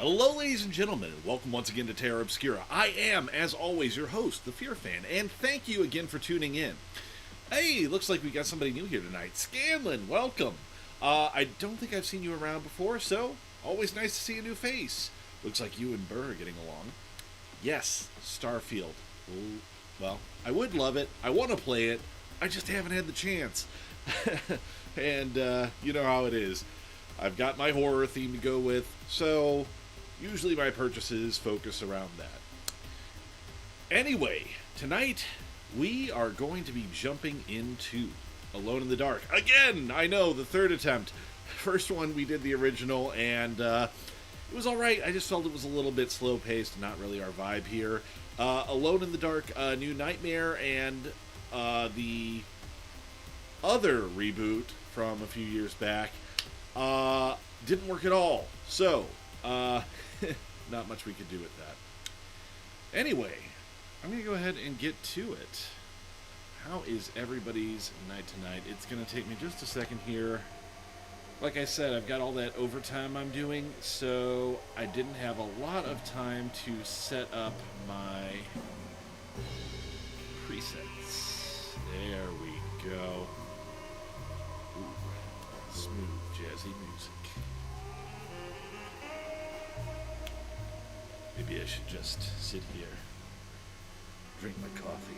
Hello, ladies and gentlemen, and welcome once again to Terra Obscura. I am, as always, your host, the Fear Fan, and thank you again for tuning in. Hey, looks like we got somebody new here tonight. Scanlan, welcome. I don't think I've seen you around before, so always nice to see a new face. Looks like you and Burr are getting along. Yes, Starfield. Ooh, well, I would love it. I want to play it. I just haven't had the chance. And you know how it is. I've got my horror theme to go with, so usually my purchases focus around that. Anyway, tonight we are going to be jumping into Alone in the Dark. Again, I know, the third attempt. First one, we did the original, and it was alright. I just felt it was a little bit slow-paced, not really our vibe here. Alone in the Dark, New Nightmare, and the other reboot from a few years back didn't work at all. So, not much we could do with that. Anyway, I'm going to go ahead and get to it. How is everybody's night tonight? It's going to take me just a second here. Like I said, I've got all that overtime I'm doing, so I didn't have a lot of time to set up my presets. There we go. Ooh, smooth, jazzy music. Maybe I should just sit here, drink my coffee,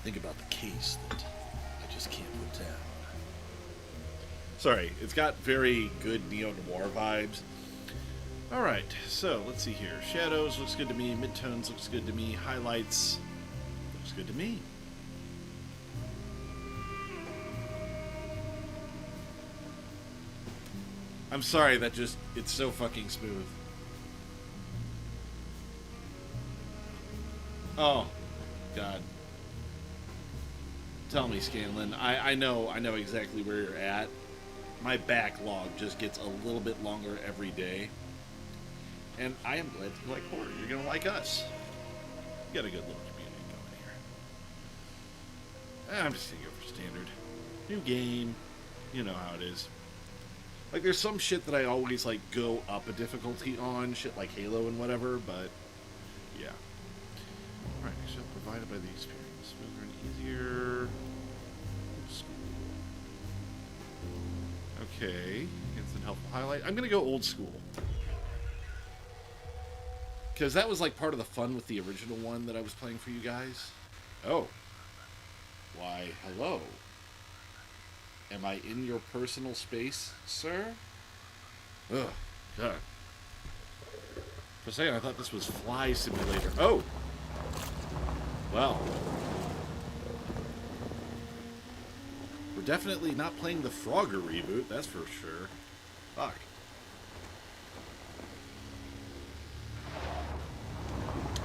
think about the case that I just can't put down. Sorry, it's got very good neo-noir vibes. Alright, so let's see here. Shadows looks good to me, midtones looks good to me, highlights looks good to me. I'm sorry, it's so fucking smooth. Oh, God. Tell me, Scanlan. I know exactly where you're at. My backlog just gets a little bit longer every day. And I am glad you like horror. You're going to like us. We got a good little community going here. I'm just going to go for standard. New game. You know how it is. Like, there's some shit that I always, like, go up a difficulty on, shit like Halo and whatever, but, yeah. Alright, shell provided by the experience. Smoother and easier. Old school. Okay. Instant helpful highlight. I'm gonna go old school. Because that was, like, part of the fun with the original one that I was playing for you guys. Oh. Why, hello. Am I in your personal space, sir? Ugh, God. For a second, I thought this was Fly Simulator. Oh! Well. We're definitely not playing the Frogger reboot, that's for sure. Fuck.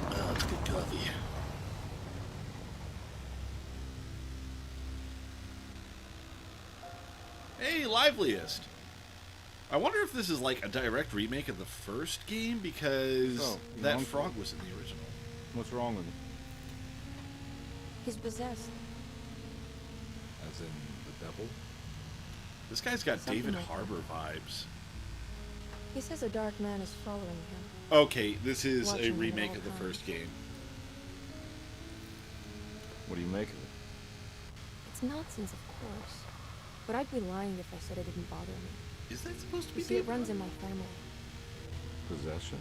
Let's get coffee. Hey, Liveliest! I wonder if this is like a direct remake of the first game, because that frog was in the original. What's wrong with him? He's possessed. As in the devil? This guy's got Something David like Harbour vibes. He says a dark man is following him. Okay, this is Watching a him at remake all of the times. first game. What do you make of it? It's nonsense, of course. But I'd be lying if I said it didn't bother me. Is that supposed to be You see, it David runs in Harbour? my family. Possession?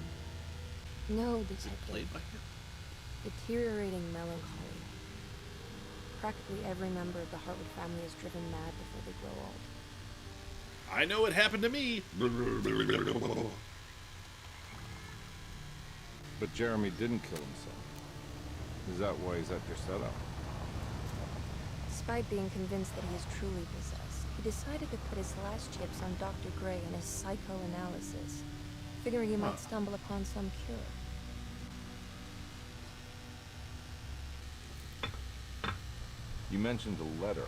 No, Is it detective. played by him? Deteriorating melancholy. Practically every member of the Hartwood family is driven mad before they grow old. I know it happened to me! But Jeremy didn't kill himself. Is that why he's at your setup? Despite being convinced that he is truly possessed, he decided to put his last chips on Dr. Gray and his psychoanalysis, figuring he might stumble upon some cure. You mentioned a letter.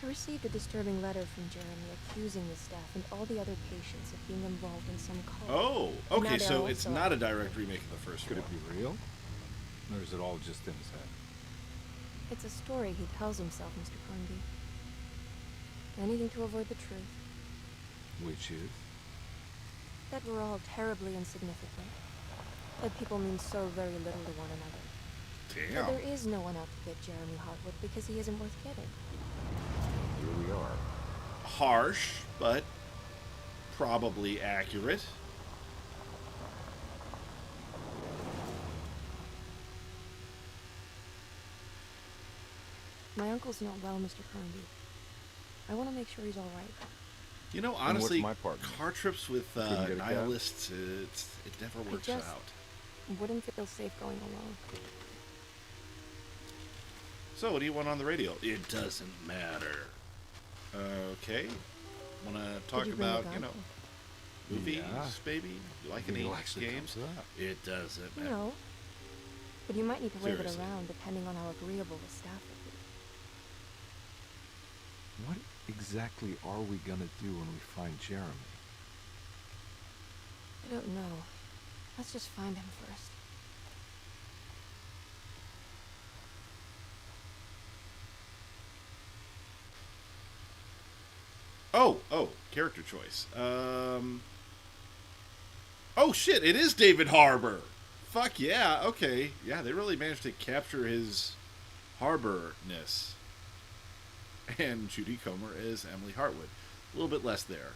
I received a disturbing letter from Jeremy accusing the staff and all the other patients of being involved in some cult. Oh, okay, Now they're so it's also- not a direct remake of the first Could one. it be real? Or is it all just in his head? It's a story he tells himself, Mr. Carnegie. Anything to avoid the truth. Which is? That we're all terribly insignificant. That people mean so very little to one another. That Damn. there is no one out to get Jeremy Hartwood because he isn't worth getting. Here we are. Harsh, but probably accurate. My uncle's not well, Mr. Carnegie. I want to make sure he's all right. You know, what's honestly, my part in car trips with Couldn't get a cab? nihilists, it never works just- out. Wouldn't feel safe going alone. So, what do you want on the radio? It doesn't matter. Okay. Want to talk Did you bring the about, gun? you know, movies, Yeah. baby? You like any It'll actually come games? to that. It doesn't matter. No. But you might need to wave it Seriously. around depending on how agreeable the staff will be. What exactly are we gonna do when we find Jeremy? I don't know. Let's just find him first. Oh, character choice. Oh shit, it is David Harbour. Fuck yeah, okay. Yeah, they really managed to capture his Harbour-ness. And Judy Comer is Emily Hartwood. A little bit less there.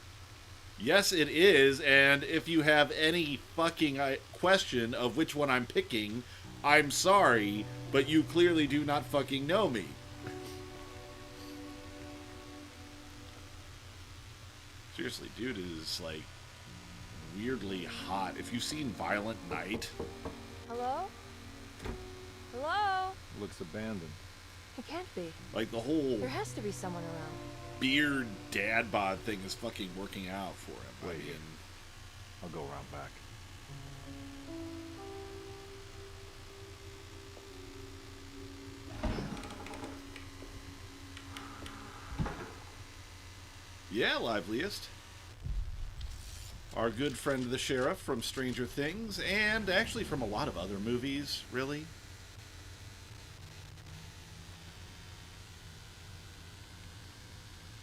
Yes, it is, and if you have any fucking question of which one I'm picking, I'm sorry, but you clearly do not fucking know me. Seriously, dude is, like, weirdly hot. If you've seen Violent Night, Hello? Hello? Looks abandoned. It can't be. like, the whole There has to be someone around. beard dad bod thing is fucking working out for him. I Wait. mean, I'll go around back. yeah, liveliest. Our good friend the sheriff from Stranger Things, and actually from a lot of other movies, really.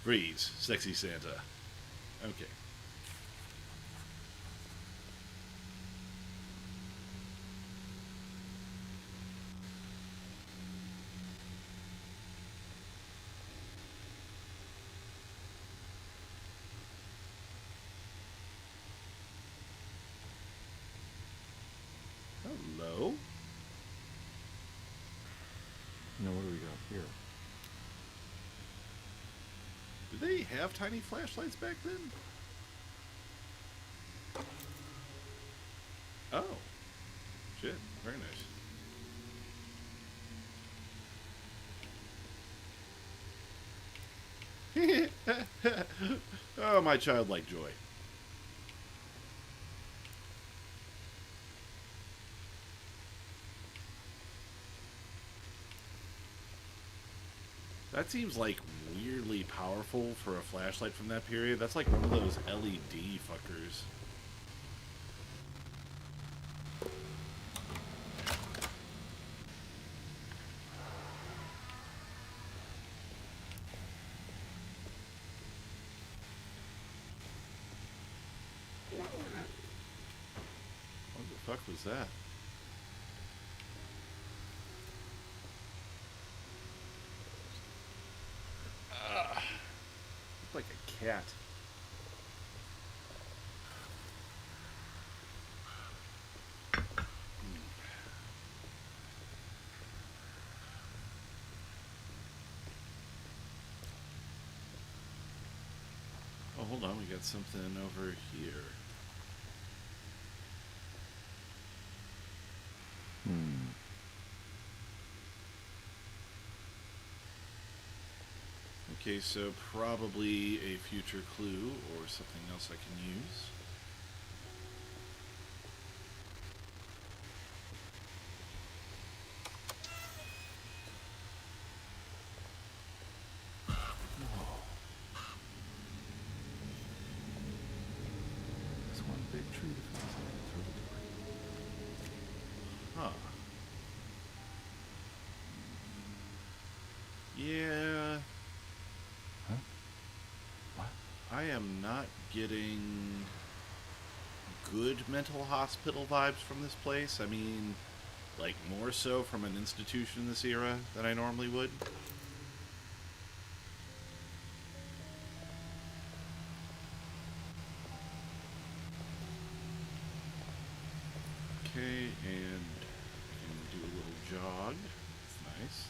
Freeze, sexy Santa. Okay. Hello? Now what do we got here? Did they have tiny flashlights back then? Oh. Shit. Very nice. Oh, my childlike joy. That seems like weirdly powerful for a flashlight from that period. That's like one of those LED fuckers. What the fuck was that? Looked like a cat. Oh, hold on. We got something over here. Okay, so probably a future clue or something else I can use. That's one big tree defense in the observatory. Huh. Yeah. Huh? I am not getting good mental hospital vibes from this place. I mean, like, more so from an institution in this era than I normally would. Okay, and I can do a little jog. That's nice.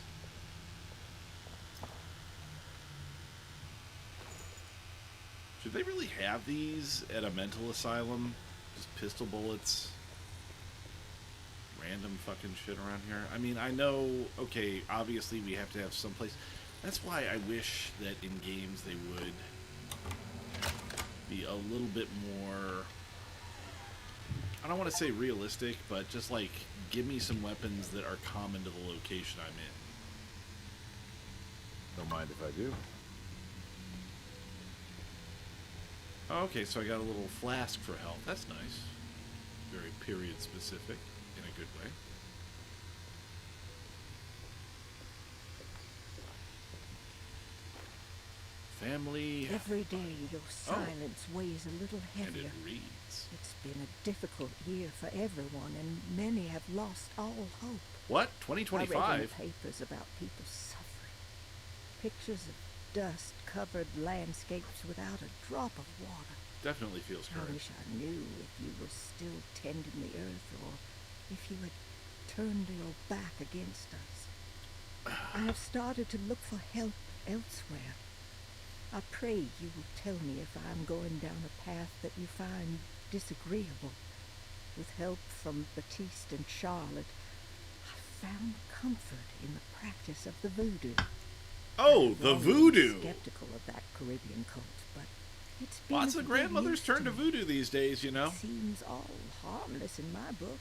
Should they really have these at a mental asylum? Just pistol bullets? Random fucking shit around here? I mean, I know, okay, obviously we have to have some place. That's why I wish that in games they would be a little bit more, I don't want to say realistic, but just like, give me some weapons that are common to the location I'm in. Don't mind if I do. Okay, so I got a little flask for health. That's nice. Very period specific, in a good way. Family. Every day your silence weighs a little And heavier. it reads. It's been a difficult year for everyone, and many have lost all hope. What? I read in 2025? the papers about people suffering. Pictures of dust-covered landscapes without a drop of water. Definitely feels I correct. wish I knew if you were still tending the earth, or if you had turned your back against us. I have started to look for help elsewhere. I pray you will tell me if I am going down a path that you find disagreeable. With help from Baptiste and Charlotte, I found comfort in the practice of the voodoo. Oh, I've the always been voodoo! skeptical of that Caribbean cult, but it's been Lots a of good grandmothers use turn to me. voodoo these days, you know? It seems all harmless in my book.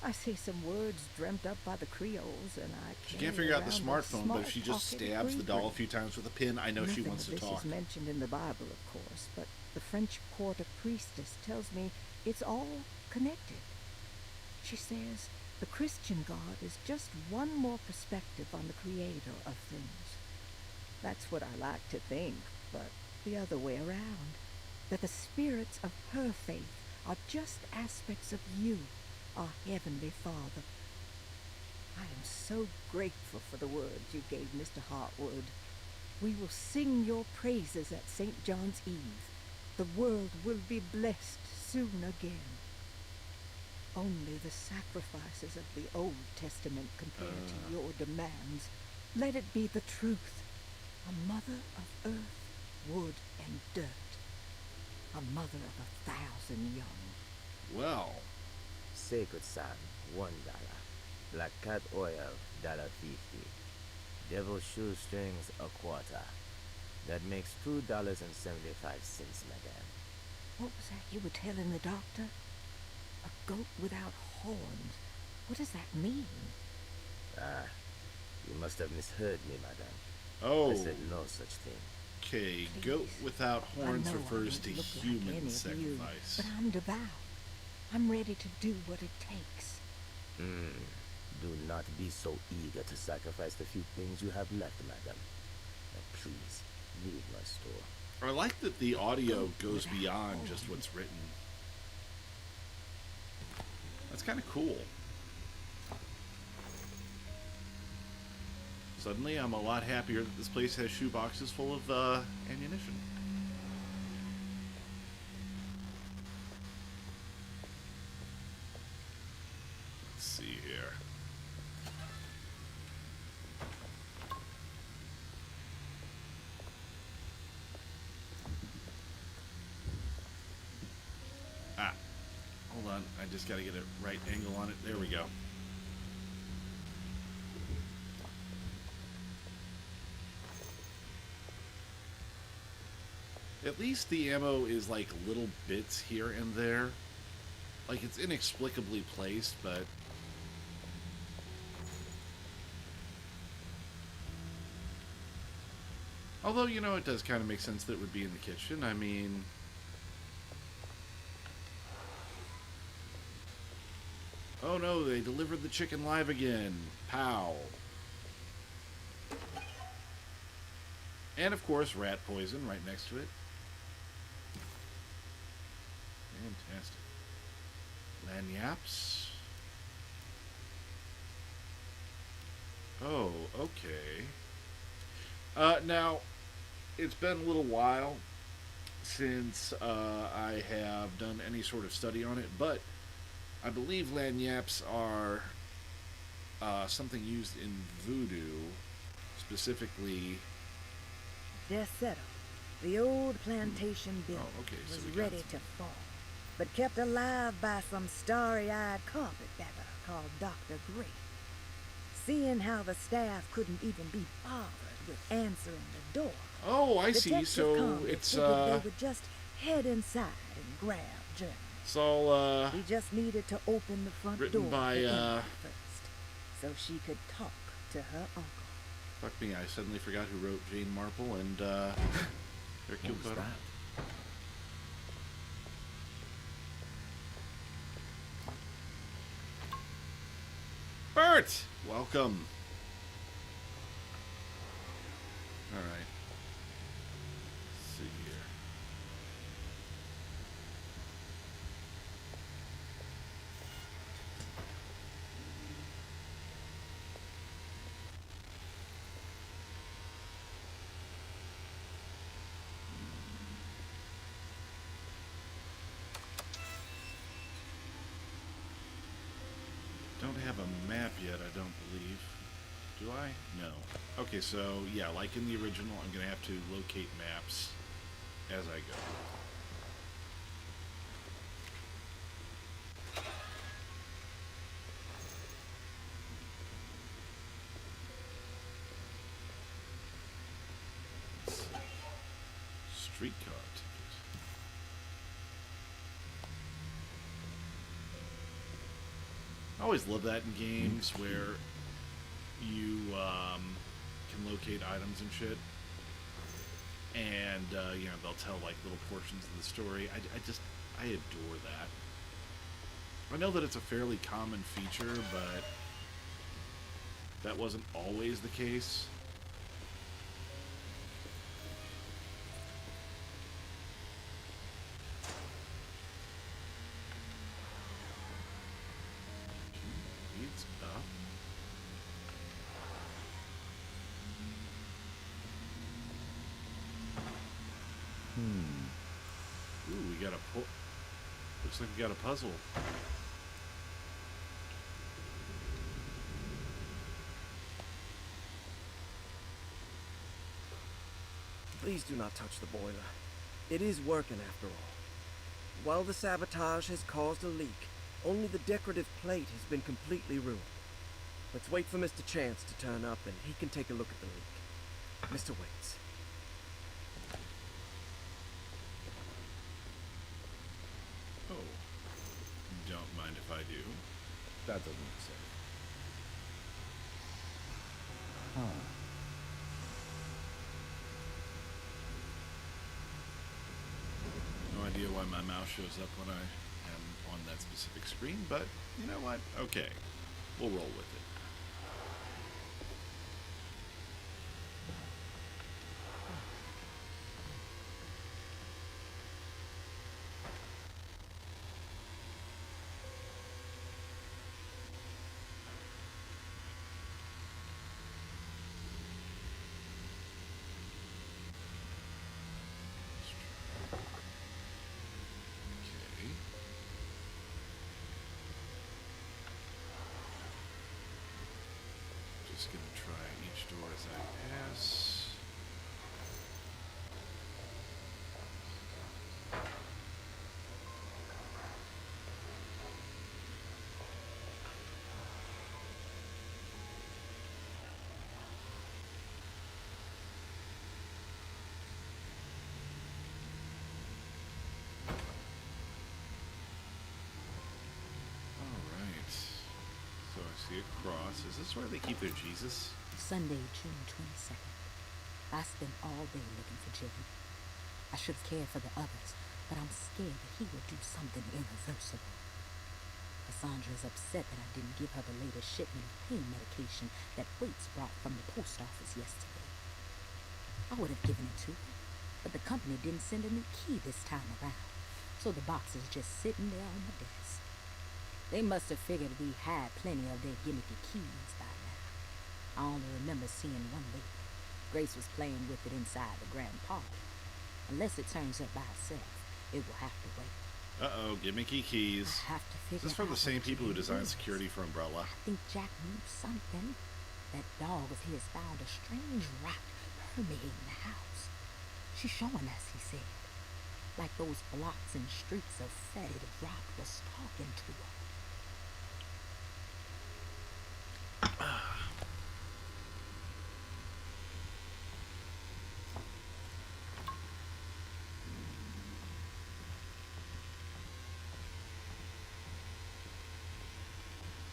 I say some words dreamt up by the Creoles, and I She carry can't figure out the around a smartphone, but if she just small-pocketed stabs the doll a bracelet. few times with a pin, I know she Nothing wants of to this talk. is mentioned in the Bible, of course, but the French quarter priestess tells me it's all connected. She says the Christian God is just one more perspective on the creator of things. That's what I like to think, but the other way around. That the spirits of her faith are just aspects of you, our Heavenly Father. I am so grateful for the words you gave Mr. Hartwood. We will sing your praises at St. John's Eve. The world will be blessed soon again. Only the sacrifices of the Old Testament compare to your demands. Let it be the truth. A mother of earth, wood, and dirt. A mother of 1,000 young. Well, Sacred Sand, $1. Black cat oil, $1.50. Devil shoestrings, a quarter. That makes $2.75, madame. What was that you were telling the doctor? A goat without horns. What does that mean? Ah, you must have misheard me, madame. oh, I said no such thing. okay. Goat Please. without I horns know I refers to don't look like human any of you, sacrifice. but I'm devout. I'm ready to do what it takes. Do not be so eager to sacrifice the few things you have left, madame. Now please, leave my store. I like that the audio goes without beyond just horns. what's written. That's kind of cool. Suddenly, I'm a lot happier that this place has shoeboxes full of ammunition. Let's see here. Ah, hold on. I just got to get a right angle on it. There we go. At least the ammo is like little bits here and there. Like it's inexplicably placed, but although, you know, it does kind of make sense that it would be in the kitchen. I mean, oh no, they delivered the chicken live again. Pow. And of course, rat poison right next to it. Fantastic. Lagniappe. Oh, okay. Now, it's been a little while since I have done any sort of study on it, but I believe lagniappes are something used in voodoo, specifically. Desetto, the old plantation building, okay, so was we got ready some. to fall, but kept alive by some starry-eyed carpetbagger called Dr. Gray. Seeing how the staff couldn't even be bothered with answering the door, Oh, I see. Detective So Condit it's figured they would just head inside and grab German. it's all He just needed to open the front written door by, to Emily first, so she could talk to her uncle. fuck me. I suddenly forgot who wrote Jane Marple and Hercule What was Poirot. that? Bert, welcome. All right. Let's see here. Don't have a map yet, I don't believe. Do I? No. Okay, so yeah, like in the original, I'm gonna have to locate maps as I go. Let's see. Streetcar ticket. I always love that in games where you can locate items and shit, and you know, they'll tell like little portions of the story. I adore that. I know that it's a fairly common feature, but that wasn't always the case. It's up. Ooh, we got a looks like we got a puzzle. Please do not touch the boiler. It is working after all. While the sabotage has caused a leak, only the decorative plate has been completely ruined. Let's wait for Mr. Chance to turn up and he can take a look at the leak. Mr. Waits. Oh, don't mind if I do. That doesn't look safe. Huh. No idea why my mouse shows up when I am on that specific screen, but you know what? Okay, we'll roll with it. Okay. Just gonna try each door as I pass. Alright. So I see a cross. Is this where they keep their Jesus? Sunday, June 22nd. I spent all day looking for Jimmy. I should have cared for the others, but I'm scared that he will do something irreversible. Cassandra is upset that I didn't give her the latest shipment of pain medication that Waits brought from the post office yesterday. I would have given it to her, but the company didn't send a new key this time around. so the box is just sitting there on the desk. They must have figured we had plenty of their gimmicky keys by now. I only remember seeing one lately. Grace was playing with it inside the grand parlor. Unless it turns up by itself, it will have to wait. Uh-oh, gimmicky keys. I have to Is figure this from the out same what people who Jerry designed is. security for Umbrella? I think Jack knew something. That dog of his found a strange rot permeating the house. She's showing us, he said. Like those blots and streaks of fetid rot was talking to her.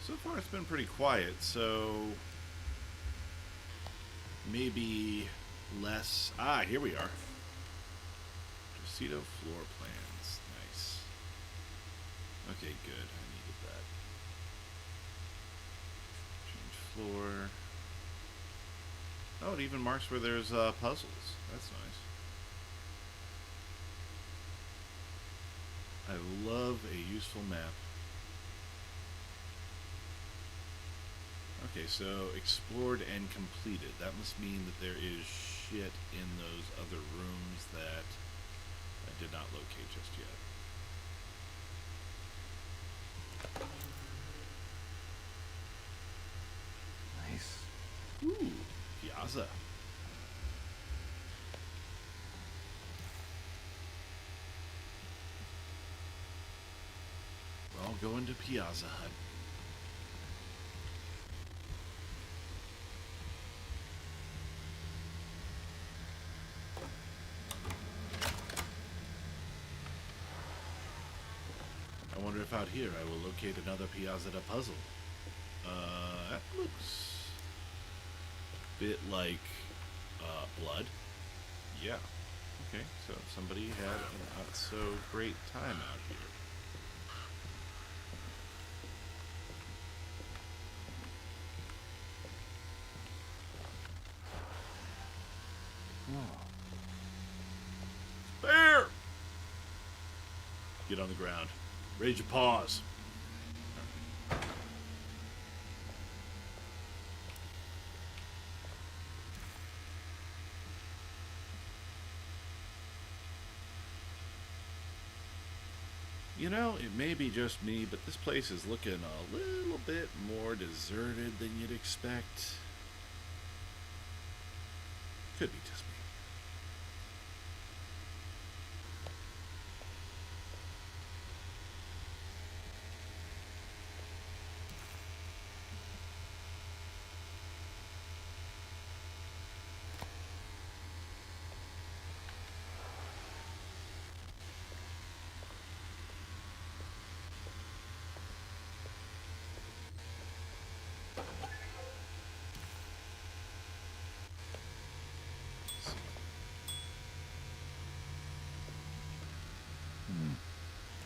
So far it's been pretty quiet, so maybe less. Ah, here we are. Tuxedo floor plans. Nice. Okay, good. I needed that. Change floor. Oh, it even marks where there's puzzles. That's nice. I love a useful map. Okay, so explored and completed. That must mean that there is shit in those other rooms that I did not locate just yet. Nice. Ooh, Piazza. We're all going to Piazza Hut. I wonder if out here I will locate another Piazza da puzzle. That looks a bit like blood. Yeah. Okay, so somebody had a not so great time out here. Bear! Get on the ground. Raise your paws. You know, it may be just me, but this place is looking a little bit more deserted than you'd expect. Could be just me.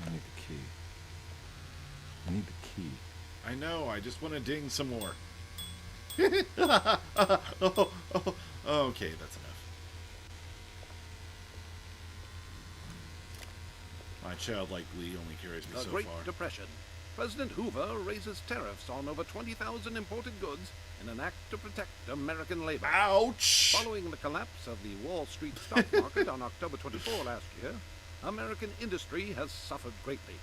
I need the key. I need the key. I know, I just want to ding some more. Okay, that's enough. My childlike glee only carries me The so Great far. Depression. President Hoover raises tariffs on over 20,000 imported goods in an act to protect American labor. Ouch! Following the collapse of the Wall Street stock market on October 24 last year, American industry has suffered greatly.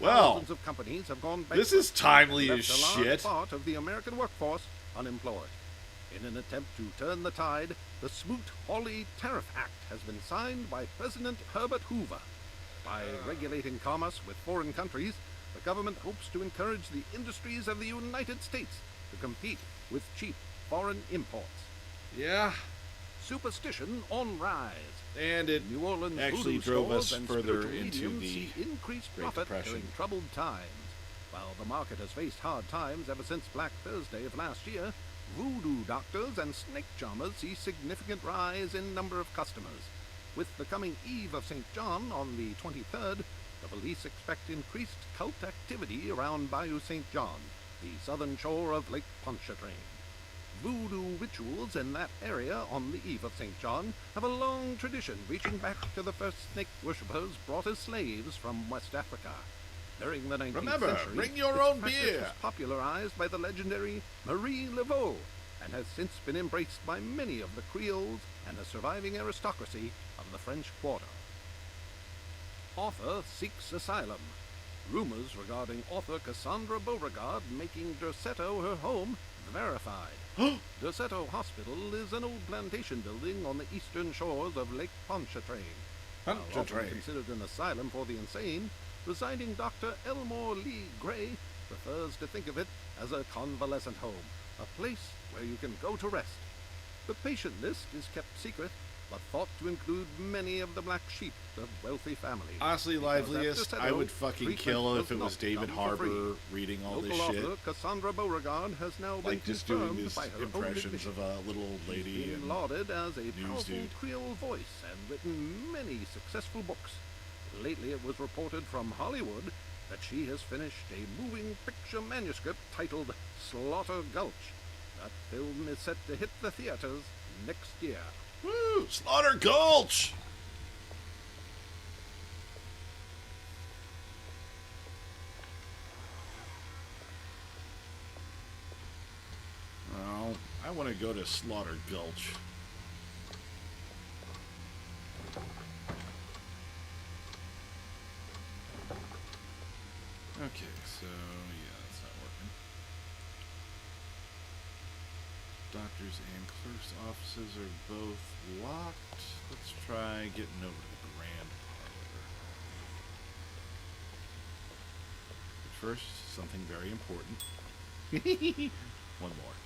Well, Thousands of companies have gone bankrupt. this is timely and as left a large shit. part of the American workforce unemployed. In an attempt to turn the tide, the Smoot-Hawley Tariff Act has been signed by President Herbert Hoover. By regulating commerce with foreign countries, the government hopes to encourage the industries of the United States to compete with cheap foreign imports. Yeah, Superstition on rise. and it New Orleans actually voodoo drove stores us and further spiritual into mediums the see increased Great profit Depression. during troubled times. While the market has faced hard times ever since Black Thursday of last year, voodoo doctors and snake charmers see significant rise in number of customers. With the coming eve of St. John on the 23rd, the police expect increased cult activity around Bayou St. John, the southern shore of Lake Pontchartrain. voodoo rituals in that area on the eve of St. John have a long tradition reaching back to the first snake worshippers brought as slaves from West Africa. During the 19th Remember, century, bring your its own practice beer. was popularized by the legendary Marie Laveau and has since been embraced by many of the Creoles and the surviving aristocracy of the French Quarter. Author seeks asylum. Rumors regarding author Cassandra Beauregard making Derceto her home verified. Derceto Hospital is an old plantation building on the eastern shores of Lake Pontchartrain. While often Pontchartrain. considered an asylum for the insane, residing Dr. Elmore Lee Gray prefers to think of it as a convalescent home, a place where you can go to rest. The patient list is kept secret, but thought to include many of the black sheep of wealthy families. Honestly, Because at liveliest, I Derceto, would fucking treatment kill does if it was not David come for free. Harbour reading all Local this shit. author Cassandra Beauregard has now been Like just doing confirmed these by her own impressions admission. of a little old She's lady been and lauded as a powerful dude. Creole voice and written many successful books. Lately, it was reported from Hollywood that she has finished a moving picture manuscript titled Slaughter Gulch. That film is set to hit the theaters next year. Woo! Slaughter Gulch! Oh, I want to go to Slaughter Gulch. Okay, so yeah, that's not working. Doctors and clerks' offices are both locked. Let's try getting over to the Grand Parlor. But first, something very important. One more.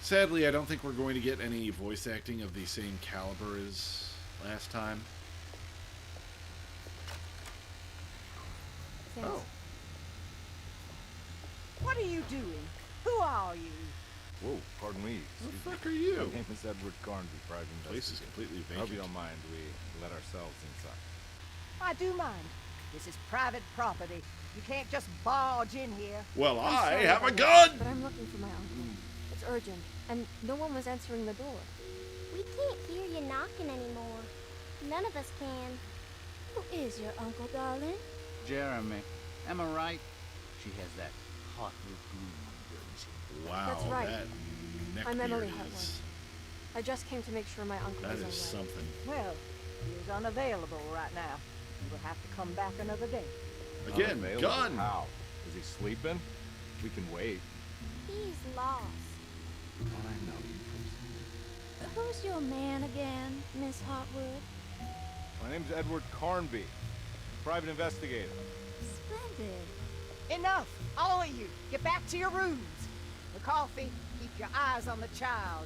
Sadly, I don't think we're going to get any voice acting of the same caliber as last time. Thanks. Oh. What are you doing? Who are you? Whoa, pardon me. Who the Excuse fuck me. are you? My name is Edward Carnby, private The place is investigator. completely I hope you vacant. don't mind we let ourselves inside. I do mind. This is private property. You can't just barge in here. Well, I'm I sorry have a about gun! that, but I'm looking for my uncle. It's urgent, and no one was answering the door. We can't hear you knocking anymore. None of us can. Who is your uncle, darling? Jeremy. Am I right? She has that hot bloom, doesn't she? Wow, That's right. that neck I'm Emily beard Hartwell. is, I just came to make sure my uncle that was is alright. something. Well, he is unavailable right now. You will have to come back another day. Again, Unavailable? gun! How? Is he sleeping? We can wait. He's lost. Well, I know you from Who's your man again, Miss Hotwood? My name's Edward Carnby, private investigator. Splendid. Enough! All of you, get back to your rooms. The coffee, keep your eyes on the child.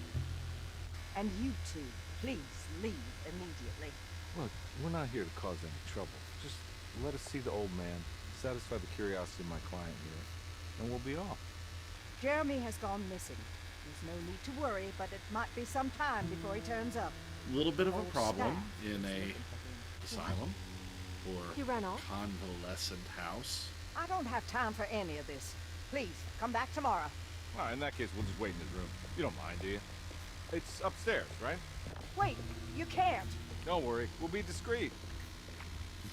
And you two, please leave immediately. Look, we're not here to cause any trouble. Just let us see the old man, satisfy the curiosity of my client here, and we'll be off. Jeremy has gone missing. There's no need to worry, but it might be some time before he turns up. A little bit of a Old problem staff in is a looking for him. asylum He or ran off. convalescent house. I don't have time for any of this. Please, come back tomorrow. Well, in that case, we'll just wait in his room. You don't mind, do you? It's upstairs, right? Wait, you can't. Don't worry, we'll be discreet.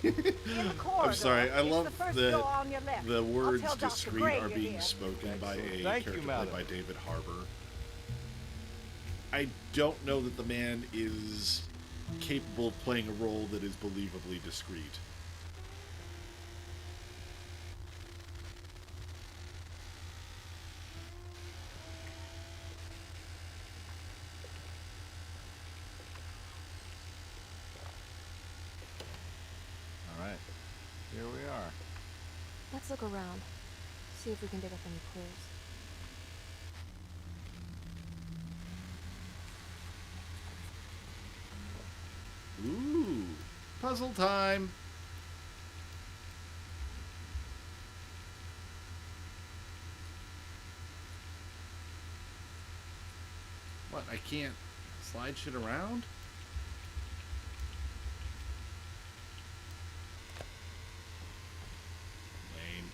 In the corridor. I'm sorry, I It's love the first the door on your left. the I'll words tell Dr. discreet Gray are you're being here. spoken by a Thank you, character played madam. by David Harbour. I don't know that the man is capable of playing a role that is believably discreet. All right, here we are. Let's look around. See if we can dig up any clues. Ooh, puzzle time. What, I can't slide shit around? Lame.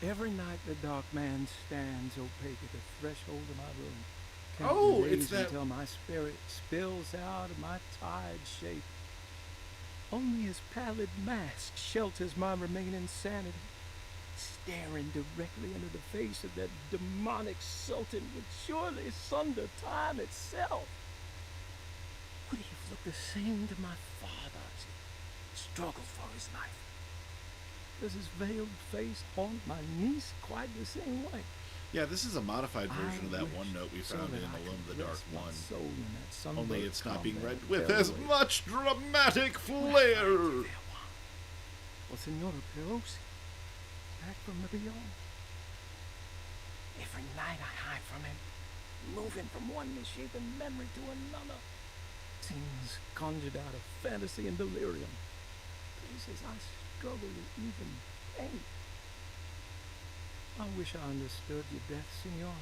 Every night the dark man stands opaque at the threshold of my room. Oh, counting it's days that. until my spirit spills out of my tired shape. Only his pallid mask shelters my remaining sanity. Staring directly into the face of that demonic sultan would surely sunder time itself. Would he have looked the same to my father as he struggled for his life? Does his veiled face haunt my niece quite the same way? Yeah, this is a modified version of that wish one note we so found that in I Alone in could the Dark rest my 1. soul in that Only sunburned it's not being read combat with fell as away. much dramatic flair. Well, Senora Perosi, back from the beyond. Every night I hide from him, moving from one misshapen memory to another. Scenes conjured out of fantasy and delirium. Places I struggle to even paint. I wish I understood your death, Senor.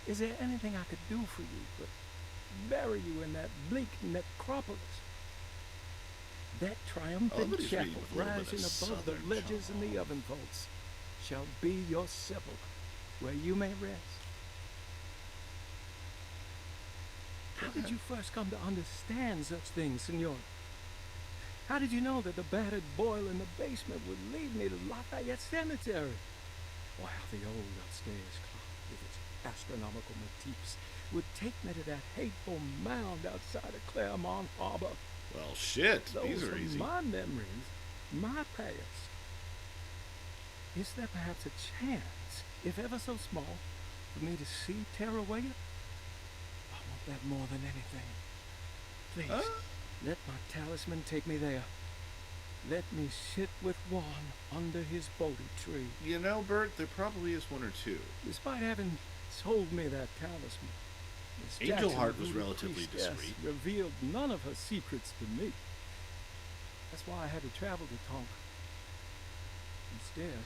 Is there anything I could do for you but bury you in that bleak necropolis? That triumphant he's reading chapel with a little bit of rising above the Southern ledges and the oven vaults shall be your sepulchre, where you may rest. How did you first come to understand such things, Senor? How did you know that the battered boil in the basement would lead me to Lafayette Cemetery? While the old upstairs clock, with its astronomical motifs, would take me to that hateful mound outside of Claremont Harbor. Well, shit. Those These are easy. my memories, my past. Is there perhaps a chance, if ever so small, for me to see Tarawaya? I want that more than anything. Please, let my talisman take me there. Let me sit with Juan under his Bodhi tree. You know, Bert, there probably is one or two. Despite having told me that talisman, Miss Angel Jackson, Heart was voodoo relatively priestess, discreet. revealed none of her secrets to me. That's why I had to travel to Tonka. Instead,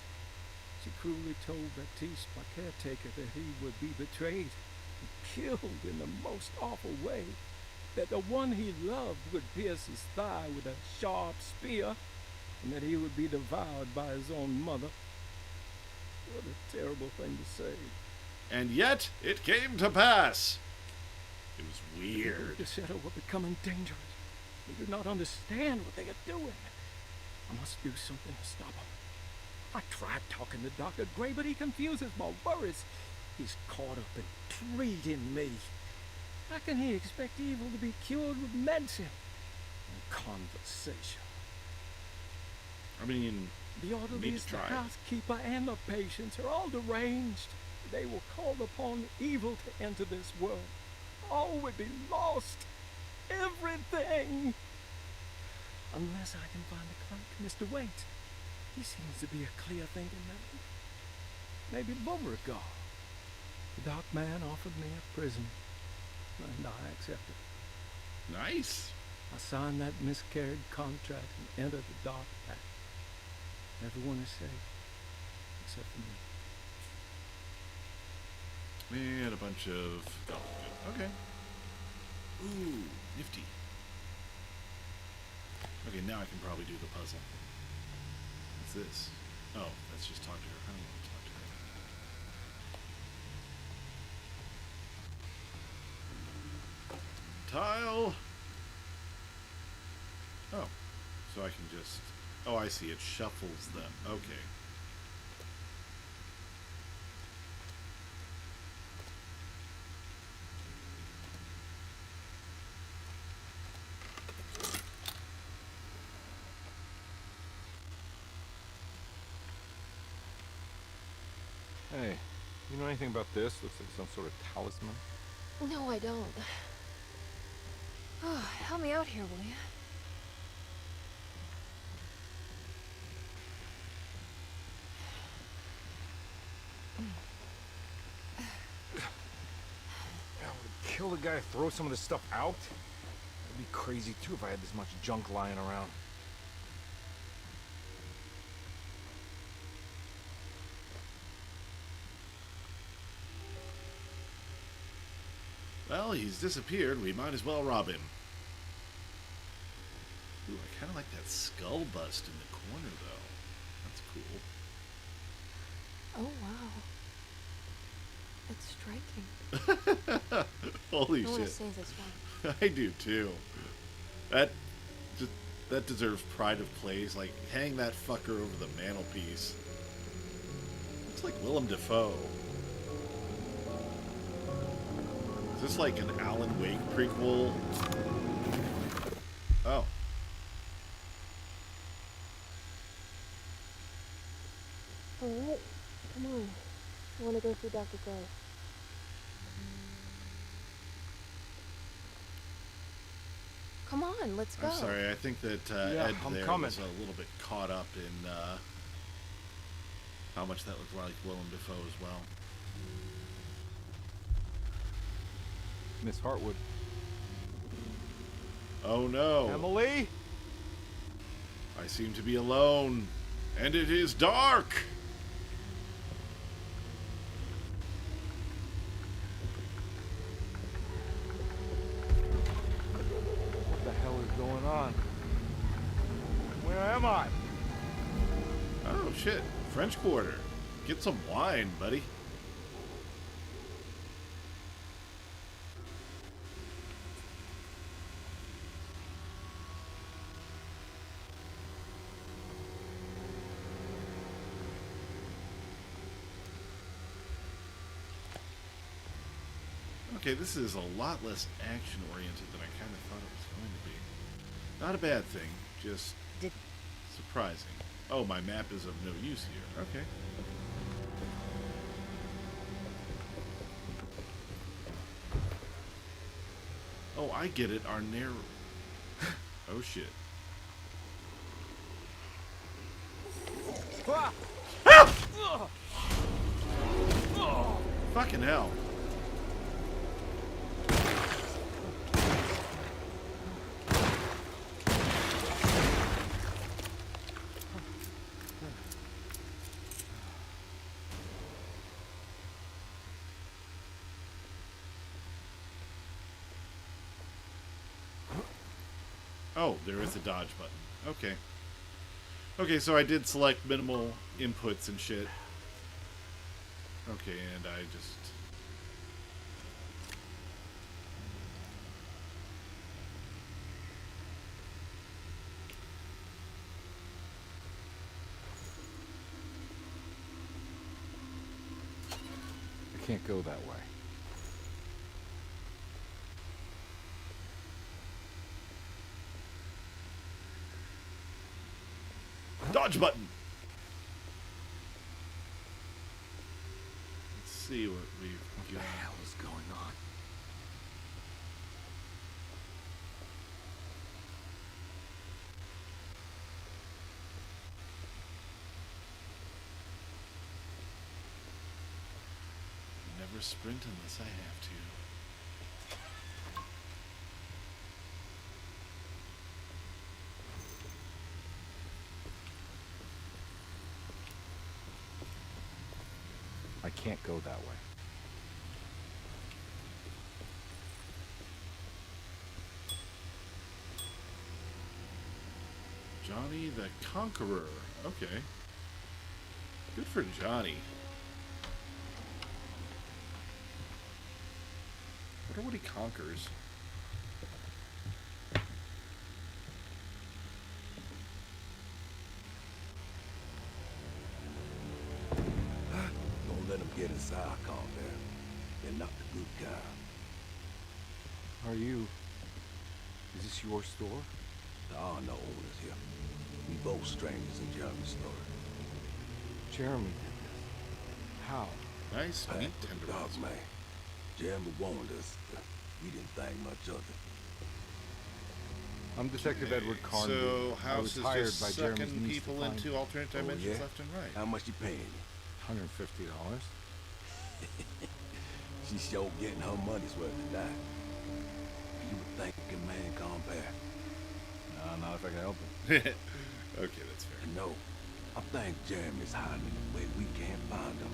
she cruelly told Baptiste, my caretaker, that he would be betrayed and killed in the most awful way. That the one he loved would pierce his thigh with a sharp spear, and that he would be devoured by his own mother. What a terrible thing to say. And yet, it came to pass. It was weird. The Deseto were becoming dangerous. They do not understand what they are doing. I must do something to stop them. I tried talking to Dr. Gray, but he confuses my worries. He's caught up in treating me. How can he expect evil to be cured with medicine and conversation? I mean, the orderlies, the try. housekeeper, and the patients are all deranged. They will call upon evil to enter this world. All would be lost. Everything. Unless I can find the clerk, Mr. Waite. He seems to be a clear-thinking man. Maybe Beauregard. The dark man offered me a prison, and I accepted. Nice. I signed that miscarried contract and entered the dark path. Everyone is safe, except for me. And a bunch of... Oh, okay. Ooh, nifty. Okay, now I can probably do the puzzle. What's this? Oh, let's just talk to her. I don't want to talk to her. Tile. Oh, so I can just... Oh, I see. It shuffles them. Okay. Hey, you know anything about this? Looks like some sort of talisman. No, I don't. Oh, help me out here, will you? Kill the guy, throw some of this stuff out? I'd be crazy too if I had this much junk lying around. Well, he's disappeared. We might as well rob him. Ooh, I kind of like that skull bust in the corner, though. That's cool. striking. Holy I want to shit. say this one. I do too. That deserves pride of place. Like, hang that fucker over the mantelpiece. Looks like Willem Dafoe. Is this like an Alan Wake prequel? Oh. Alright, come on. I want to go through Dr. Gray. Come on, let's go. I'm sorry, I think that Yeah, Ed I'm there coming. was a little bit caught up in how much that looked like Willem Dafoe as well. Miss Hartwood. Oh no. Emily? I seem to be alone, and it is dark! What the hell is going on? Where am I? Oh shit, French Quarter. Get some wine, buddy. Okay, this is a lot less action-oriented than I kind of thought it was going to be. Not a bad thing, just surprising. Oh, my map is of no use here. Okay. Oh, I get it. Our narrow... Oh, shit. Fucking hell. Oh, there is a dodge button. Okay. Okay, so I did select minimal inputs and shit. Okay, and I just... I can't go that way. Dodge button! Let's see what we've got. What the hell is going on? Never sprint unless I have to. I can't go that way. Johnny the Conqueror. Okay. Good for Johnny. I wonder what he conquers. Don't let him get inside, Combat. They're not the good kind. Are you... Is this your store? There are no owners here. We both strangers in Jeremy's story. Jeremy did this. How? Nice meat Dog tenderloins. man. Jeremy warned us, but we didn't think much of it. I'm Detective Edward Carnby. So I House was is hired just by Jeremy's sucking niece people to find into alternate dimensions yeah? left and right. How much you paying you? $150. She's sure getting her money's worth tonight. You would think a man Combat. Not if I can help it. Okay, that's fair. You know, I think Jeremy's hiding in a way we can't find him.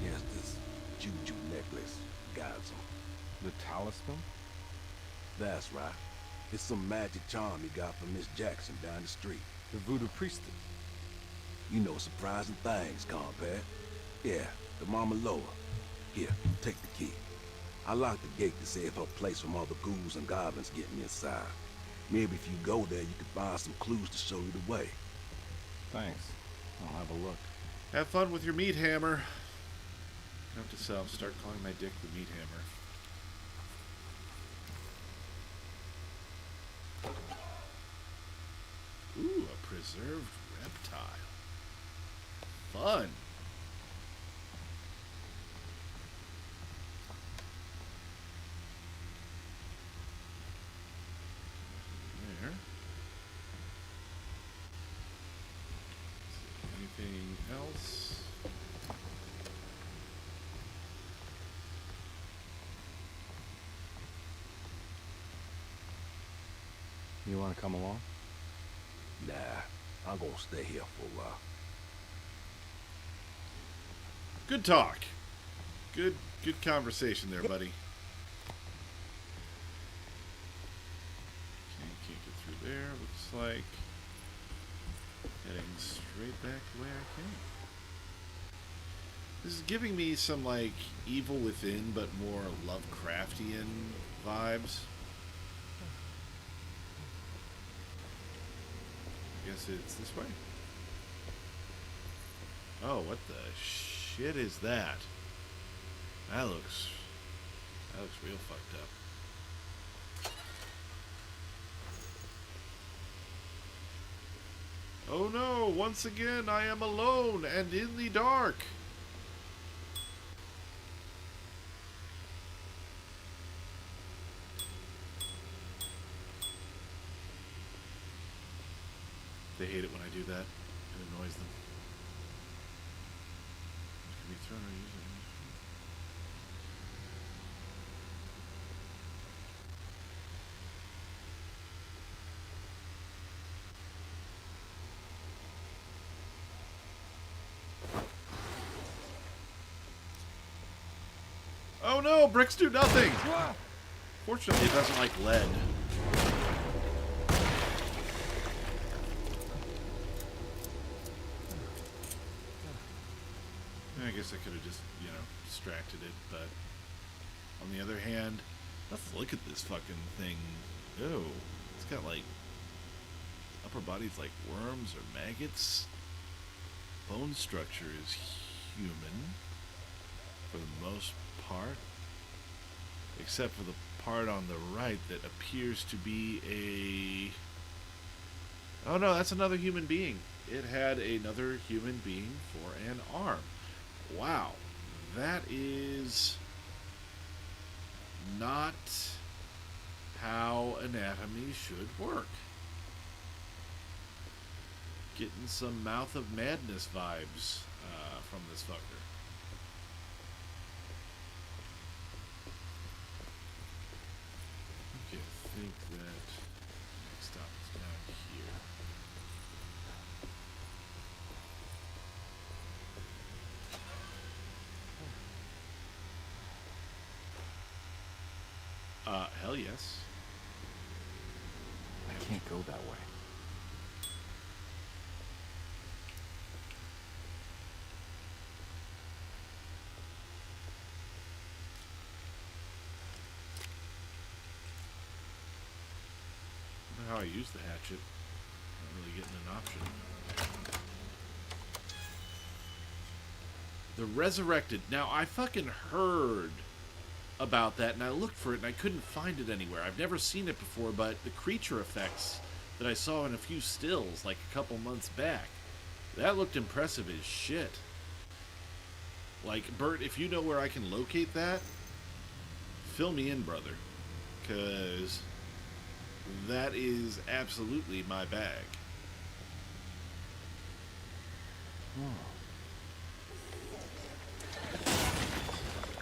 Yes, this juju necklace guides him. The talisman? That's right. It's some magic charm he got from Miss Jackson down the street. The voodoo priestess. You know surprising things, Combat. Yeah, the Mama Loa. Here, take the key. I locked the gate to save her place from all the ghouls and goblins getting inside. Maybe if you go there, you could find some clues to show you the way. Thanks. I'll have a look. Have fun with your meat hammer. Note to self, start calling my dick the meat hammer. Ooh, a preserved reptile. Fun. There. Anything else? You want to come along? Nah, I'm gonna stay here for a while. Good talk. Good conversation there, buddy. Okay, can't get through there. Looks like heading straight back the way I came. This is giving me some, like, Evil Within, but more Lovecraftian vibes. I guess it's this way. Oh, what the shit is that? That looks real fucked up. Oh no, once again I am alone and in the dark. They hate it when I do that. It annoys them. It can be thrown or used. Oh no, bricks do nothing! Fortunately, it doesn't like lead. I guess I could have just, you know, distracted it, but on the other hand, let's look at this fucking thing. Oh, it's got like upper body's like worms or maggots. Bone structure is human for the most part, except for the part on the right that appears to be a... Oh no, that's another human being. It had another human being for an arm. Wow, that is not how anatomy should work. Getting some Mouth of Madness vibes from this fucker. Okay, I think that next stop is down here. Hell yes. I can't go that way. I don't know how I use the hatchet. Not really getting an option. The Resurrected. Now, I fucking heard about that, and I looked for it, and I couldn't find it anywhere. I've never seen it before, but the creature effects that I saw in a few stills, like a couple months back, that looked impressive as shit. Like, Bert, if you know where I can locate that, fill me in, brother. Because that is absolutely my bag.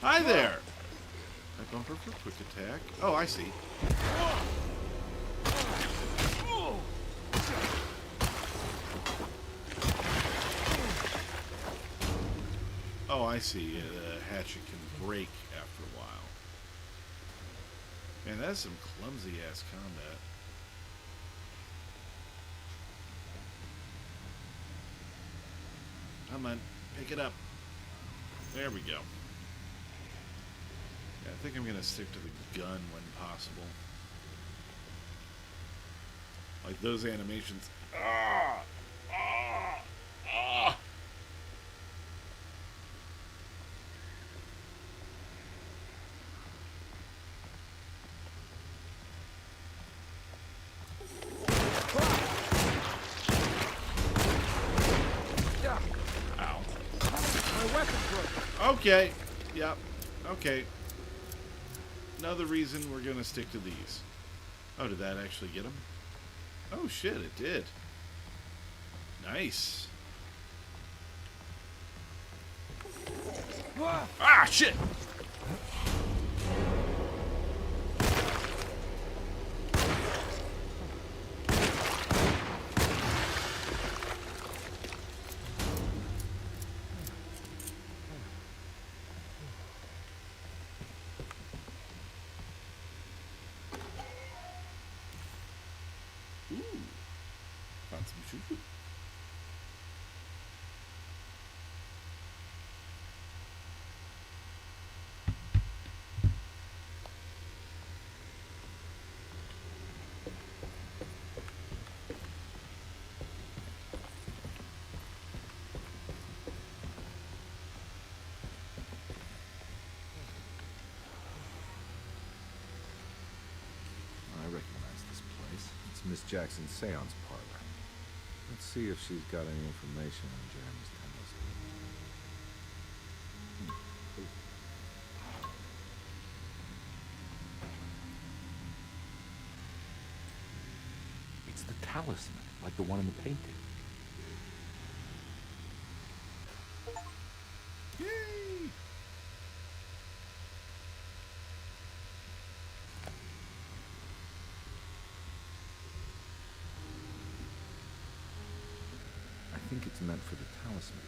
Hi there! That bumper for quick attack. Oh, I see. Oh, I see. The hatchet can break after a while. Man, that's some clumsy-ass combat. Come on, pick it up. There we go. Yeah, I think I'm gonna stick to the gun when possible. Like those animations. Ah! Ah! Ah! Ow. My weapon broke. Okay. Yep. Okay. Another reason we're gonna stick to these. Oh, did that actually get him? Oh shit, it did. Nice. Ah, shit! Ooh. Found some shoo-shoo. I recognize this place. It's Miss Jackson's seance parlor. Let's see if she's got any information on Jeremy's talisman. It's the talisman, like the one in the painting. Yay! I think it's meant for the talisman.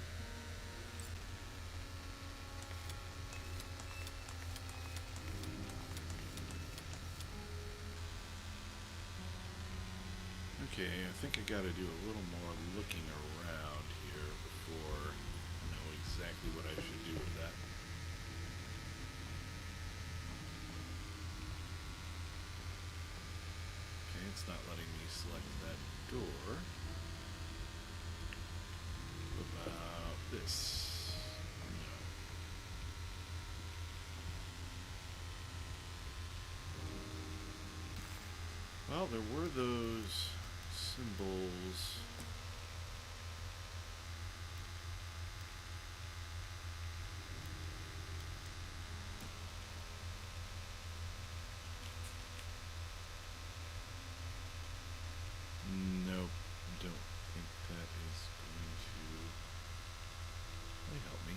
Okay, I think I gotta do a little more looking around here before I know exactly what I should do with that. Okay, it's not letting me select that door. What about this? No. Well, there were those symbols. Nope, don't think that is going to really help me.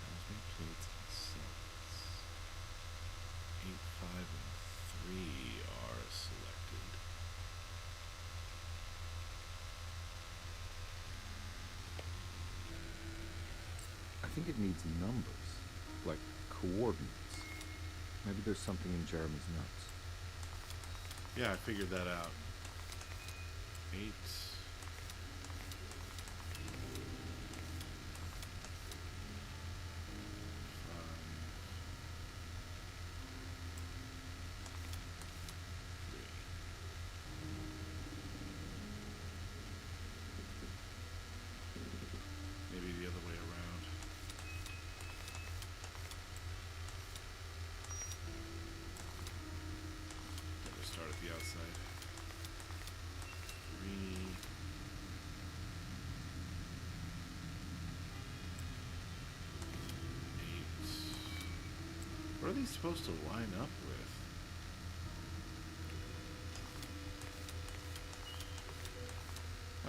Talisman plates and sets. 8, 5, and 3 are selected. I think it needs numbers, like coordinates. Maybe there's something in Jeremy's notes. Yeah, I figured that out. 8. 5, 3. Maybe the other way around. Gotta start at the outside. 3. 8. What are these supposed to line up with?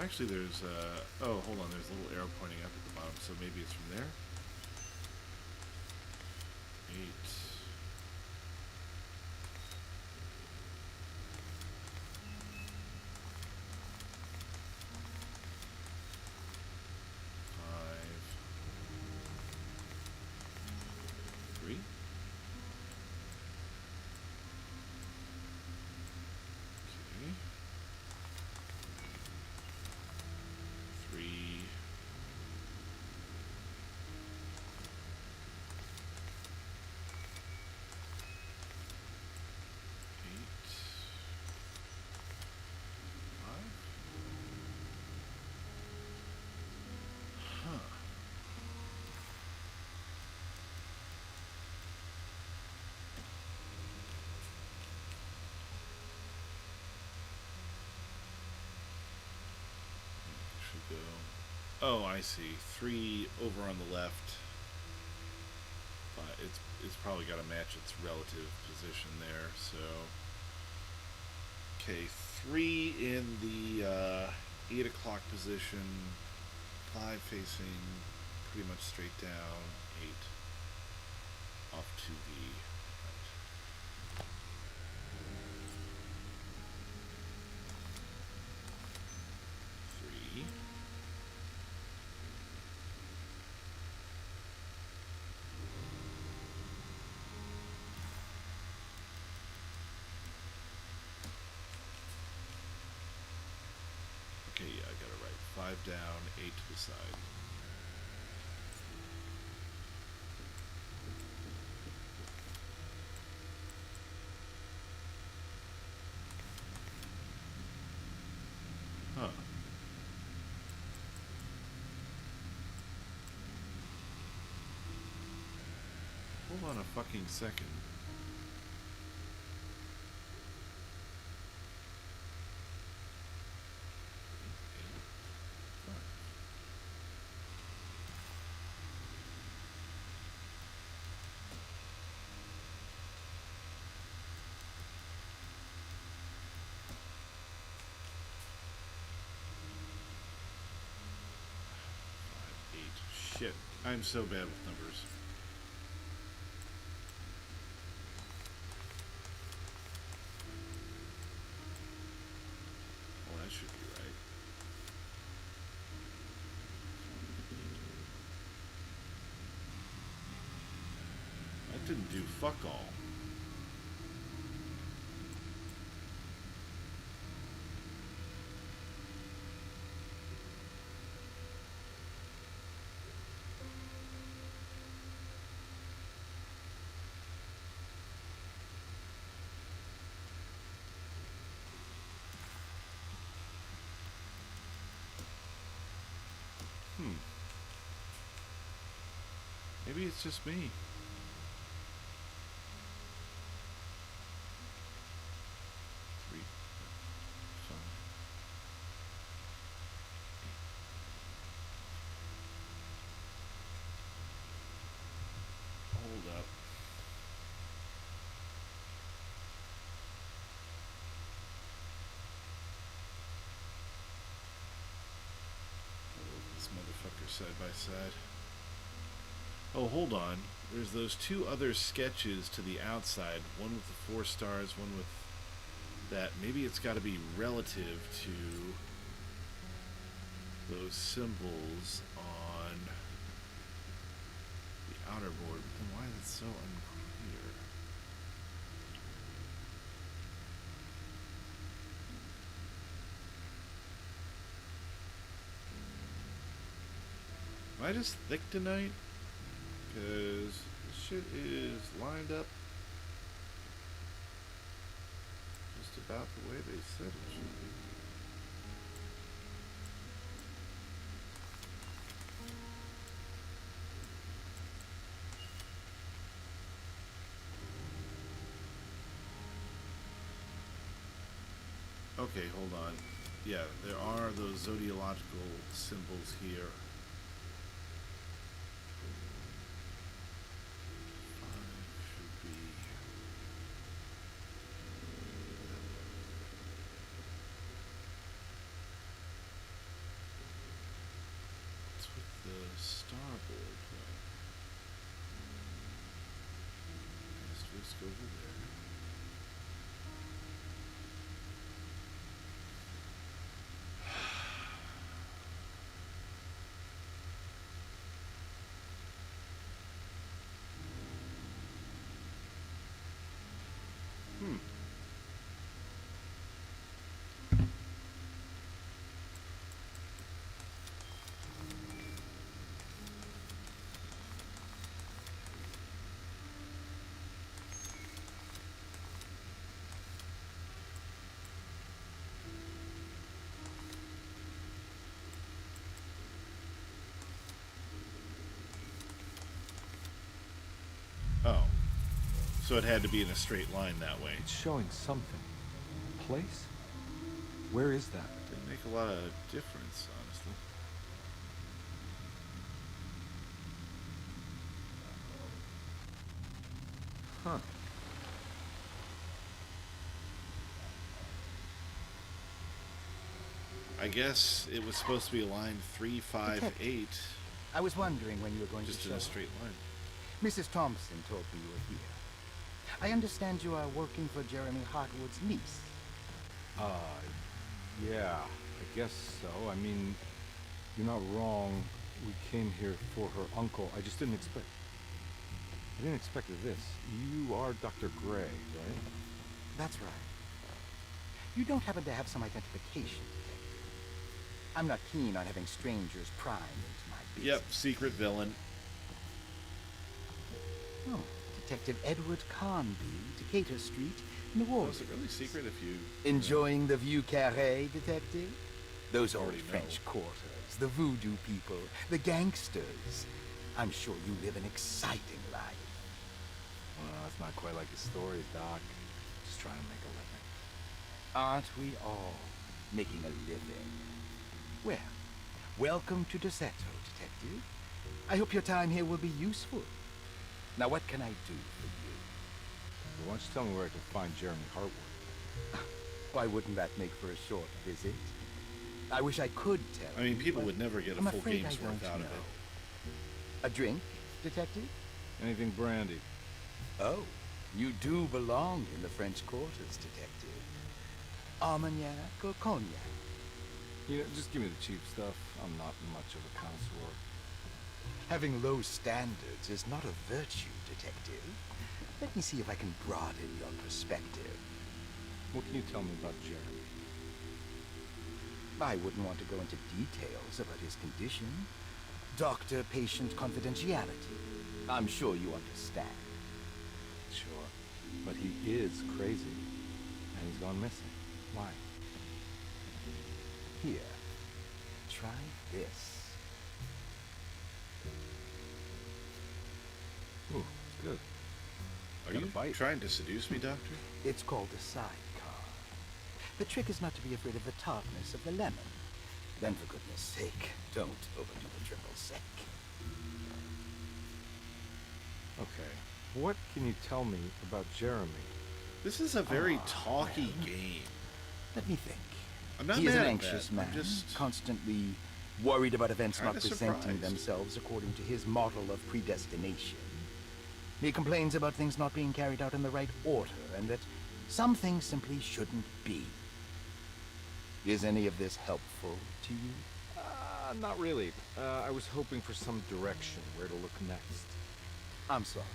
Actually, there's oh, hold on, there's a little arrow pointing up at the bottom, so maybe it's from there. 8. 3. Okay. 3. Oh, I see. 3 over on the left. It's probably got to match its relative position there. So, okay, 3 in the 8 o'clock position. 5 facing pretty much straight down. 8 off to the right. Three. Okay, yeah, I got it right. 5 down, 8 to the side. Huh. Hold on a fucking second. Shit, I'm so bad with numbers. Well, that should be right. That didn't do fuck all. Maybe it's just me. 3, 5. Hold up. This motherfucker side by side. Oh, hold on. There's those 2 other sketches to the outside. One with the 4 stars, one with that. Maybe it's got to be relative to those symbols on the outer board. But then why is it so unclear? Am I just thick tonight? Because this shit is lined up just about the way they said it should be. Okay, hold on. Yeah, there are those zodiological symbols here. Over there. Oh. So it had to be in a straight line that way. It's showing something. A place? Where is that? Didn't make a lot of difference, honestly. Huh. I guess it was supposed to be line 358. I was wondering when you were going just to in show a straight line. Mrs. Thompson told me you were here. I understand you are working for Jeremy Hartwood's niece. Yeah, I guess so. I mean, you're not wrong. We came here for her uncle. I just didn't expect... I didn't expect this. You are Dr. Gray, right? That's right. You don't happen to have some identification, Detective? I'm not keen on having strangers prying into my business. Yep, secret villain. Oh, Detective Edward Conby, Decatur Street, New Orleans. Was it really secret if you... Enjoying the Vieux Carré, Detective? Those old Already French quarters, the voodoo people, the gangsters. I'm sure you live an exciting life. Well, it's not quite like his stories, Doc. Just trying to make a living. Aren't we all making a living? Well, welcome to Deseto, Detective. I hope your time here will be useful. Now, what can I do for you? Well, why don't you tell me where I can find Jeremy Hartwood? Why wouldn't that make for a short visit? I wish I could tell I mean, you, people but would never get a I'm full afraid game's I worth don't out of know. it. A drink, Detective? Anything brandy? Oh, you do belong in the French quarters, Detective. Armagnac or cognac? You know, just give me the cheap stuff. I'm not much of a connoisseur. Having low standards is not a virtue, Detective. Let me see if I can broaden your perspective. What can you tell me about Jeremy? I wouldn't want to go into details about his condition. Doctor-patient confidentiality. I'm sure you understand. Sure. But he is crazy. And he's gone missing. Why? Here, try this. Ooh, it's good. Are Got a you bite. trying to seduce me, Doctor? It's called a sidecar. The trick is not to be afraid of the tartness of the lemon. Then, for goodness sake, don't overdo the triple sec. Okay. What can you tell me about Jeremy? This is a very talky game. Let me think. I'm not He is mad an at anxious that. man, I'm just constantly worried about events not kinda presenting surprised. themselves according to his model of predestination. He complains about things not being carried out in the right order, and that some things simply shouldn't be. Is any of this helpful to you? Not really. I was hoping for some direction, where to look next. I'm sorry.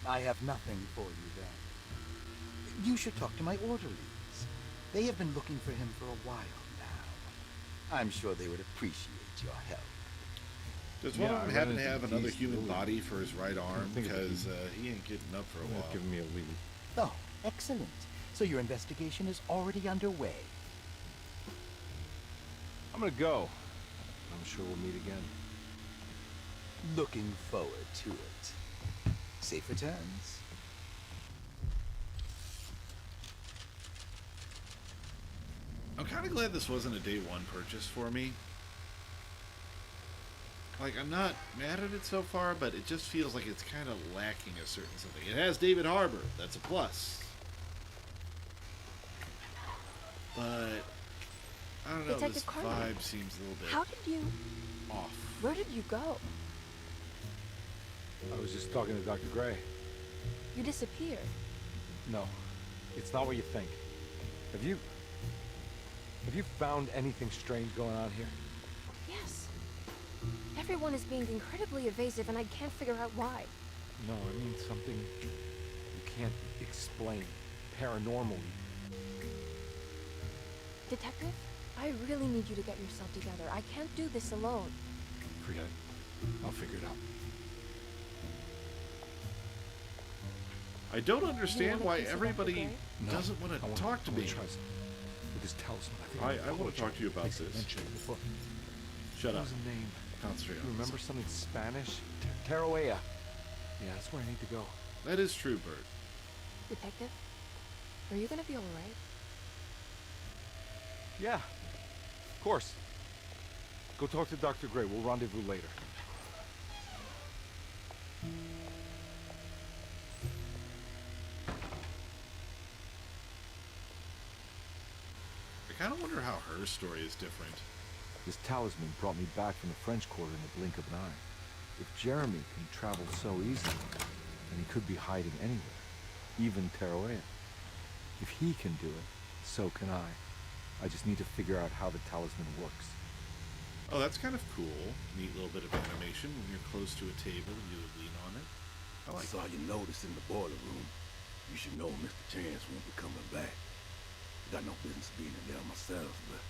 I have nothing for you then. You should talk to my orderlies. They have been looking for him for a while now. I'm sure they would appreciate your help. Does one Yeah, of them I happen ran to have into another these human little- body for his right arm? think of it. Because he ain't getting up for a while. Give me a lead. Oh, excellent. So your investigation is already underway. I'm gonna go. I'm sure we'll meet again. Looking forward to it. Safe returns. I'm kind of glad this wasn't a day one purchase for me. Like, I'm not mad at it so far, but it just feels like it's kind of lacking a certain something. It has David Harbour. That's a plus. But, I don't know, Detective this Carter, vibe seems a little bit How did you... off. Where did you go? I was just talking to Dr. Gray. You disappeared. No, it's not what you think. Have you found anything strange going on here? Yes. Everyone is being incredibly evasive, and I can't figure out why. No, I mean something you can't explain. Paranormally. Detective, I really need you to get yourself together. I can't do this alone. Forget it. I'll figure it out. I don't understand want a why piece of everybody Dr. Gray? doesn't want to talk to me. Try something. With this talisman, I want to talk to you about Place this. mentioned in the book. Shut What up. was the name? Concentrate You on this. remember something Spanish? Tarawea. Yeah, that's where I need to go. That is true, Bert. Detective, are you gonna be alright? Yeah, of course. Go talk to Dr. Gray. We'll rendezvous later. kind of wonder how her story is different. This talisman brought me back from the French Quarter in the blink of an eye. If Jeremy can travel so easily, then he could be hiding anywhere, even Teroea. If he can do it, so can I. I just need to figure out how the talisman works. Oh, that's kind of cool. Neat little bit of animation. When you're close to a table, you lean on it. I saw you notice in the boiler room. You should know Mr. Chance won't be coming back. Got no business being in there myself, but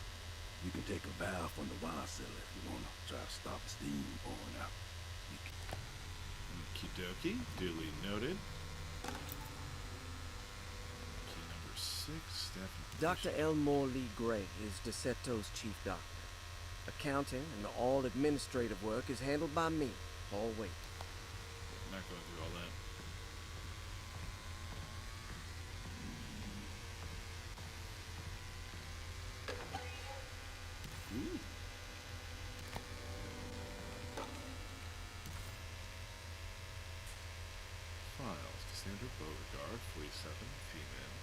you can take a valve from the wine cellar if you want to try to stop the steam pouring out. Okie dokie. Duly noted. Key number 6. Dr. Elmore Lee Gray is DeSeto's chief doctor. Accounting and all administrative work is handled by me, Paul Waite. I'm not going through all that. Ooh. Files. Cassandra Beauregard, 47, female.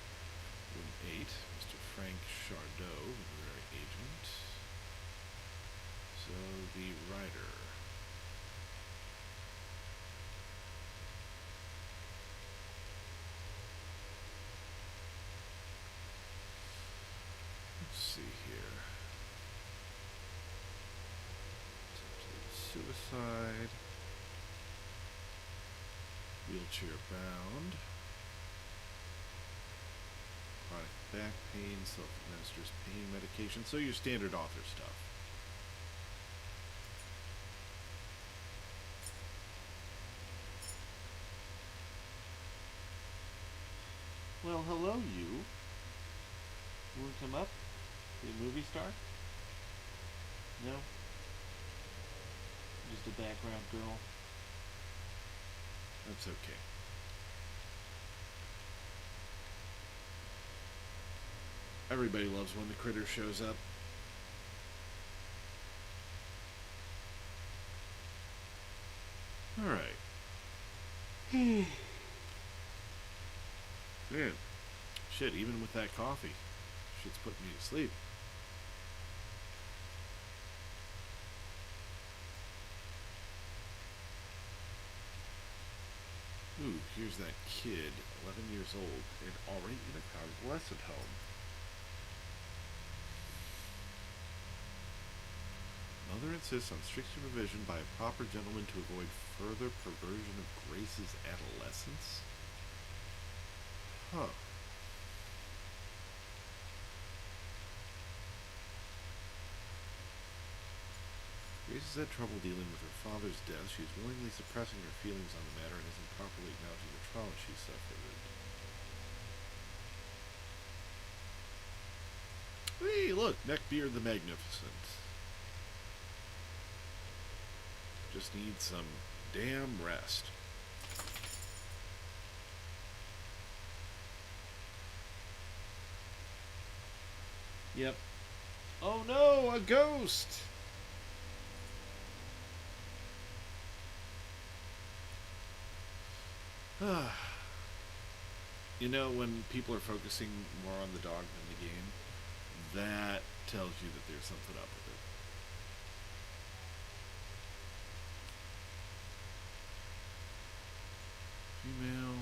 Room 8, Mr. Frank Chardot, literary agent. So, the writer. Let's see here. Attempted suicide. Wheelchair bound. Chronic back pain, self-administers pain medication. So your standard author stuff. Well, hello, you. You want to come up? Be a movie star? No? Just a background girl? That's okay. Everybody loves when the critter shows up. Alright. Man, shit, even with that coffee, shit's putting me to sleep. Ooh, here's that kid, 11 years old, and already in a convalescent home. Mother insists on strict supervision by a proper gentleman to avoid further perversion of Grace's adolescence? Huh. Grace has had trouble dealing with her father's death. She is willingly suppressing her feelings on the matter and isn't properly acknowledging the trauma she suffered. Hey, look! Neckbeard the Magnificent. Just need some damn rest. Yep. Oh no, a ghost! You know, when people are focusing more on the dog than the game, that tells you that there's something up with it. Female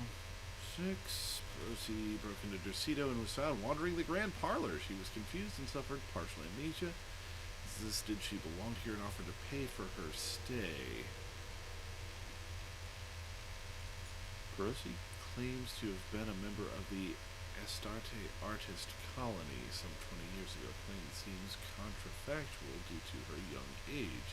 6. Rosie broke into Derceto and was found wandering the grand parlor. She was confused and suffered partial amnesia. Insisted she belonged here and offered to pay for her stay. Rosie claims to have been a member of the Astarte artist colony some 20 years ago. Claim seems contrafactual due to her young age.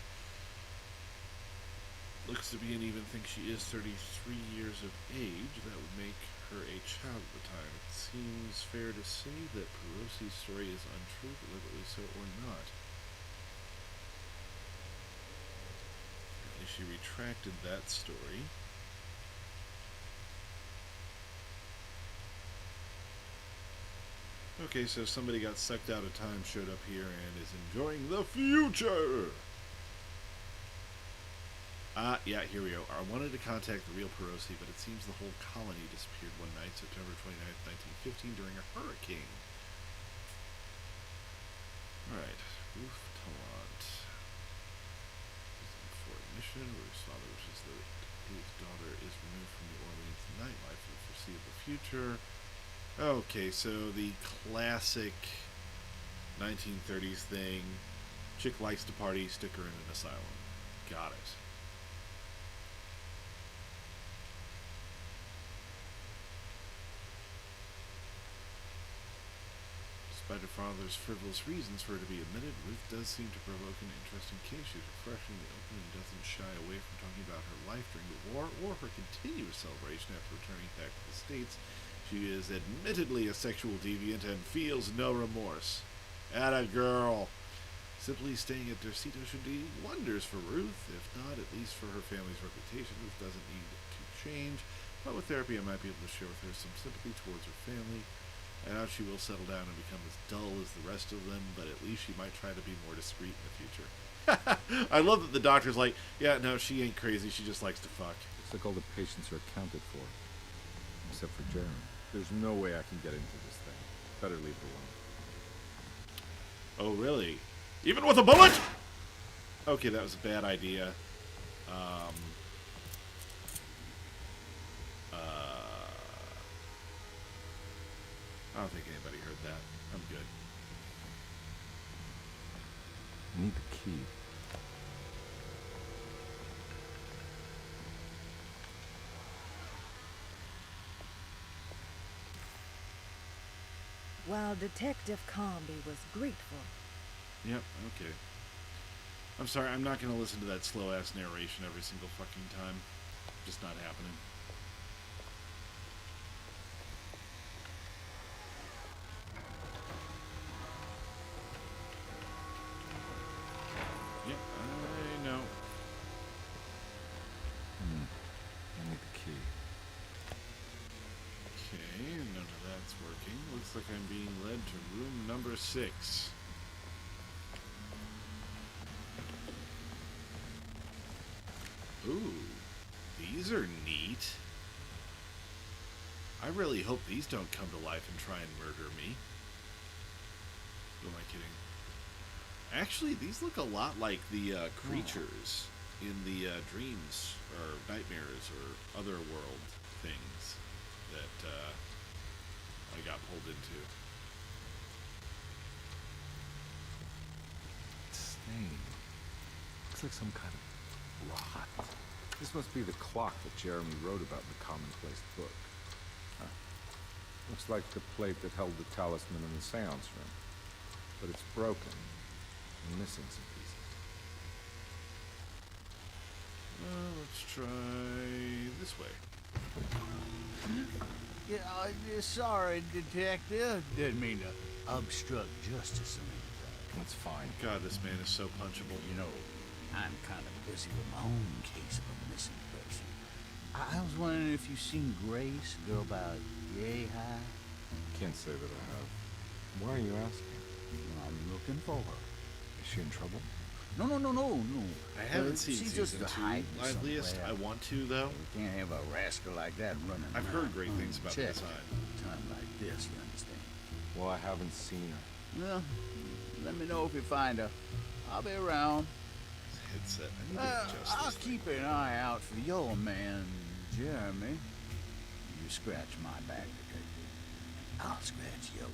Looks to be and even thinks she is 33 years of age. That would make her a child at the time. It seems fair to say that Perosi's story is untrue, deliberately so or not. Apparently she retracted that story. Okay, so somebody got sucked out of time, showed up here, and is enjoying the future! Yeah, here we go. I wanted to contact the real Perosi, but it seems the whole colony disappeared one night, September 29th, 1915, during a hurricane. Alright, Ruth Tallant. He's on foreign mission where his father wishes that his daughter is removed from the Orleans nightlife for the foreseeable future. Okay, so the classic 1930s thing. Chick likes to party, stick her in an asylum. Got it. Despite her father's frivolous reasons for her to be admitted, Ruth does seem to provoke an interesting case. She's refreshing the open and doesn't shy away from talking about her life during the war or her continuous celebration after returning back to the States. She is admittedly a sexual deviant and feels no remorse. Atta girl. Simply staying at Dercito should do wonders for Ruth, if not, at least for her family's reputation. Ruth doesn't need to change, but with therapy I might be able to share with her some sympathy towards her family. I doubt she will settle down and become as dull as the rest of them, but at least she might try to be more discreet in the future. I love that the doctor's like, yeah, no, she ain't crazy, she just likes to fuck. Looks like all the patients are accounted for. Except for Jeremy. There's no way I can get into this thing. Better leave it alone. Oh, really? Even with a bullet? Okay, that was a bad idea. I don't think anybody heard that. I'm good. I need the key. While Detective Comby was grateful. Yep, okay. I'm sorry, I'm not going to listen to that slow-ass narration every single fucking time. Just not happening. Yep, I know. I need the key. Okay, none of that's working. Looks like I'm being led to room number 6. Ooh, these are neat. I really hope these don't come to life and try and murder me. Who am I kidding? Actually, these look a lot like the creatures in the dreams or nightmares or other world things that I got pulled into. Stain. Looks like some kind of rot. This must be the clock that Jeremy wrote about in the Commonplace book. Huh. Looks like the plate that held the talisman in the seance room. But it's broken and missing some pieces. Let's try this way. Yeah, sorry, Detective. Didn't mean to obstruct justice or anything. That's fine. God, this man is so punchable. You know, I'm kind of busy with my own case of a missing person. I was wondering if you've seen Grace, a girl about yay high. Can't say that I have. Why are you asking? I'm looking for her. Is she in trouble? No. I haven't seen she's season just 2, hiding liveliest. somewhere. I want to, though. We can't have a rascal like that running I've around heard great things about unchecked this at a time like this, you understand? Well, I haven't seen her. Well, let me know if you find her. I'll be around. Headset. I need to adjust I'll this thing. keep an eye out for your man, Jeremy. You scratch my back, Detective. I'll scratch yours.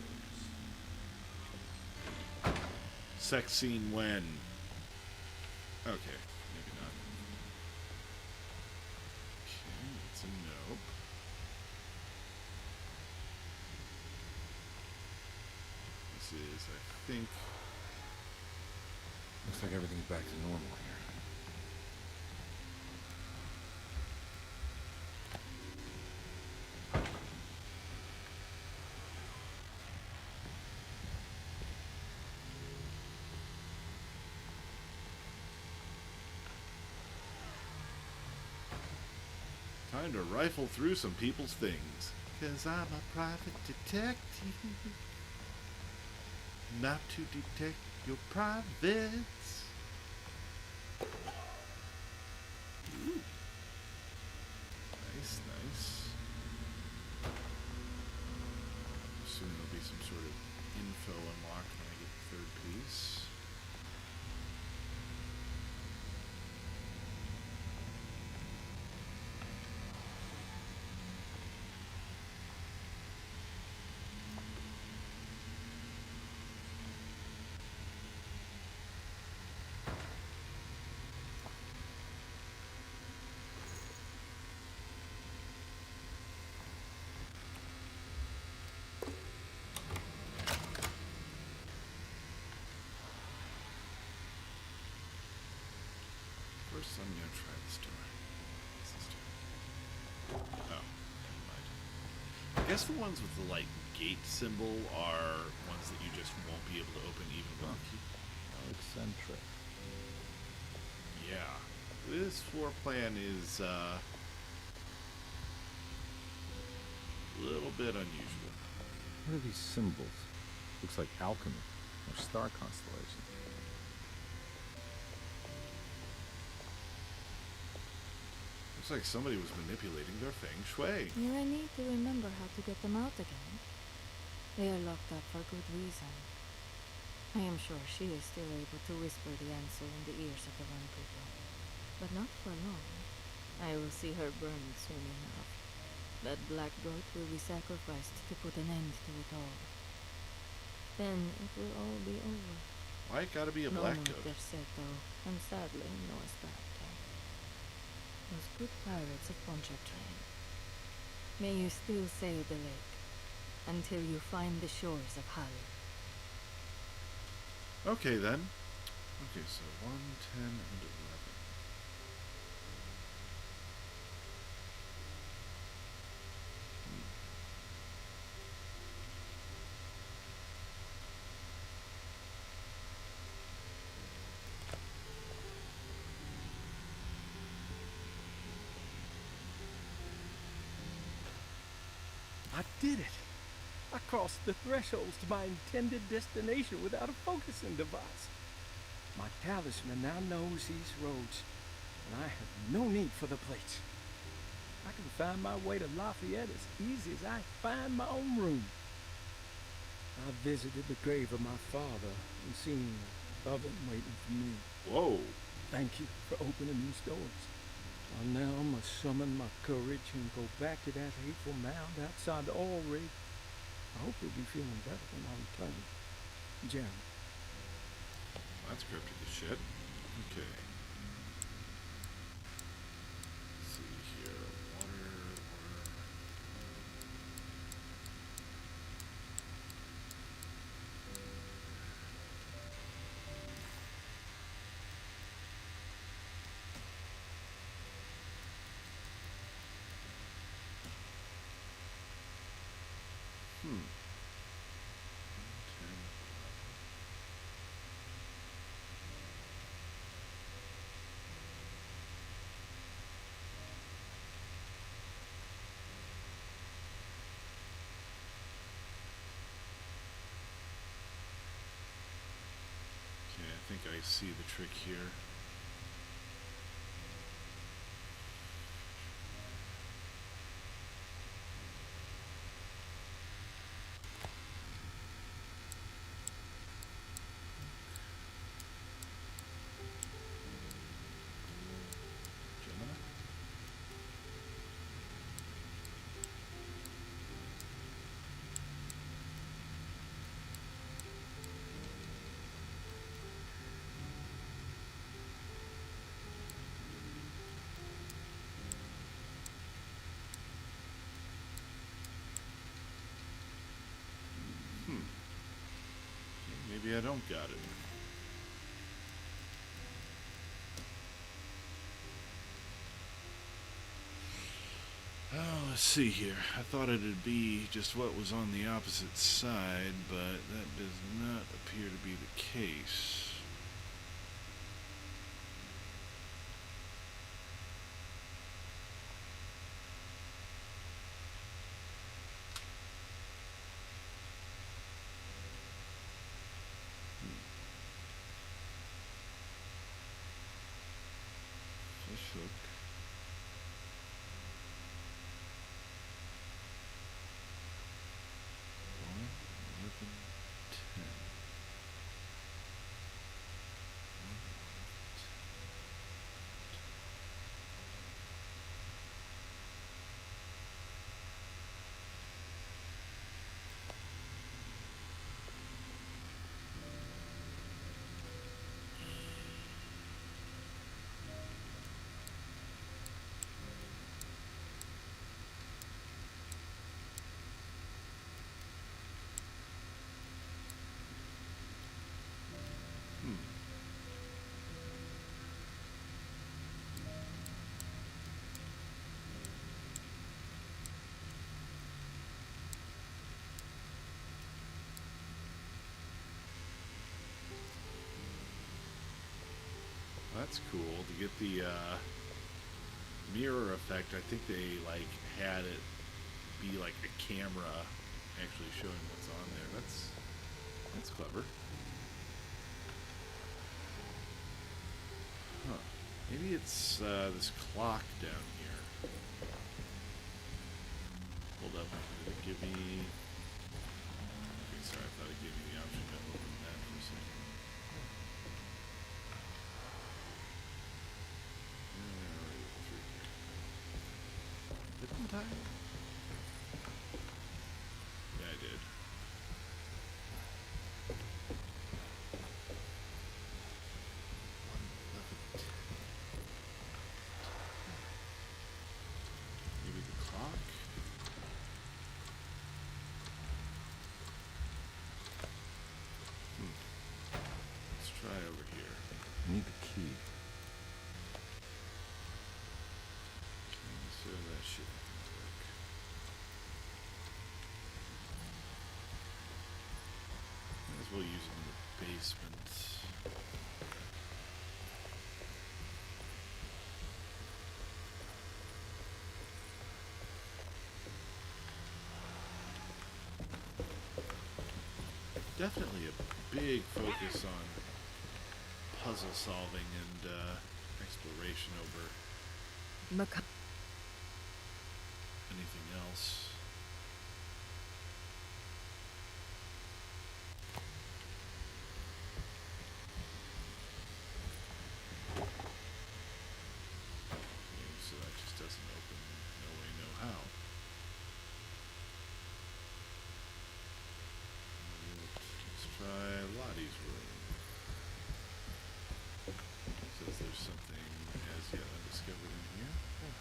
Sex scene when? Okay, maybe not. Okay, it's a nope. This is, I think... Looks like everything's back to normal here. Time to rifle through some people's things. 'Cause I'm a private detective. Not to detect your privates. Ooh. Nice, nice. Soon there'll be some sort of info unlocked when I get the third piece. first, I'm gonna try this door. What's this door? Oh, never mind. I guess the ones with the, like, gate symbol are ones that you just won't be able to open even with a key. How eccentric. Yeah. This floor plan is, a little bit unusual. What are these symbols? Looks like alchemy or star constellations. Looks like somebody was manipulating their feng shui. I need to remember how to get them out again. They are locked up for good reason. I am sure she is still able to whisper the answer in the ears of the Run people. But not for long. I will see her burned soon enough. That black goat will be sacrificed to put an end to it all. Then it will all be over. Why it gotta be a black goat? No Derceto, and sadly no Esparta. Those good pirates of Pontchartrain. May you still sail the lake until you find the shores of Hull. Okay then. Okay, so 1, 10, and 11. I did it! I crossed the thresholds to my intended destination without a focusing device. My talisman now knows these roads, and I have no need for the plates. I can find my way to Lafayette as easy as I find my own room. I visited the grave of my father and seen the oven waiting for me. Whoa! Thank you for opening these doors. I now must summon my courage and go back to that hateful mound outside the oil rig. I hope you'll be feeling better when I return. Jeremy. That's cryptic as shit. Okay. Let's see here. Water. Hmm. 10, 11. Okay, I think I see the trick here. Gemini? Maybe I don't got it. Oh, let's see here. I thought it'd be just what was on the opposite side, but that does not appear to be the case. Fish hook. One, 11, 10. that's cool. To get the mirror effect, I think they like had it be like a camera actually showing what's on there. That's clever. Huh. Maybe it's this clock down here. Hold up. Did it give me... Okay, sorry, I thought it gave me the option to open that for a second. Didn't I? Yeah, I did. Maybe the clock? Let's try over here. Need the key. So that shit doesn't work. Might as well use it in the basement. Definitely a big focus on puzzle solving and exploration over anything else. Okay, so that just doesn't open. No way, no how. Let's try Lottie's room. Says there's something as yet undiscovered in here. Okay.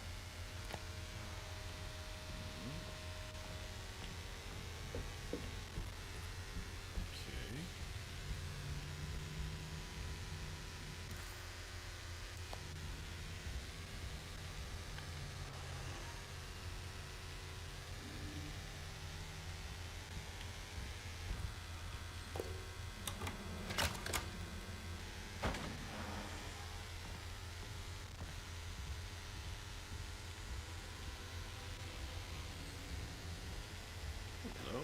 Hello?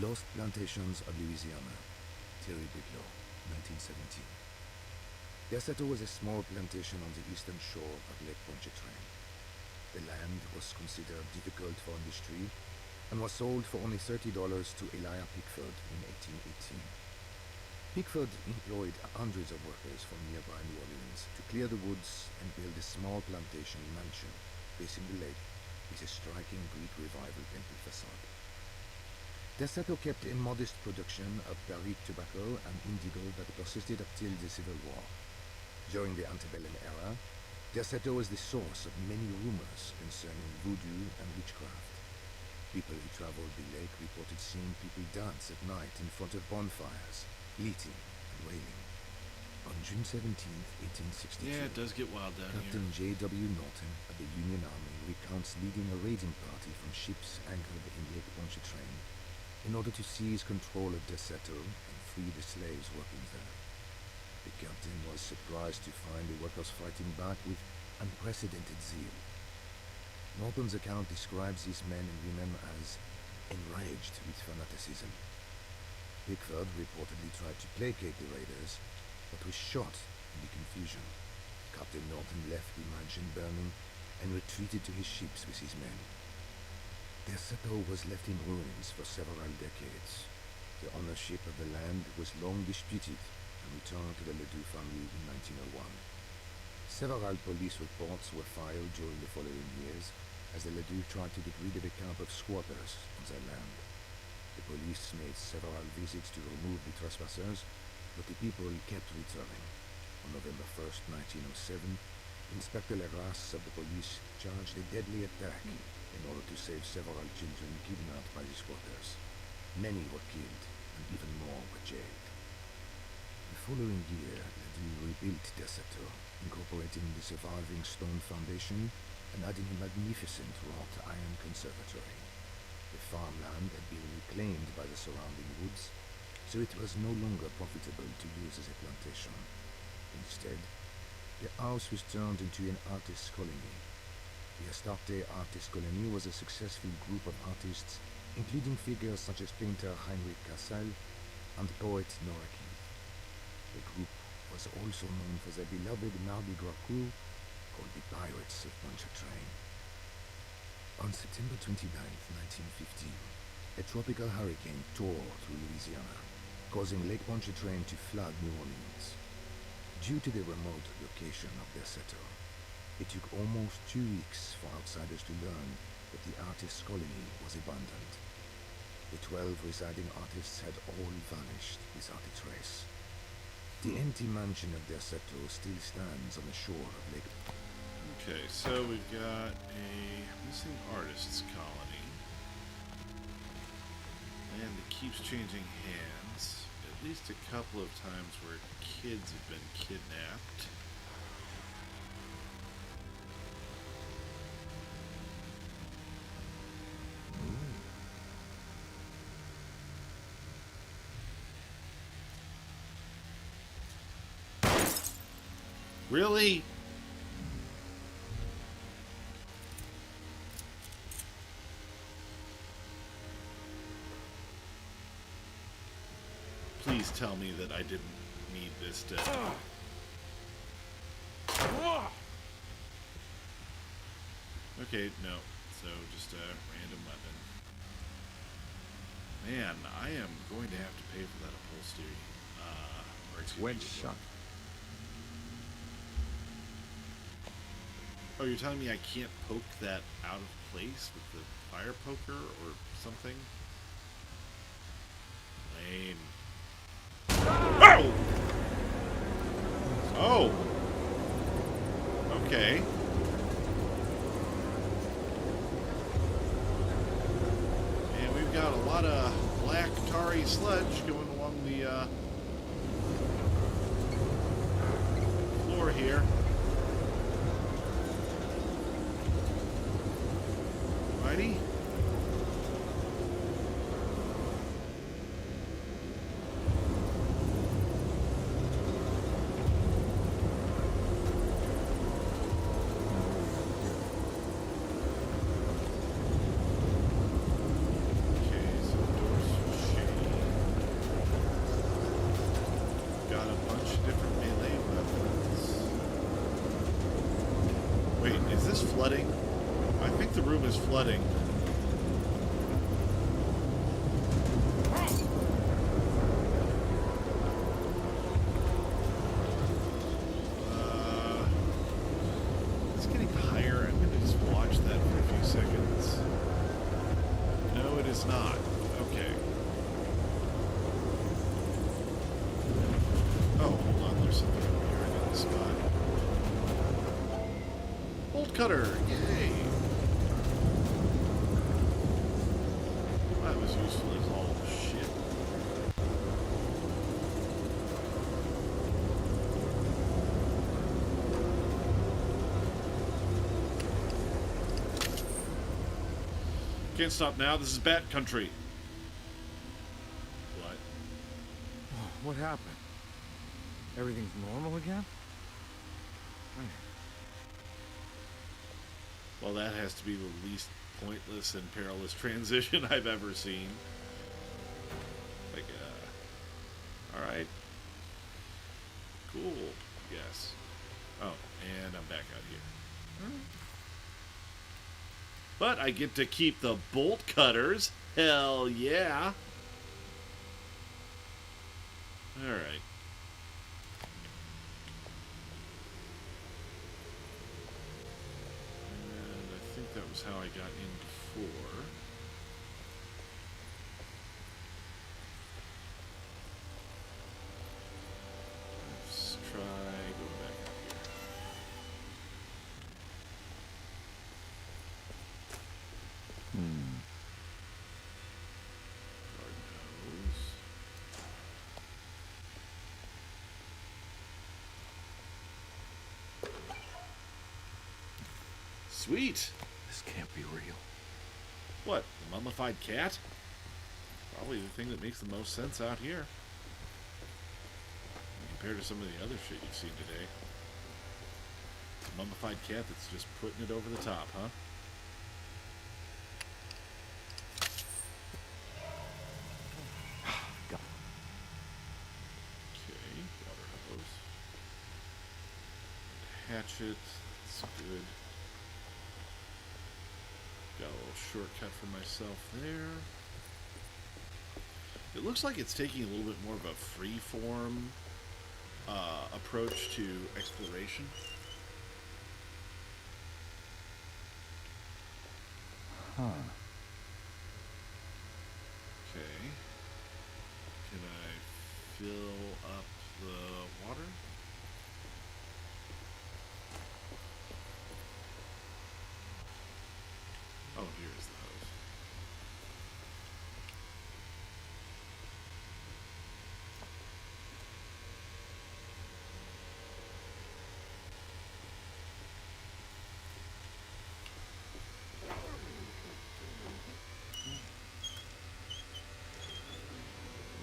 Lost Plantations of Louisiana. Terry Bigelow, 1917. Desato was a small plantation on the eastern shore of Lake Pontchartrain. The land was considered difficult for industry and was sold for only $30 to Elijah Pickford in 1818. Pickford employed hundreds of workers from nearby New Orleans to clear the woods and build a small plantation mansion facing the lake with a striking Greek Revival temple facade. Desato kept a modest production of barrique tobacco and indigo that persisted until the Civil War. During the antebellum era, Desato was the source of many rumors concerning voodoo and witchcraft. People who traveled the lake reported seeing people dance at night in front of bonfires, bleating and wailing. On June 17, 1862, Yeah, it does get wild down Captain J.W. Norton of the Union Army recounts leading a raiding party from ships anchored in Lake Pontchartrain in order to seize control of Desato and free the slaves working there. The captain was surprised to find the workers fighting back with unprecedented zeal. Norton's account describes these men and women as enraged with fanaticism. Pickford reportedly tried to placate the raiders, but was shot in the confusion. Captain Norton left the mansion burning and retreated to his ships with his men. Desato was left in ruins for several decades. The ownership of the land was long disputed and returned to the Ledoux family in 1901. Several police reports were filed during the following years as the Ledoux tried to get rid of a camp of squatters on their land. The police made several visits to remove the trespassers, but the people kept returning. On November 1st, 1907, Inspector Leras of the police charged a deadly attack in order to save several children kidnapped by the squatters. Many were killed, and even more were jailed. The following year, Ledoux rebuilt Desato, incorporating the surviving stone foundation and adding a magnificent wrought iron conservatory. The farmland had been reclaimed by the surrounding woods, so it was no longer profitable to use as a plantation. Instead, The house was turned into an artist's colony. The Astarte Artist Colony was a successful group of artists, including figures such as painter Heinrich Cassel and poet Nora Keith. The group was also known for their beloved Mardi Gras crew called the Pirates of Pontchartrain. On September 29, 1915, a tropical hurricane tore through Louisiana, causing Lake Pontchartrain to flood New Orleans. Due to the remote location of their settle, it took almost 2 weeks for outsiders to learn that the artist's colony was abandoned. The 12 residing artists had all vanished without a trace. The empty mansion of their settle still stands on the shore of Lake. Okay, so we've got a missing artists colony. And it keeps changing hands. At least a couple of times where kids have been kidnapped. Really? Please tell me that I didn't need this to... Okay, no. So, just a random weapon. Man, I am going to have to pay for that upholstery. Or excuse Wedge me, shot. Oh, you're telling me I can't poke that out of place with the fire poker or something? Lame. Oh! Oh! Okay. And we've got a lot of black tarry sludge going along the floor here. Righty. Flooding? I think the room is flooding. It's getting higher. I'm going to just watch that for a few seconds. No, it is not. Okay. Oh, hold on. There's something over here I didn't spot. Bolt cutter, yay! That was useful as all shit. Can't stop now, this is Bat Country. What? What happened? Everything's normal again? Well, that has to be the least pointless and perilous transition I've ever seen. Like, alright. Cool, yes. Oh, and I'm back out here. But I get to keep the bolt cutters. Hell yeah. Alright. That was how I got in before. Let's try going back up here. Lord knows. Sweet. This can't be real. What, the mummified cat? Probably the thing that makes the most sense out here. Compared to some of the other shit you've seen today. Mummified cat that's just putting it over the top, huh? Got Okay, water hose. Hatchet, that's good. Got a little shortcut for myself there. It looks like it's taking a little bit more of a free-form approach to exploration. Huh. Okay. Can I fill up the water? Oh, here's the hose.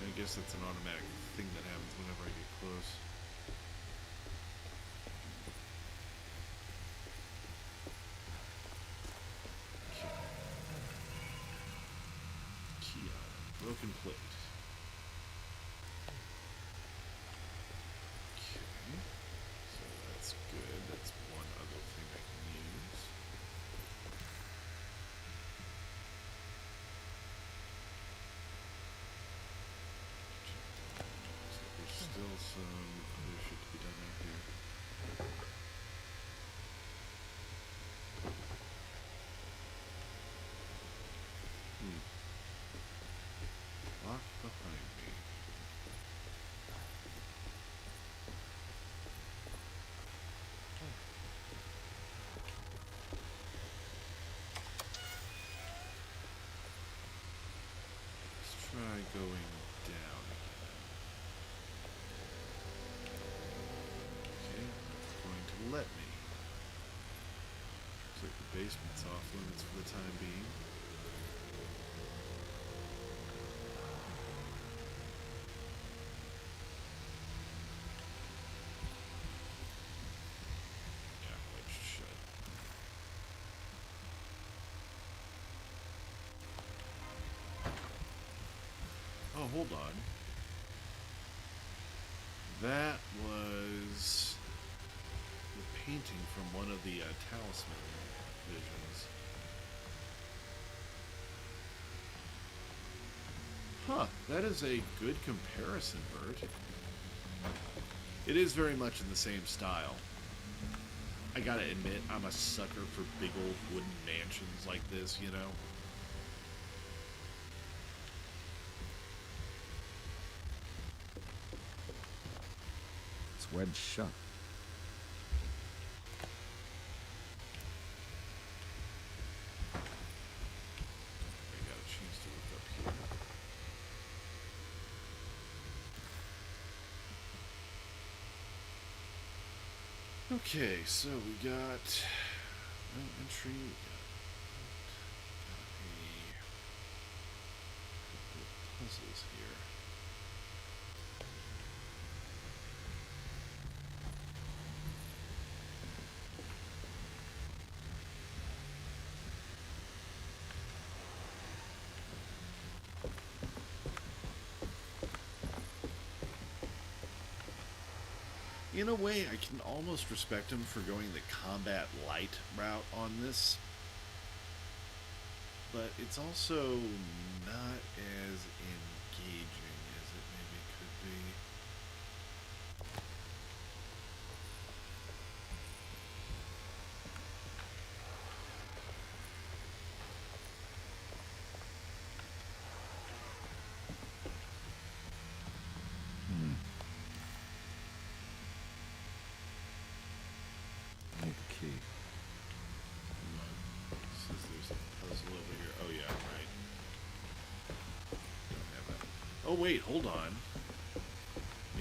I guess that's an automatic thing that happens whenever I get close. Key item. Broken plate. Okay. So that's good. That's one other thing I can use. There's still some other shit to be done out here. Lock behind me. Let's try going down again. Okay, it's going to let me. Looks like the basement's off limits for the time being. Yeah, wedged shut. Oh, hold on. That was the painting from one of the talisman visions. Huh, that is a good comparison, Bert. It is very much in the same style. I gotta admit, I'm a sucker for big old wooden mansions like this, you know? It's wedged shut. I got a chance to look up here. Okay, so we got no entry, we got a couple of puzzles here. In a way, I can almost respect him for going the combat light route on this. But it's also not as engaging as it maybe could be. Need the key. Says there's a puzzle over here. Oh yeah, right. Don't have that. Oh wait, hold on.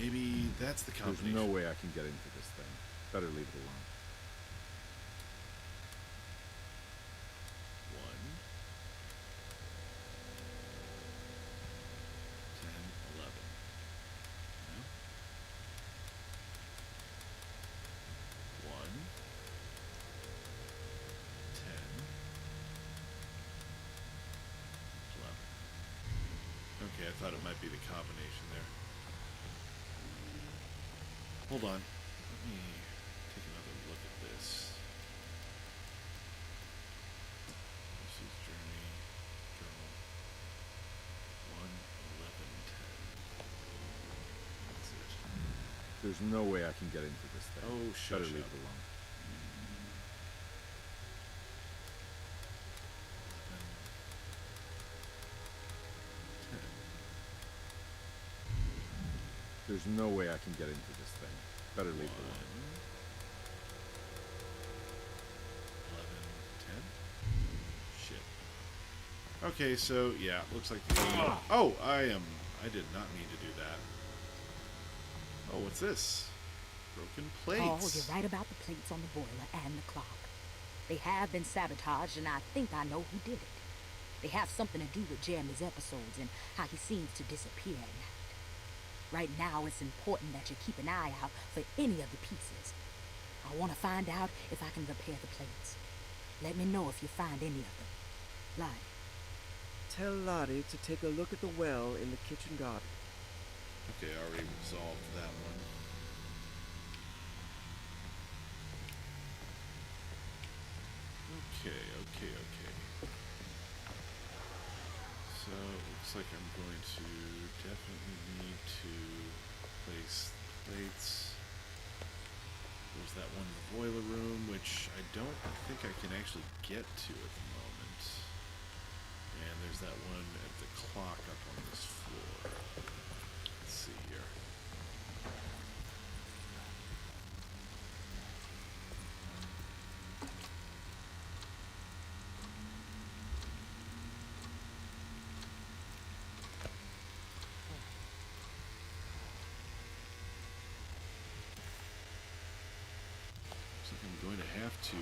Maybe that's the There's combination. no way I can get into this thing. Better leave it alone. 1, 10, 11. No? 1, Okay, I thought it might be the combination there. Hold on. Let me take another look at this. This is journal 1:11:10. That's it. There's no way I can get into this thing. Oh, Better leave it alone. There's no way I can get into this thing. Better leave it alone. 11:10. Shit. Okay, so yeah, looks like the oh, I did not mean to do that. Oh, what's this? Broken plates. Oh, you're right about the plates on the boiler and the clock. They have been sabotaged, and I think I know who did it. They have something to do with Jeremy's episodes and how he seems to disappear at night. Right now, it's important that you keep an eye out for any of the pieces. I want to find out if I can repair the plates. Let me know if you find any of them. Lottie. Tell Lottie to take a look at the well in the kitchen garden. Okay, I already resolved that one. Okay. So, it looks like I'm going to definitely need to place plates. There's that one in the boiler room, which I don't think I can actually get to at the moment. And there's that one at the clock up on this floor. Let's see here. I'm going to have to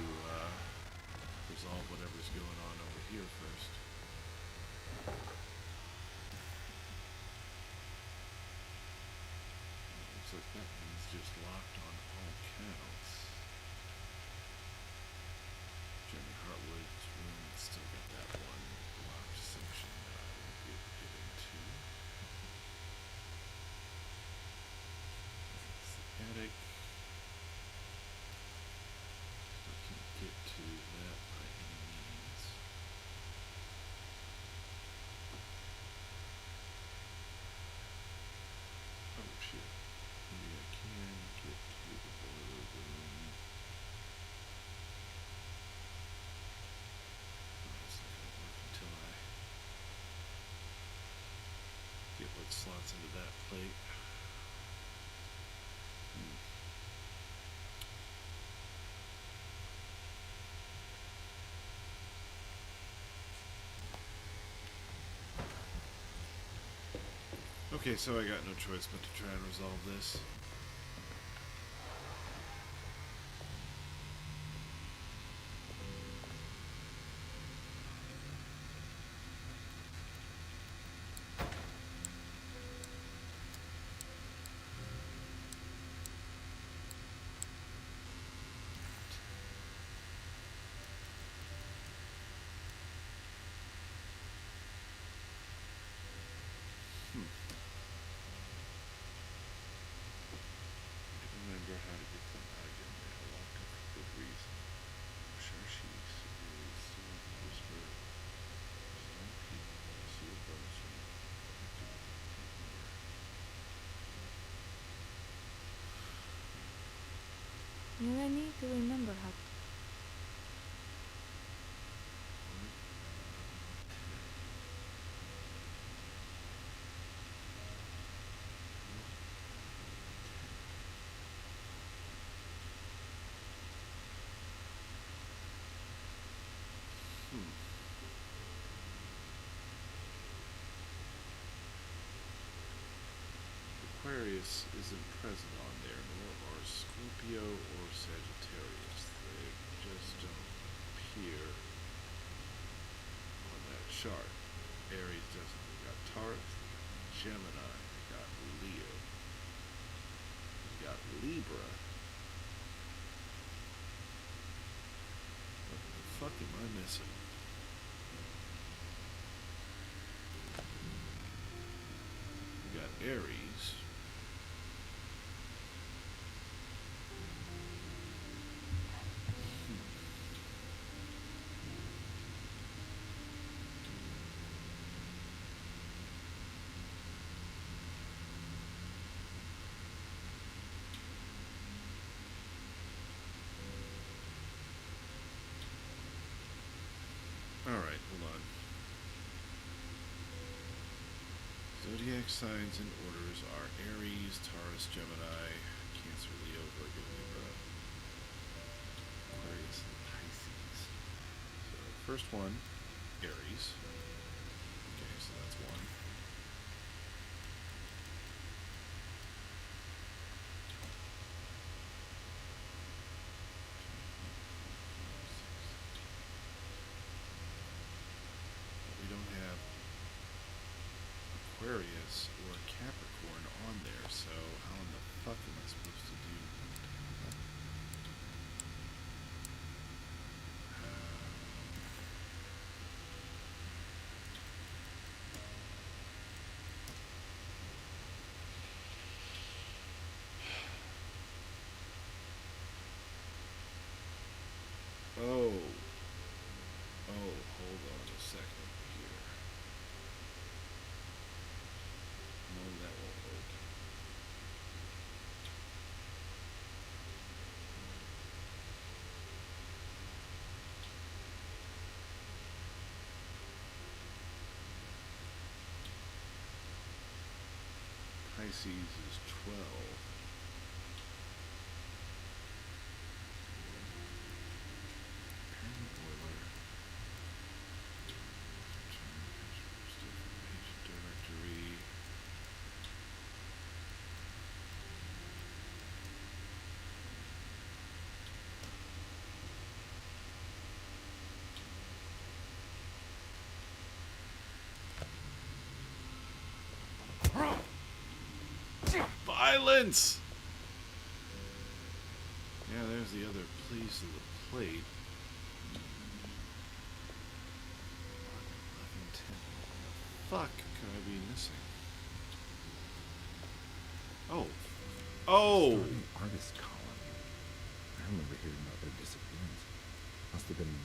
resolve whatever's going on over here first. Looks like that one's just locked on all counts. Jeremy Hartwood's room still got that one locked section that I won't be able to get into. It's the attic. Get to that by any means. Oh shit. Maybe I can get to the boiler room. Oh, it's not gonna work until I get what slots into that plate. Okay, so I got no choice but to try and resolve this. Remember how to get them out again. They are locked up for good reason. I'm sure she's still whisper. Some people see a bunch of You I need to remember how to... Aquarius isn't present on there, nor are Scorpio or Sagittarius. They just don't appear on that chart. Aries doesn't. We got Taurus, we got Gemini, we got Leo, we got Libra. What the fuck am I missing? Aries. Alright, hold on. Zodiac signs and orders are Aries, Taurus, Gemini, Cancer, Leo, Virgo, Libra, Aquarius, and Pisces. So, first one, Aries. Okay, so that's one. We don't have Aquarius or Capricorn on there, so how in the fuck am I supposed to do? Oh. Oh, hold on a second here. No, that won't work. Pisces is 12. Directory. Violence! Yeah, there's the other piece of the plate. 11, 10. What the fuck could I be missing? Oh. Oh! Starting artist colony. I remember hearing about their disappearance. Must have been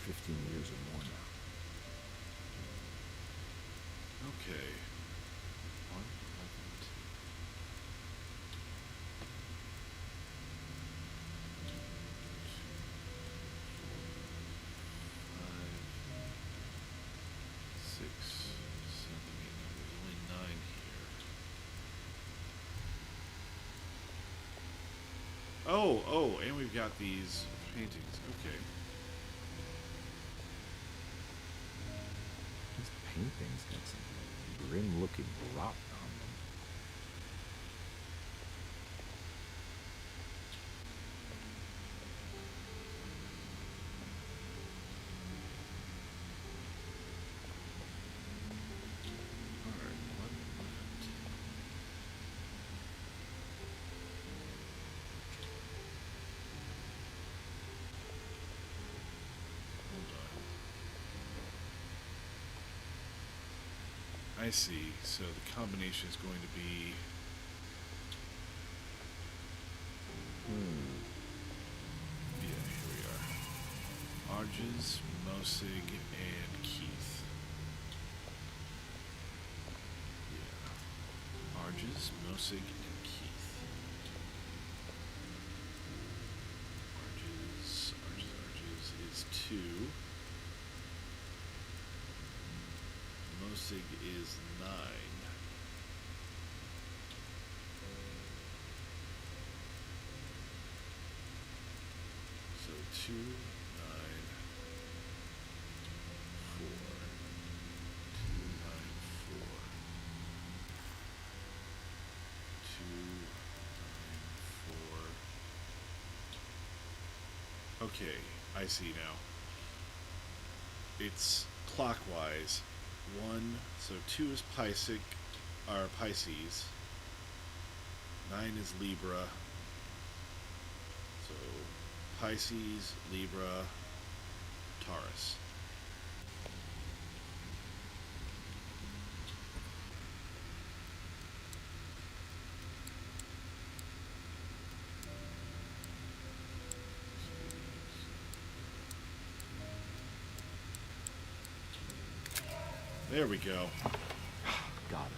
15 years or more now. Okay. 1, 11, 2. Oh, and we've got these paintings. Okay. These paintings got some grim-looking rot on them. I see. So the combination is going to be... Yeah, here we are. Arges, Mosig, and Keith. Yeah. Arges, Mosig, and Keith. Arges is 2. Mosig is 9. So 2, 9, 4. 2, 9, 4. 2, 9, 4. Okay, I see now. It's clockwise. 1, so 2 is Pisces. 9 is Libra. So Pisces, Libra, Taurus. There we go. Got it.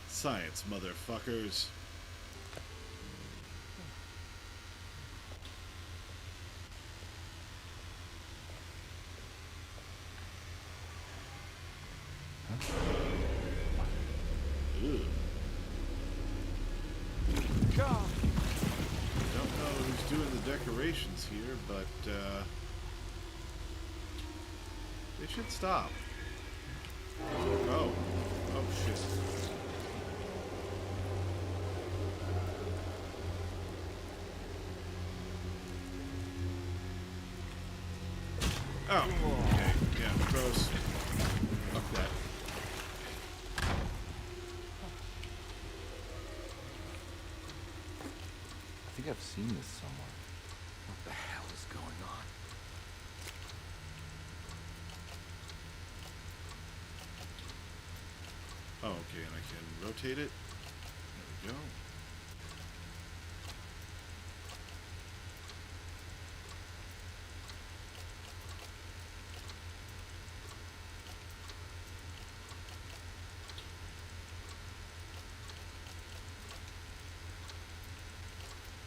Science, motherfuckers. Ew. God. Don't know who's doing the decorations here, but they should stop. Oh. Oh shit. Oh. Okay. Yeah, gross. Fuck that. I think I've seen this somewhere. What the hell is going on? Oh, okay, and I can rotate it. There we go.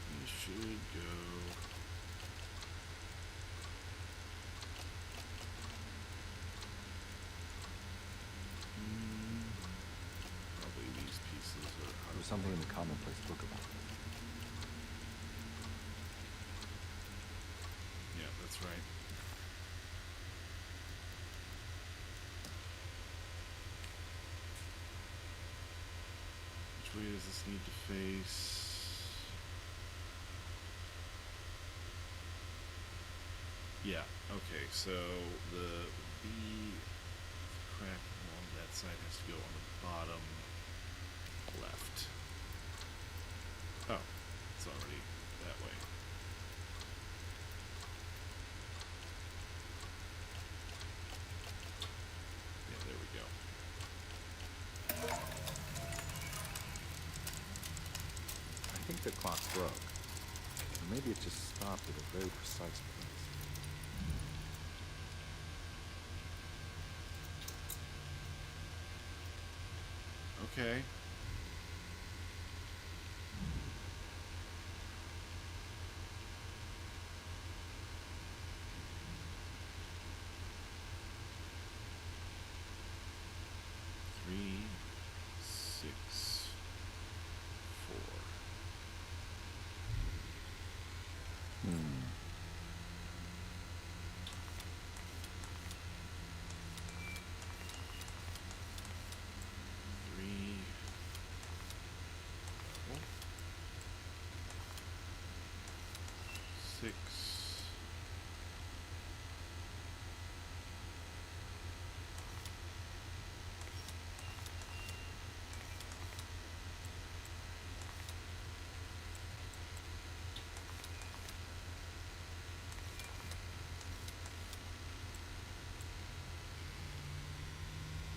You should go. Probably these pieces are. There's something in the commonplace book about it. Yeah, that's right. Which way does this need to face? Yeah, okay, so the crack along that side has to go on the bottom left. Oh, it's already that way. Yeah, there we go. I think the clock's broke. Or maybe it just stopped at a very precise place. Okay. Three, 6, 4. Three, 4, 6.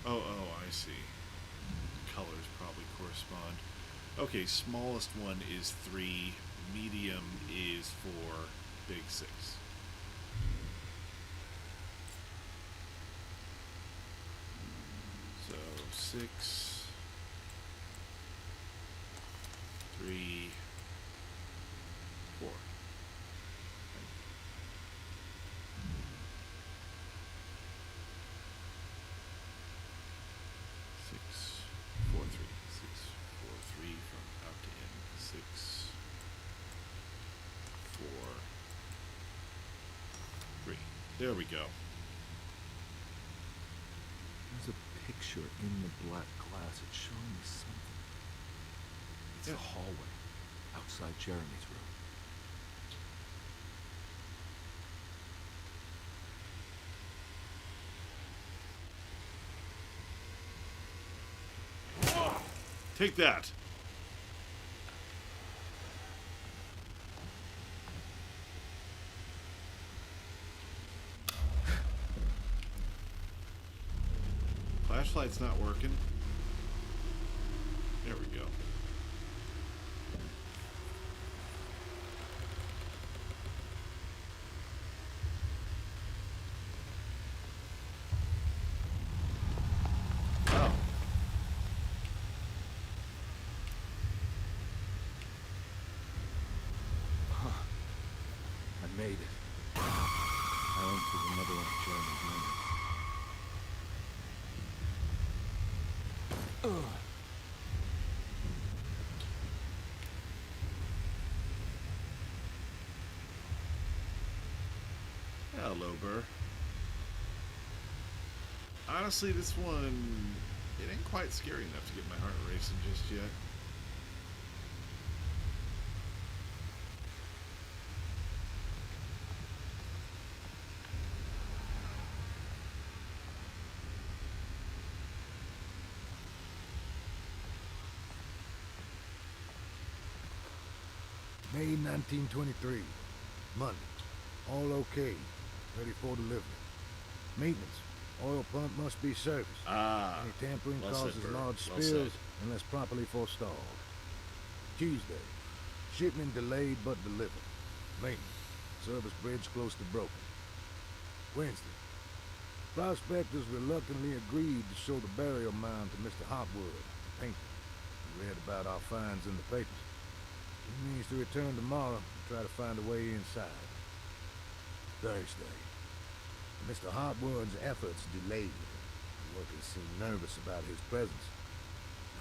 Oh, I see. Colors probably correspond. Okay, smallest one is 3, medium is 4, big 6. So 6, 3, 4. 6, 4, 3. 6, 4, 3 from out to in. 6, 4, 3. There we go. There's a picture in the black glass. It's showing me something. It's a hallway outside Jeremy's room. Take that. Flashlight's not working. There we go. another one of Jeremy's memories. Ugh. Hello, Burr. Honestly, this one, it ain't quite scary enough to get my heart racing just yet. May 1923. Monday. All okay. Ready for delivery. Maintenance. Oil pump must be serviced. Any tampering causes large spills unless properly forestalled. Tuesday. Shipment delayed but delivered. Maintenance. Service bridge close to broken. Wednesday. Prospectors reluctantly agreed to show the burial mound to Mr. Hotwood, the painter. He read about our finds in the papers. He means to return tomorrow and try to find a way inside. Thursday. Mr. Hotwood's efforts delayed. The workers seemed nervous about his presence.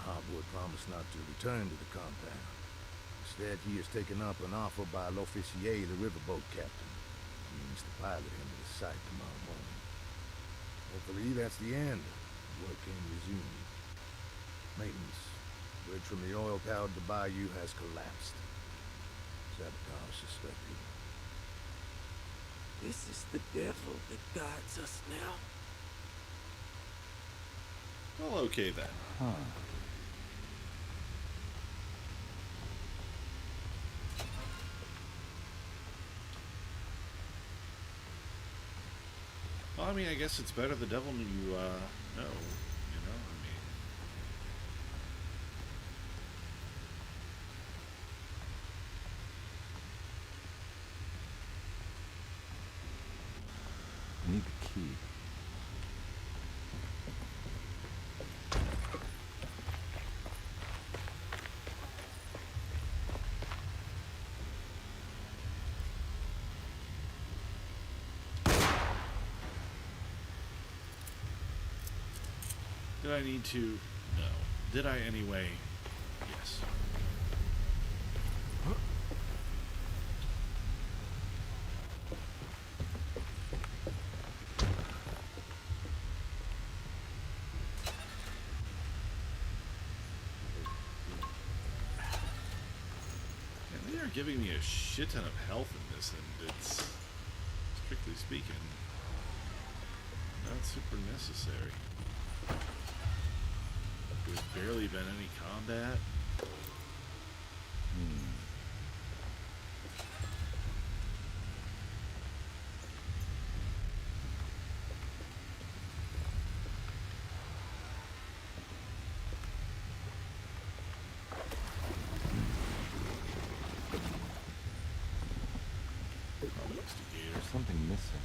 Hotwood promised not to return to the compound. Instead, he has taken up an offer by L'Officier, the riverboat captain. He means to pilot him to the site tomorrow morning. Hopefully, that's the end. Work can resume. Maintenance. Bridge from the oil-powered bayou has collapsed. Sabotage suspected. This is the devil that guides us now. Well, okay then. Huh. Well, I mean, I guess it's better the devil you know, I mean. Need the key. Did I need to? No. Did I anyway? Yes. And they are giving me a shit ton of health in this, and it's, strictly speaking, not super necessary. There's barely been any combat. There's something missing.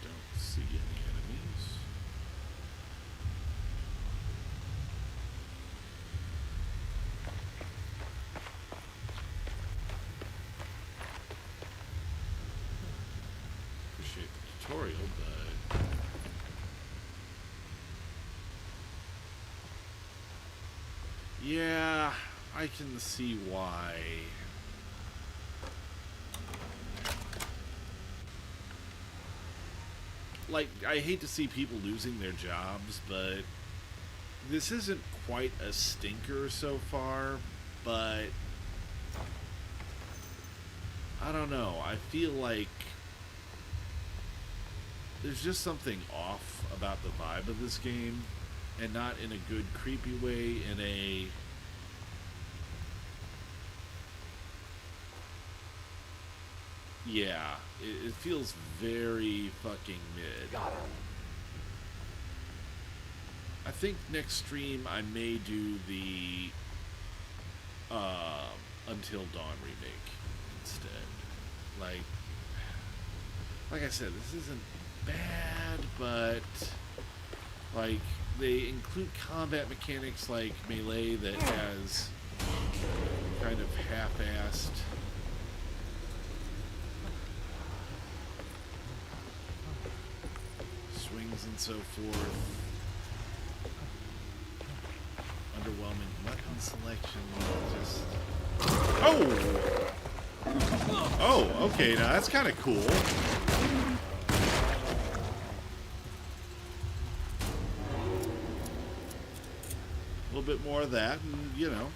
Don't see any enemies. Appreciate the tutorial, but yeah, I can see why. Like, I hate to see people losing their jobs, but this isn't quite a stinker so far, but I don't know. I feel like there's just something off about the vibe of this game, and not in a good creepy way, in a yeah, it feels very fucking mid. I think next stream I may do the Until Dawn remake instead. Like, like I said, this isn't bad, but like they include combat mechanics like melee that has kind of half-assed swings and so forth. Underwhelming weapon selection. Just oh, okay. Now that's kind of cool. A little bit more of that, and you know.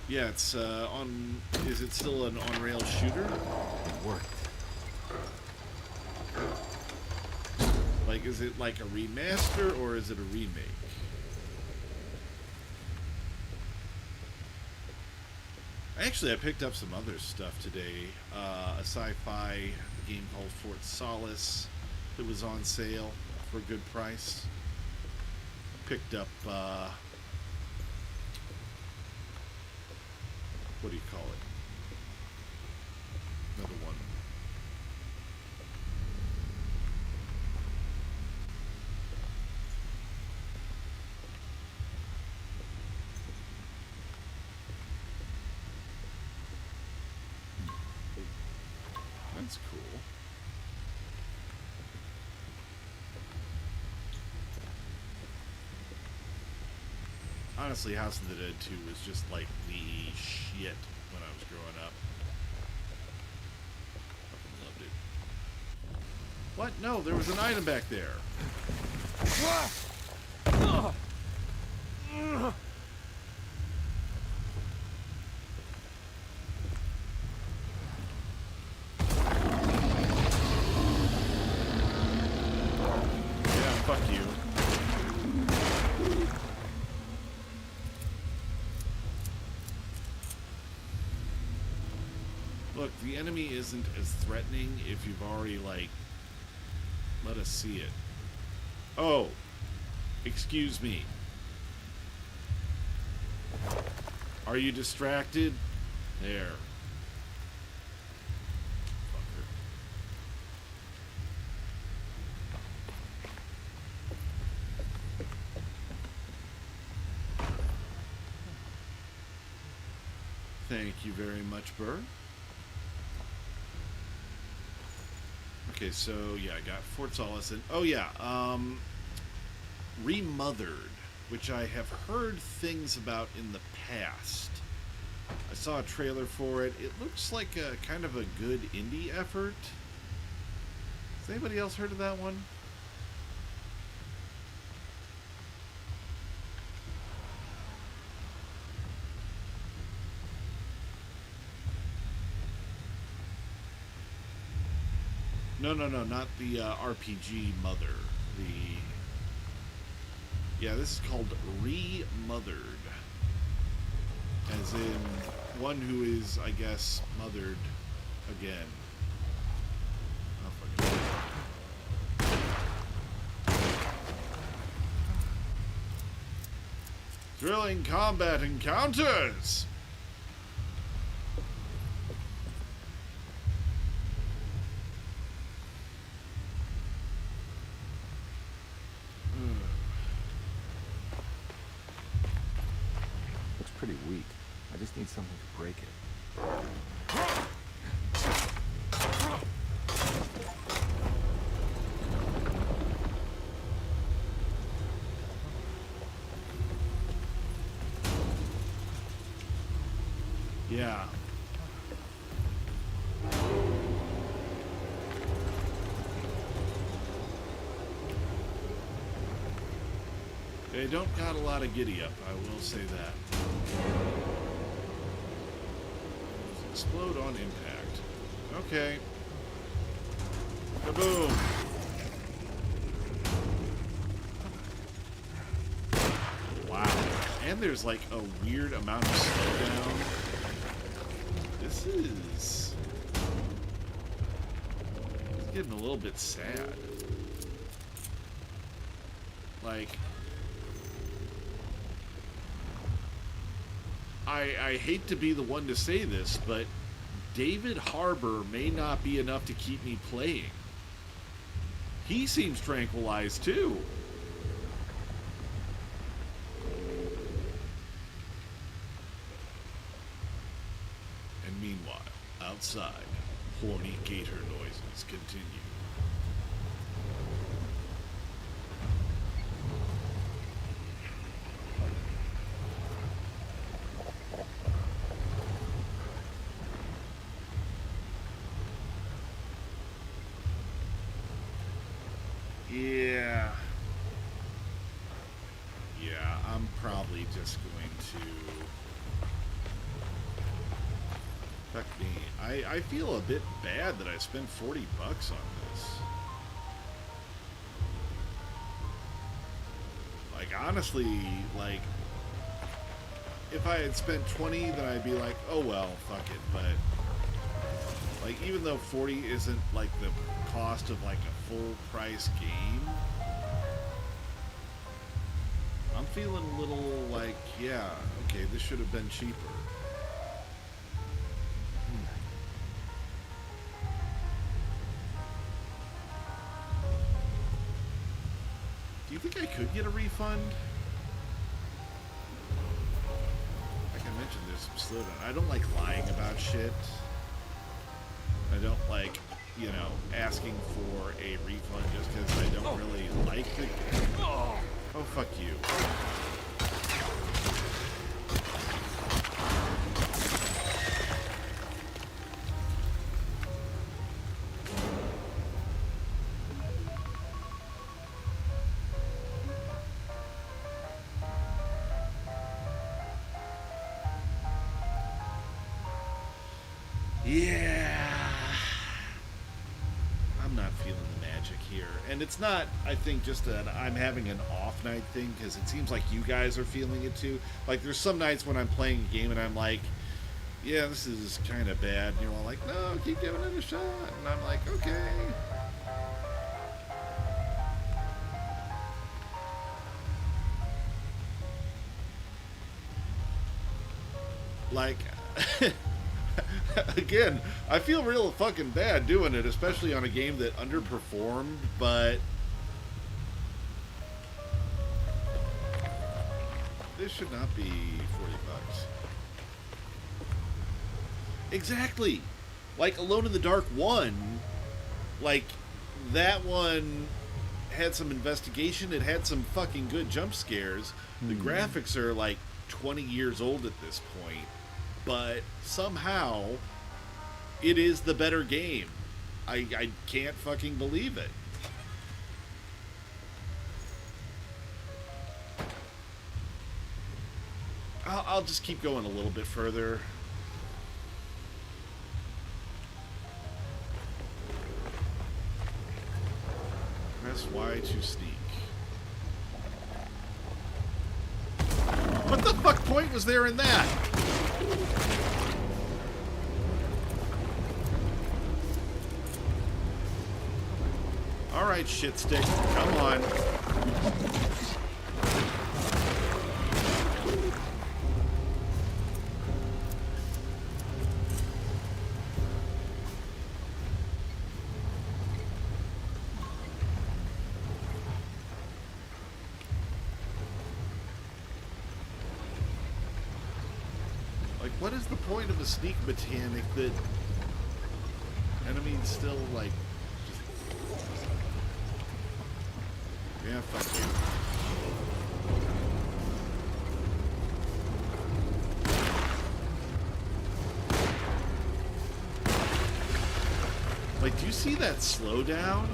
Yeah, it's on. Is it still an on-rail shooter? It worked. Like, is it like a remaster or is it a remake? Actually, I picked up some other stuff today. A sci-fi game called Fort Solace that was on sale for a good price. Picked up, what do you call it? Another one. That's cool. Honestly, House of the Dead 2 was just like the shit when I was growing up. Fucking loved it. What? No, there was an item back there. Yeah, fuck you. Look, the enemy isn't as threatening if you've already, like, let us see it. Oh, excuse me. Are you distracted? There. Fucker. Thank you very much, Burr. Okay, so yeah, I got Fort Solace and oh yeah, Remothered, which I have heard things about in the past. I saw a trailer for it. It looks like a kind of a good indie effort. Has anybody else heard of that one? No, not the RPG Mother. Yeah, this is called Remothered. As in, one who is, I guess, mothered again. Oh, fuck it. Thrilling combat encounters! Pretty weak. I just need something to break it. Yeah. They don't got a lot of giddy up, I will say that. Explode on impact. Okay. Kaboom! Wow. And there's like a weird amount of slowdown. This is getting a little bit sad. Like, I hate to be the one to say this, but David Harbour may not be enough to keep me playing. He seems tranquilized too. And meanwhile, outside, horny gator noises continue. Yeah. Yeah, I'm probably just going to... Fuck me. I feel a bit bad that I spent 40 bucks on this. Like, honestly, like, if I had spent 20, then I'd be like, oh well, fuck it. But, like, even though 40 isn't, like, the cost of, like, a full-price game, I'm feeling a little like, yeah, okay, this should have been cheaper. Do you think I could get a refund? Like I mentioned, there's some slowdown. I don't like lying about shit. I don't like, you know, asking for a refund just because I don't really like the game. Oh, fuck you. Yeah, I'm not feeling the magic here. And it's not, I think, just that I'm having an off night thing, because it seems like you guys are feeling it too. Like, there's some nights when I'm playing a game and I'm like, yeah, this is kind of bad. And you're all like, no, keep giving it a shot. And I'm like, okay. Like... Again, I feel real fucking bad doing it, especially on a game that underperformed, but this should not be 40 bucks. Exactly. Like Alone in the Dark 1, like that one had some investigation, it had some fucking good jump scares. The graphics are like 20 years old at this point. But somehow, it is the better game. I can't fucking believe it. I'll just keep going a little bit further. Press Y to sneak. What the fuck point was there in that? Alright, shit stick. Come on. What is the point of a sneak mechanic that enemies still, like, just... Yeah, fuck you. Like, do you see that slowdown?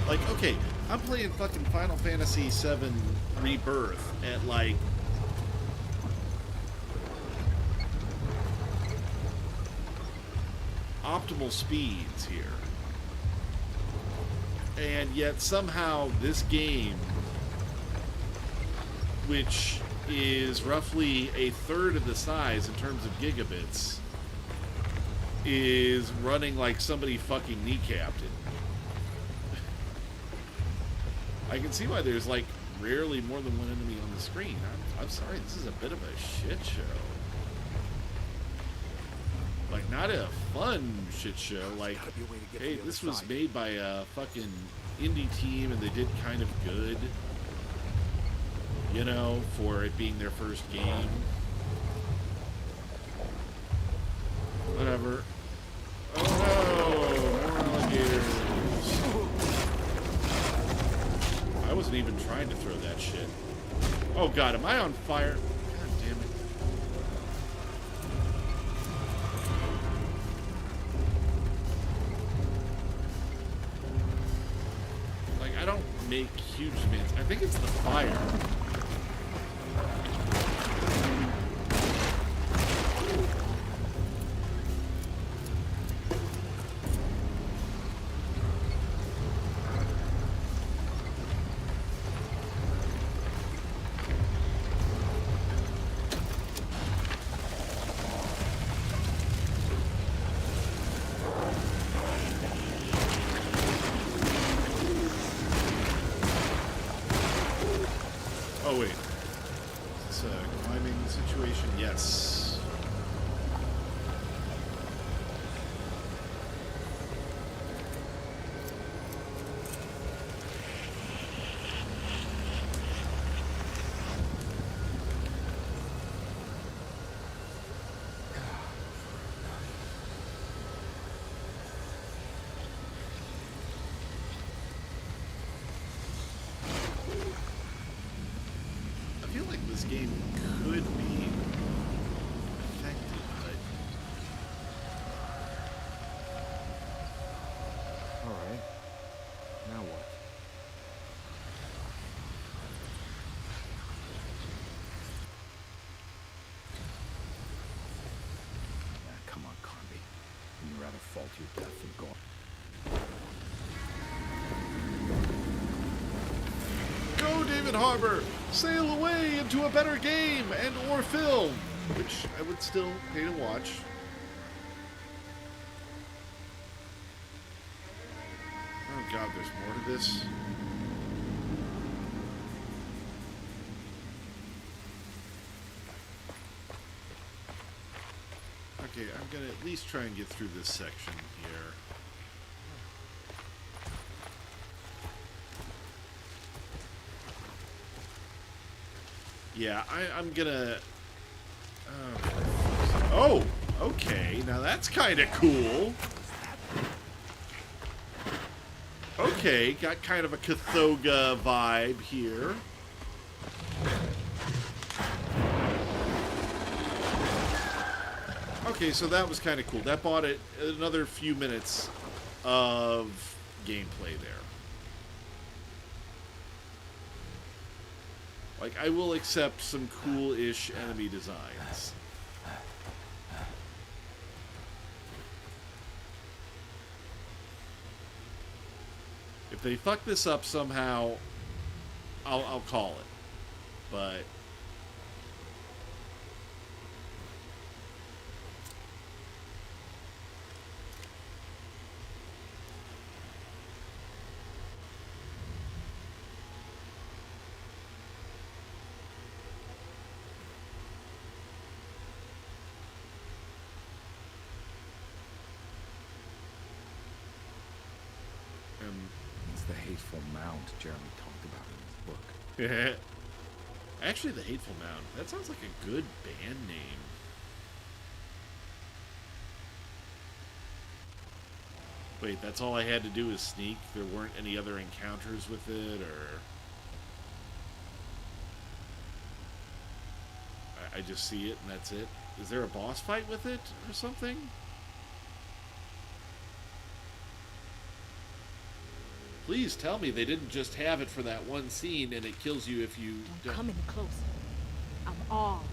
Like, okay, I'm playing fucking Final Fantasy VII Rebirth at, like, optimal speeds here, and yet somehow this game, which is roughly a third of the size in terms of gigabits, is running like somebody fucking kneecapped it. I can see why there's like rarely more than one enemy on the screen. I'm sorry, this is a bit of a shit show. Like, not a fun shit show. Like, hey, this was made by a fucking indie team and they did kind of good, you know, for it being their first game. Whatever. Oh no, more alligators. I wasn't even trying to throw that shit. Oh god, am I on fire? God damn it. Like, I don't make huge demands. I think it's the fire. Oh wait, is this a climbing situation? Yes. I feel like this game could be effective, but Alright. Now what? Come on, Carby. You'd rather fall to your death than go. go, David Harbour! Sail away into a better game and or film, which I would still pay to watch. Oh god, there's more to this. Okay, I'm gonna at least try and get through this section here. Yeah, I'm gonna... Oh, okay. Now that's kind of cool. Okay, got kind of a Cathoga vibe here. Okay, so that was kind of cool. That bought it another few minutes of gameplay there. Like, I will accept some cool-ish enemy designs. If they fuck this up somehow, I'll call it. But... It's the Hateful Mound Jeremy talked about in his book. Actually, the Hateful Mound. That sounds like a good band name. Wait, that's all I had to do is sneak? There weren't any other encounters with it, or... I just see it and that's it? Is there a boss fight with it, or something? Please tell me they didn't just have it for that one scene and it kills you if you Don't come any closer. I'm armed.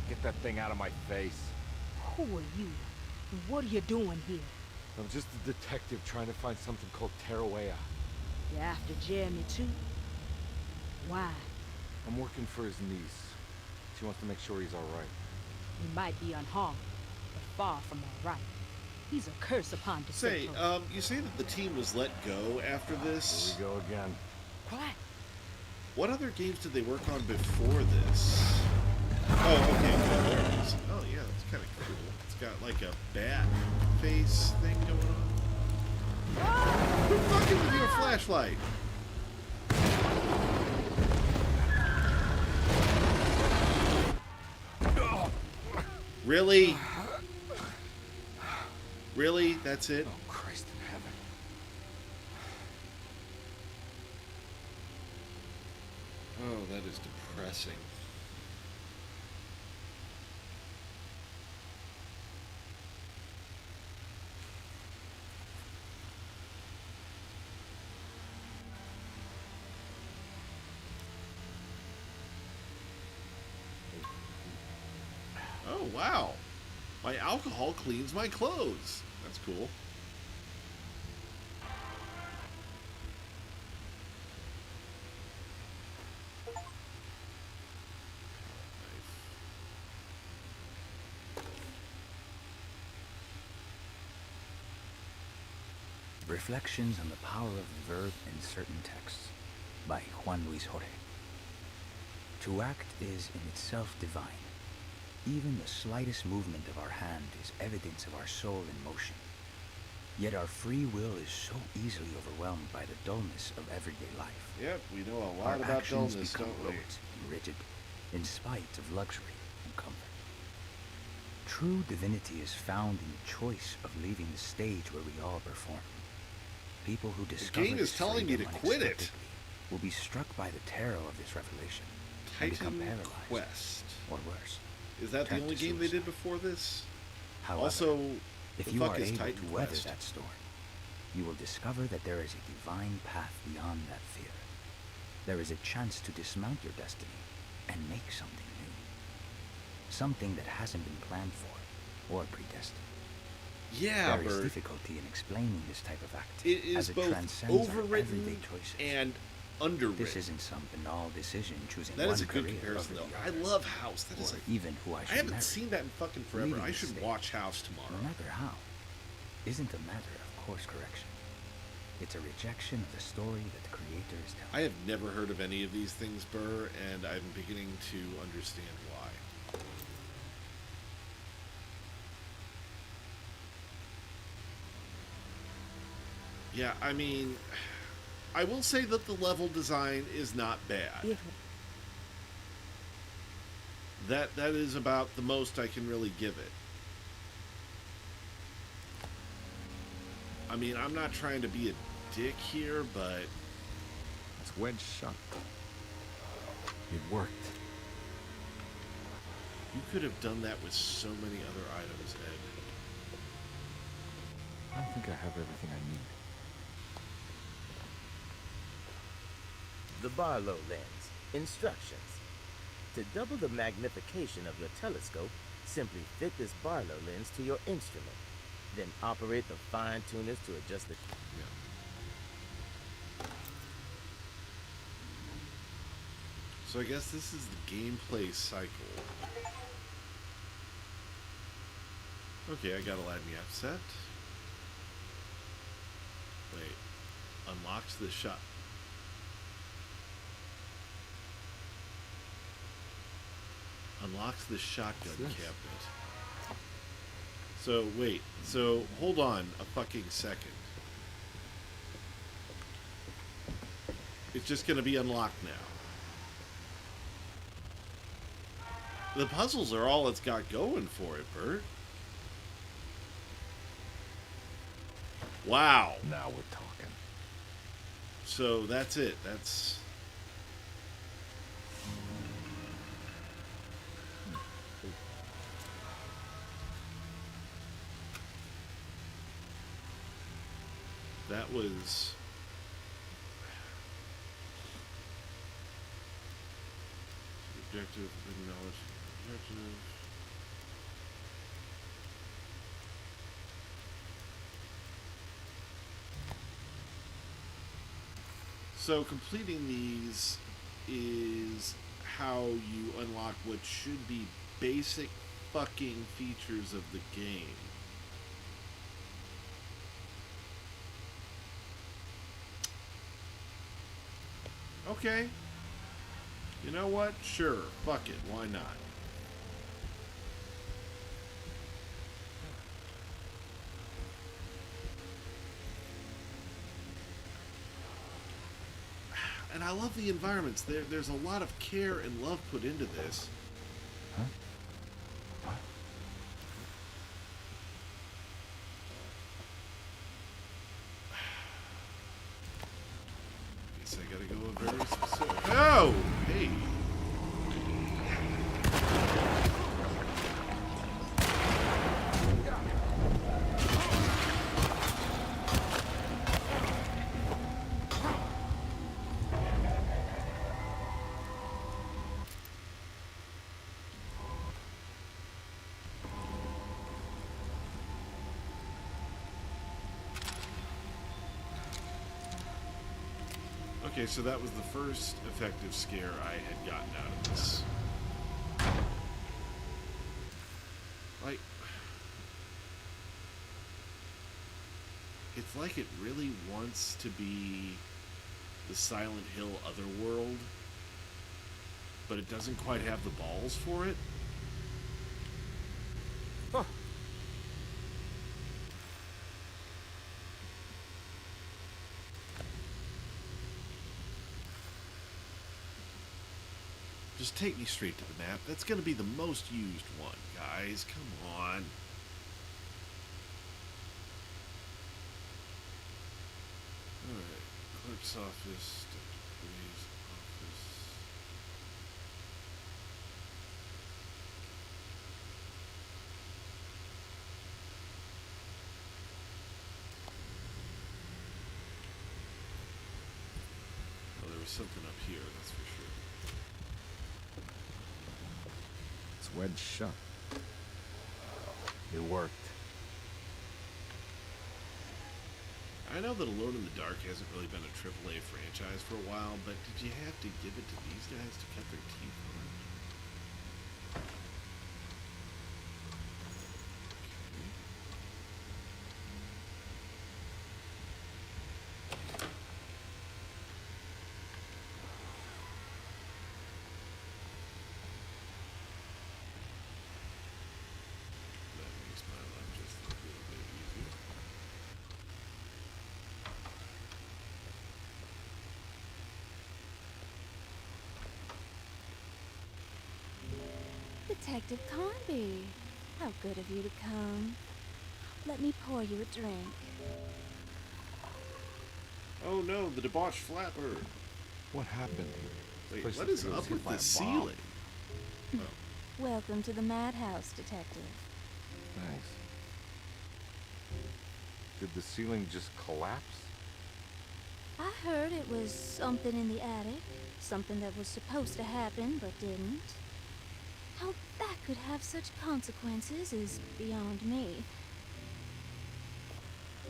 Get that thing out of my face. Who are you? And what are you doing here? I'm just a detective trying to find something called Tarawea. You're after Jeremy too? Why? I'm working for his niece. She wants to make sure he's alright. He might be unharmed, but far from alright. He's a curse upon Say, Decentro. you say that the team was let go after this? Here we go again. Quiet. What other games did they work on before this? Oh, okay, good. There it is. Oh, yeah, that's kind of cool. It's got like a bat face thing going on. Who fucking with your flashlight? Really? Really? That's it? Oh, Christ in heaven. Oh, that is depressing. Oh, wow. My alcohol cleans my clothes. That's cool. Reflections on the Power of the Verb in Certain Texts by Juan Luis Jorge. To act is in itself divine. Even the slightest movement of our hand is evidence of our soul in motion. Yet our free will is so easily overwhelmed by the dullness of everyday life. Yep, we know a Our lot about actions dullness, become don't we? rote and rigid, in spite of luxury and comfort. True divinity is found in the choice of leaving the stage where we all perform. People who discover game is this telling me to freedom quit it. unexpectedly will be struck by the terror of this revelation and become Titan paralyzed, Quest. or worse. Is that the turn only to game they suicide. did before this? However, Also, if the you fuck are is able Titan to weather Quest? that storm, you will discover that there is a divine path beyond that fear. There is a chance to dismount your destiny and make something new. Something that hasn't been planned for or predestined. Yeah, there is Bert. difficulty in explaining this type of act, It is as it both transcends our overwritten everyday choices. and underwritten. This isn't some banal decision choosing That one is a good career comparison, over though. the I other, love House. That is or a, even who I I should haven't marry. seen that in fucking forever. Leaving I the should stage, watch House tomorrow. no matter how, isn't a matter of course correction. It's a rejection of the story that the creator is telling. I have never heard of any of these things, Burr, and I'm beginning to understand why. Yeah, I mean, I will say that the level design is not bad. That is about the most I can really give it. I mean, I'm not trying to be a dick here, but It's wedged shut. It worked. you could have done that with so many other items, Ed. I don't think I have everything I need. The Barlow lens. Instructions. To double the magnification of your telescope, simply fit this Barlow lens to your instrument. Then operate the fine tuners to adjust the... So I guess this is the gameplay cycle. Okay, I got Aladdin Yap set. Wait. Unlocks the shot. Unlocks the shotgun What's this? cabinet. So, wait. So, hold on a fucking second. It's just gonna be unlocked now. The puzzles are all it's got going for it, Bert. Wow. Now we're talking. So that's it. That's... That was... Objective, acknowledge, objective. So completing these is how you unlock what should be basic fucking features of the game. Okay. You know what? Sure. Fuck it. Why not? And I love the environments. There's a lot of care and love put into this. Huh? Guess I gotta go very specific. Oh! Hey! Okay, so that was the first effective scare I had gotten out of this. Like, it's like it really wants to be the Silent Hill Otherworld, but it doesn't quite have the balls for it. Huh. Just take me straight to the map. That's going to be the most used one, guys. Come on. Alright. Clerk's office. Dr. Gray's office. Oh, there was something up here, that's for sure. It's wedged shut. It worked. I know that Alone in the Dark hasn't really been a AAA franchise for a while, but did you have to give it to these guys to cut their teeth on it? That makes my life just a little bit easier. Detective Carnby, how good of you to come. Let me pour you a drink. Oh no, the debauched flapper. What happened? Wait, Place what looks is like it was up hit with by a this bomb. ceiling? Oh. Welcome to the madhouse, Detective. Thanks. Did the ceiling just collapse? I heard it was something in the attic, something that was supposed to happen but didn't. How that could have such consequences is beyond me.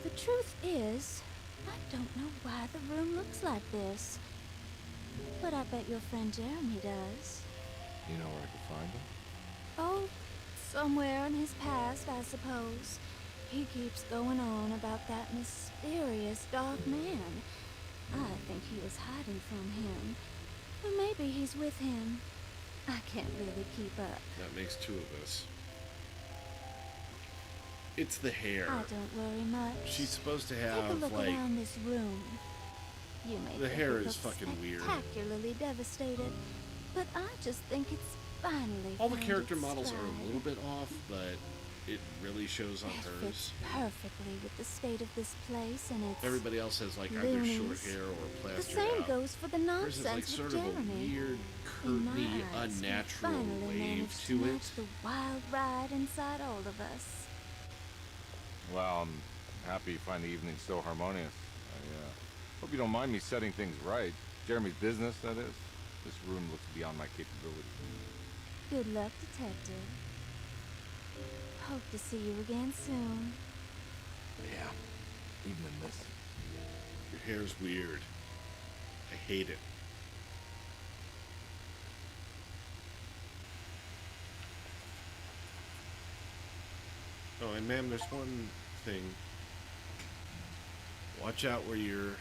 The truth is, I don't know why the room looks like this. But I bet your friend Jeremy does. You know where I could find him? Oh, somewhere in his past, I suppose. He keeps going on about that mysterious dark man. I think he is hiding from him. Or maybe he's with him. I can't really keep up. That makes two of us. It's the hair. I don't worry much. She's supposed to Take a have, look like... around this room. You may The think hair it is looks fucking weird. spectacularly devastated, but I just think it's finally All the found character its models are stride. a little bit off, but it really shows on It hers. fits perfectly with the state of this place and its Everybody else has, like, either short loonies. hair or The plastered same out. goes for the Hers is, like, nonsense sort with of a Jeremy. weird, In my curtly, eyes, we unnatural finally wave managed to match it. the wild ride inside all of us. Well, I'm happy you find the evening so harmonious. I hope you don't mind me setting things right. Jeremy's business, that is. This room looks beyond my capability. Good luck, Detective. Hope to see you again soon. Yeah, even in this. Your hair's weird. I hate it. Oh, and ma'am, there's one thing. Watch out where you're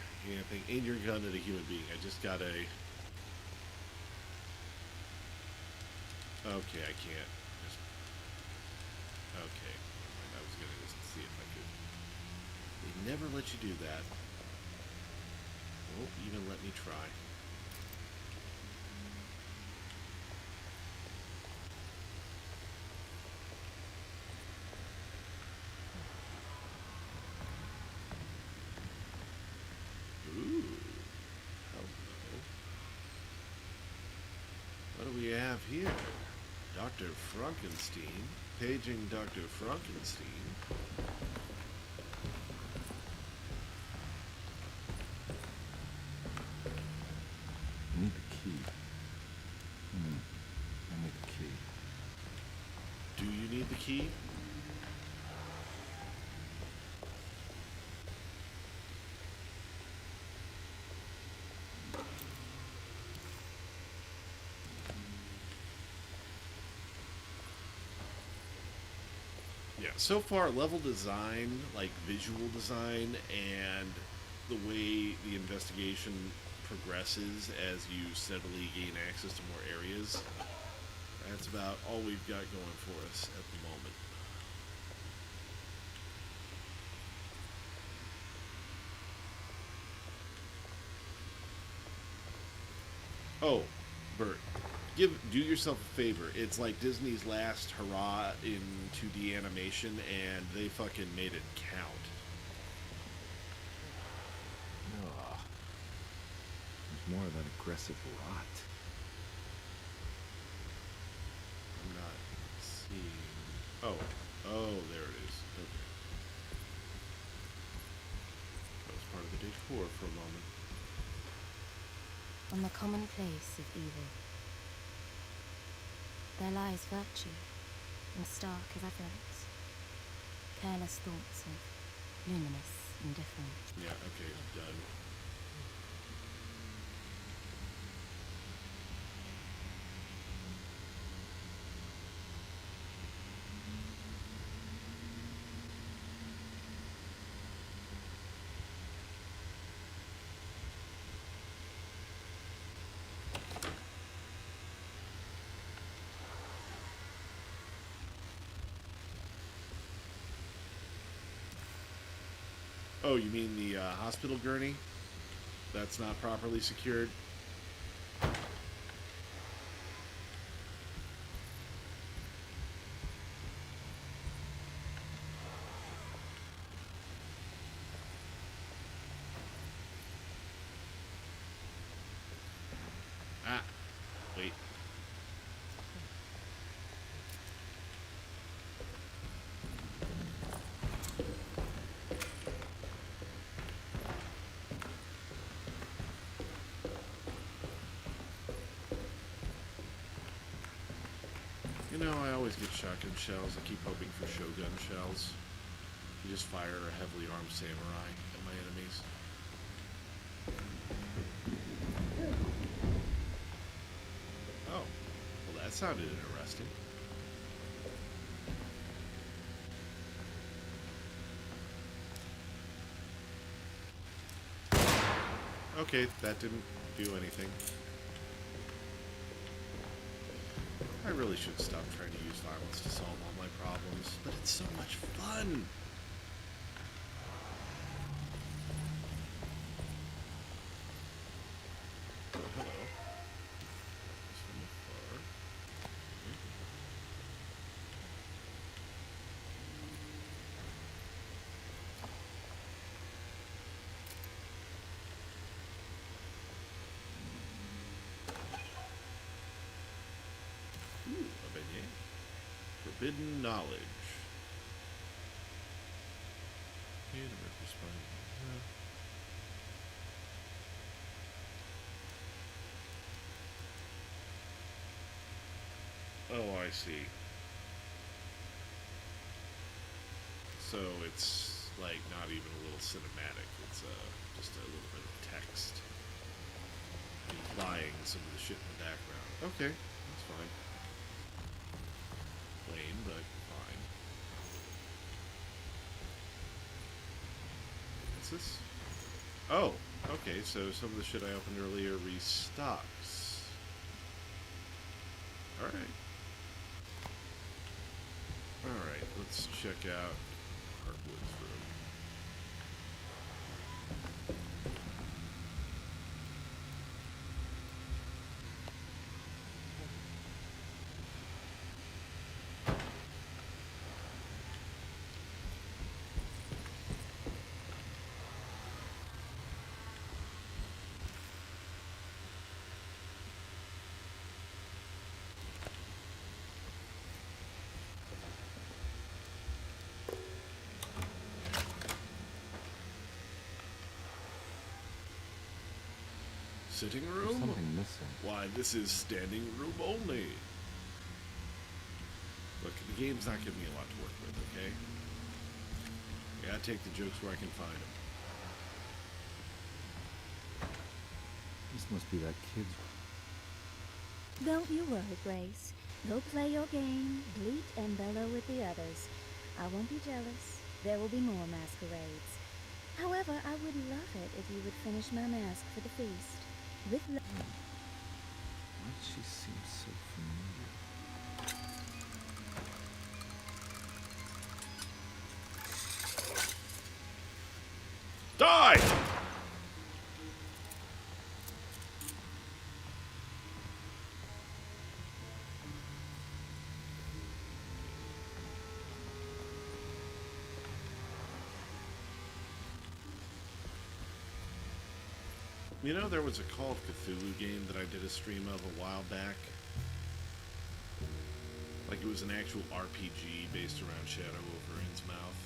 aim your gun at a human being. I just got a Okay, I can't. Just... Okay. I was gonna just see if I could. They never let you do that. Won't even let me try. Ooh. Hello. What do we have here? Dr. Frankenstein. Paging Dr. Frankenstein. I need the key. I need the key. Do you need the key? Yeah, so far level design, like visual design, and the way the investigation progresses as you steadily gain access to more areas, that's about all we've got going for us at the moment. Oh, Bert, do yourself a favor. It's like Disney's last hurrah in 2D animation, and they fucking made it count. Ugh. There's more of that aggressive rot. I'm not seeing... Oh, there it is. Okay. That was part of the decor for a moment. On the commonplace of evil, there lies virtue in stark irreverence, careless thoughts of luminous indifference. Yeah, okay, I'm done. Oh, you mean the hospital gurney? That's not properly secured? Ah, wait. You know, I always get shotgun shells. I keep hoping for Shogun shells. You just fire a heavily armed samurai at my enemies. Oh, well that sounded interesting. Okay, that didn't do anything. I really should stop trying to use violence to solve all my problems, but it's so much fun! Oh, hello. This from afar. Ooh, a beignet. Forbidden knowledge. Okay, the Mercury spine. Oh, I see. So it's like not even a little cinematic. It's just a little bit of text implying some of the shit in the background. Okay, that's fine. Plain, but fine. What's this? Oh, okay, so some of the shit I opened earlier restocks. Alright. let's check out Harkwood's room. Sitting room? There's something missing. Why, this is standing room only. Look, the game's not giving me a lot to work with, okay? I gotta take the jokes where I can find them. This must be that kid's. Don't you worry, Grace. Go play your game, bleat and bellow with the others. I won't be jealous. There will be more masquerades. However, I would love it if you would finish my mask for the feast. With Why does she seem so familiar? Die! You know, there was a Call of Cthulhu game that I did a stream of a while back. Like it was an actual RPG based around Shadow over Innsmouth.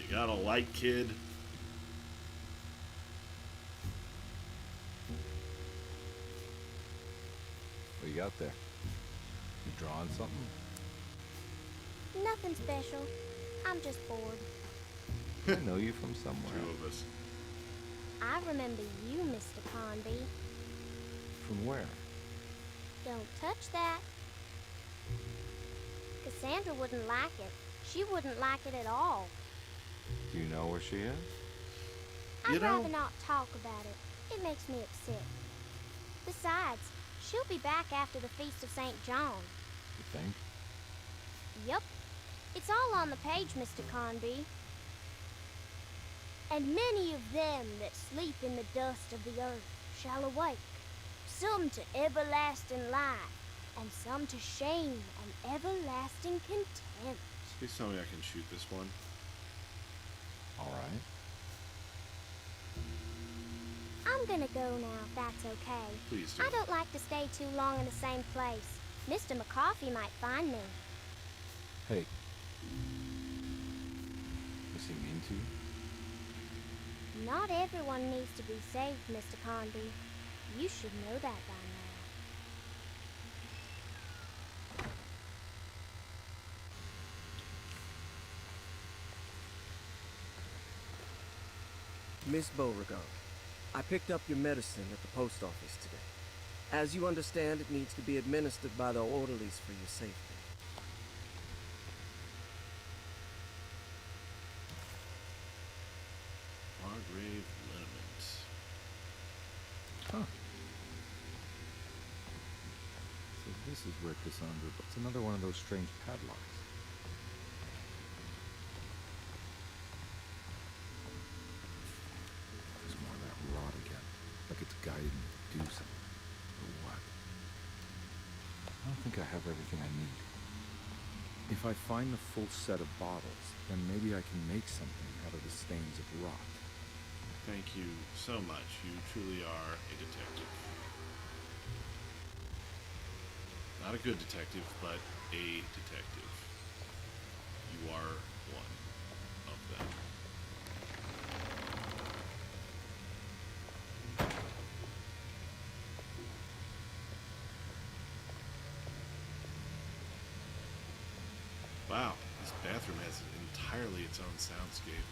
You got a light, kid? What you got there? You drawing something? Nothing special. I'm just bored. I know you from somewhere. Two of us. I remember you, Mr. Conby. From where? Don't touch that. Cassandra wouldn't like it. She wouldn't like it at all. Do you know where she is? I'd rather not talk about it. It makes me upset. Besides, she'll be back after the Feast of St. John. You think? Yup. It's all on the page, Mr. Conby. And many of them that sleep in the dust of the earth shall awake, some to everlasting life, and some to shame and everlasting contempt. Please tell me I can shoot this one. Alright. I'm gonna go now, if that's okay. Please do. I don't like to stay too long in the same place. Mr. McCoffey might find me. Hey. Is he mean to you? Not everyone needs to be saved, Mr. Conby. You should know that by now. Miss Beauregard, I picked up your medicine at the post office today. As you understand, it needs to be administered by the orderlies for your safety. Margrave Liniment. Huh. So this is where Cassandra... It's another one of those strange padlocks. There's more of that rot again. Like it's guiding me to do something. But what? I don't think I have everything I need. If I find the full set of bottles, then maybe I can make something out of the stains of rot. Thank you so much. You truly are a detective. Not a good detective, but a detective. You are one of them. Wow, this bathroom has entirely its own soundscape.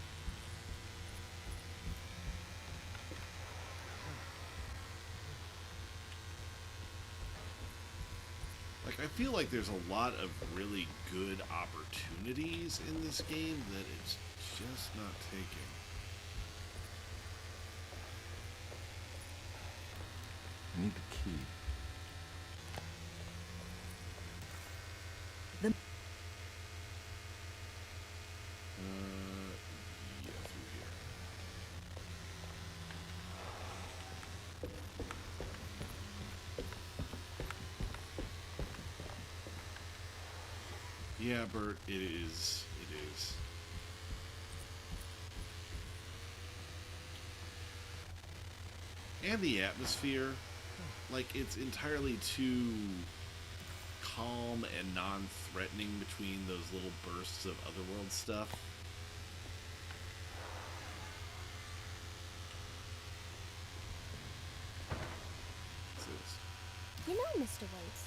Like, I feel like there's a lot of really good opportunities in this game that it's just not taking. I need the key. Yeah, through here. Yeah, Bert, it is. It is. And the atmosphere, like, it's entirely too calm and non-threatening between those little bursts of otherworld stuff. What's this? You know, Mr. Waits,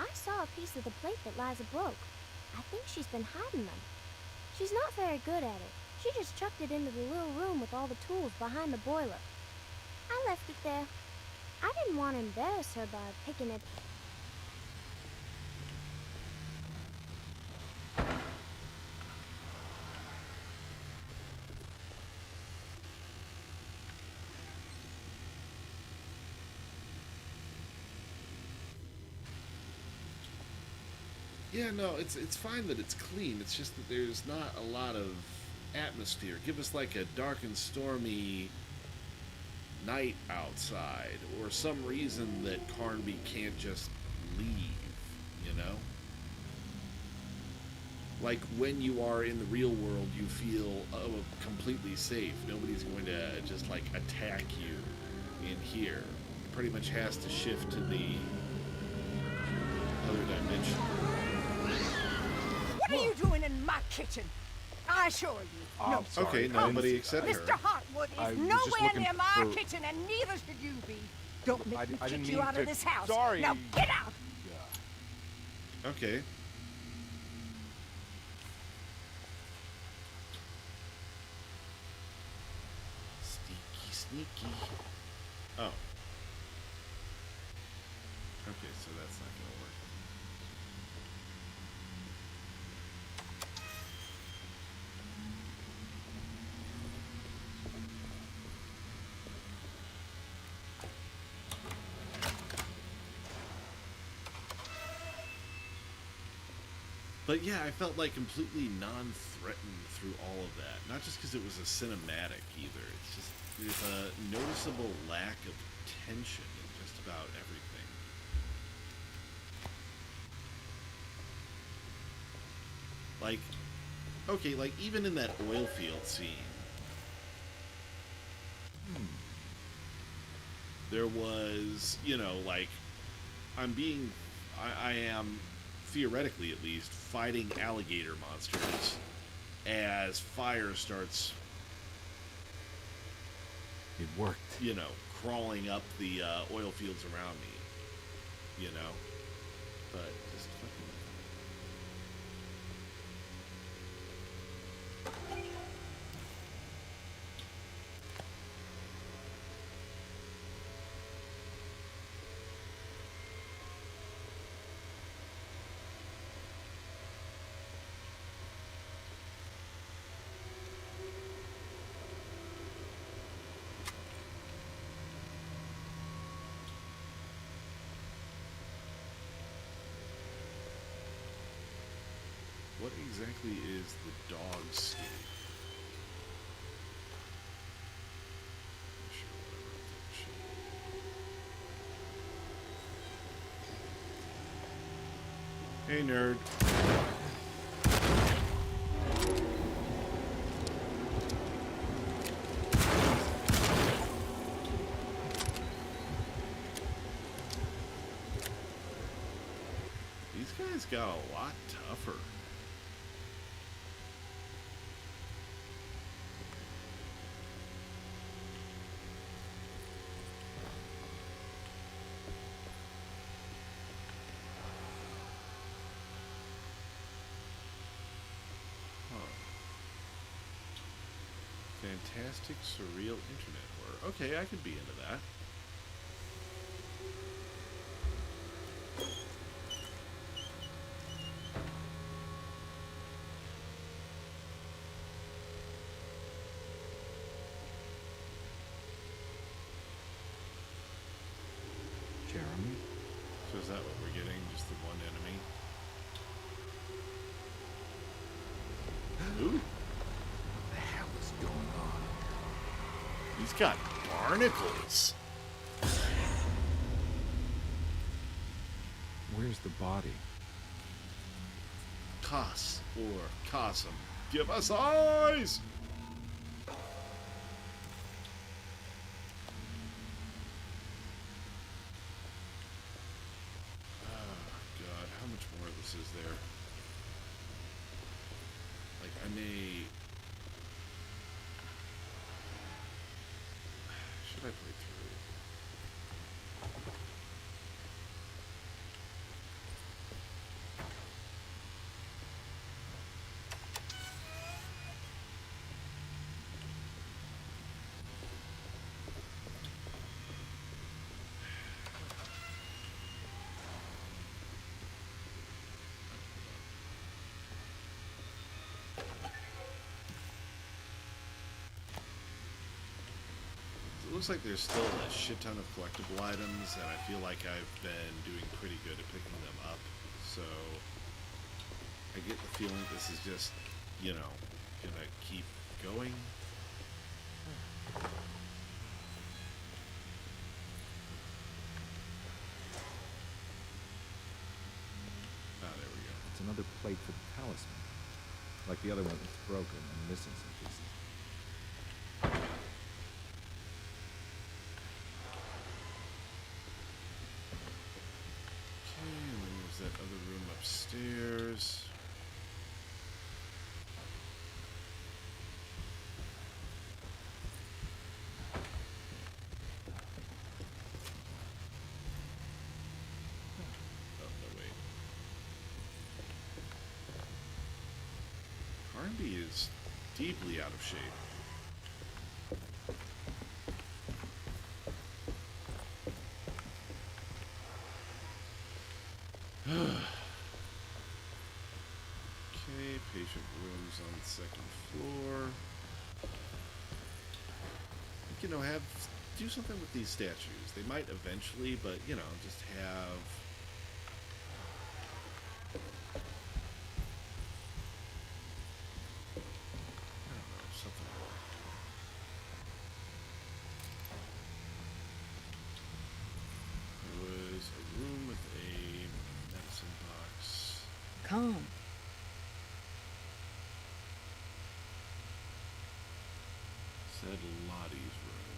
I saw a piece of the plate that Liza broke. I think she's been hiding them. She's not very good at it. She just chucked it into the little room with all the tools behind the boiler. I left it there. I didn't want to embarrass her by picking it. Yeah, no, it's fine that it's clean. It's just that there's not a lot of atmosphere. Give us like a dark and stormy night outside, or some reason that Carnby can't just leave, you know? Like when you are in the real world, you feel completely safe. Nobody's going to just like attack you in here. It pretty much has to shift to the other dimension. What are you doing in my kitchen? I assure you. No, sorry. Okay, nobody except her. Mr. Hartwood I is was just nowhere looking near my for- kitchen, and neither should you be. Don't make me didn't kick you mean out to- of this house. Sorry. Now get out. Okay. Sneaky, sneaky. Oh. Okay, so that's not gonna work. But yeah, I felt like completely non-threatened through all of that. Not just because it was a cinematic either. It's just there's a noticeable lack of tension in just about everything. Like, okay, like even in that oil field scene, there was, you know, like I am theoretically at least fighting alligator monsters as fire starts, it worked, you know, crawling up the oil fields around me, you know, but just fucking what exactly is the dog skin? Hey, nerd. These guys got a lot tougher. Fantastic surreal internet horror. Okay, I could be into that. Ooh. What the hell is going on? He's got barnacles. Where's the body? Kas or Kasum, give us eyes! God, how much more of this is there? Like, I may... Should I play through? It looks like there's still a shit ton of collectible items, and I feel like I've been doing pretty good at picking them up. So I get the feeling this is just, you know, gonna keep going. Ah, there we go. It's another plate for the talisman. Like the other one, it's broken and missing some pieces. Okay, and then there's that other room upstairs. Oh, no, wait. Harnby is deeply out of shape. Okay, patient rooms on the second floor. You know, do something with these statues. They might eventually, but you know, just have. I don't know, something. There was a room with a medicine box. Calm. Said Lottie's room.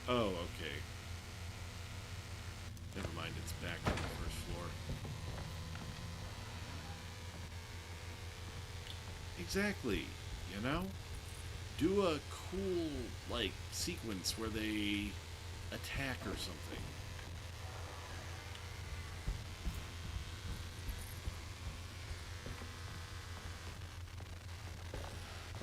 Oh, okay. Never mind, it's back on the first floor. Exactly, you know? Do a cool, like, sequence where they attack or something.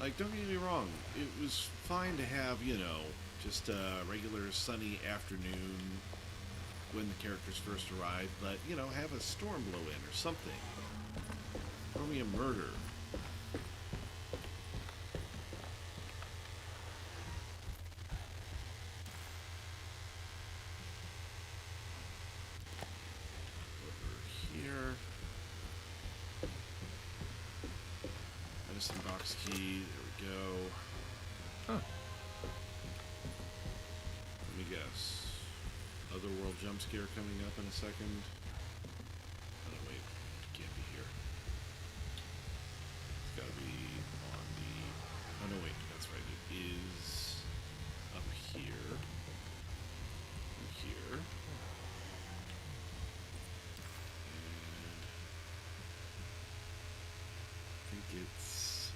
Like, don't get me wrong, it was fine to have, you know, just a regular sunny afternoon when the characters first arrived, but, you know, have a storm blow in or something. Throw me a murder. Over here. Medicine box key, there we go. Huh. Let me guess. Otherworld jump scare coming up in a second. Oh no, wait. Can't be here. It's gotta be on the... Oh no, wait. That's right. It is up here. And here. And I think it's...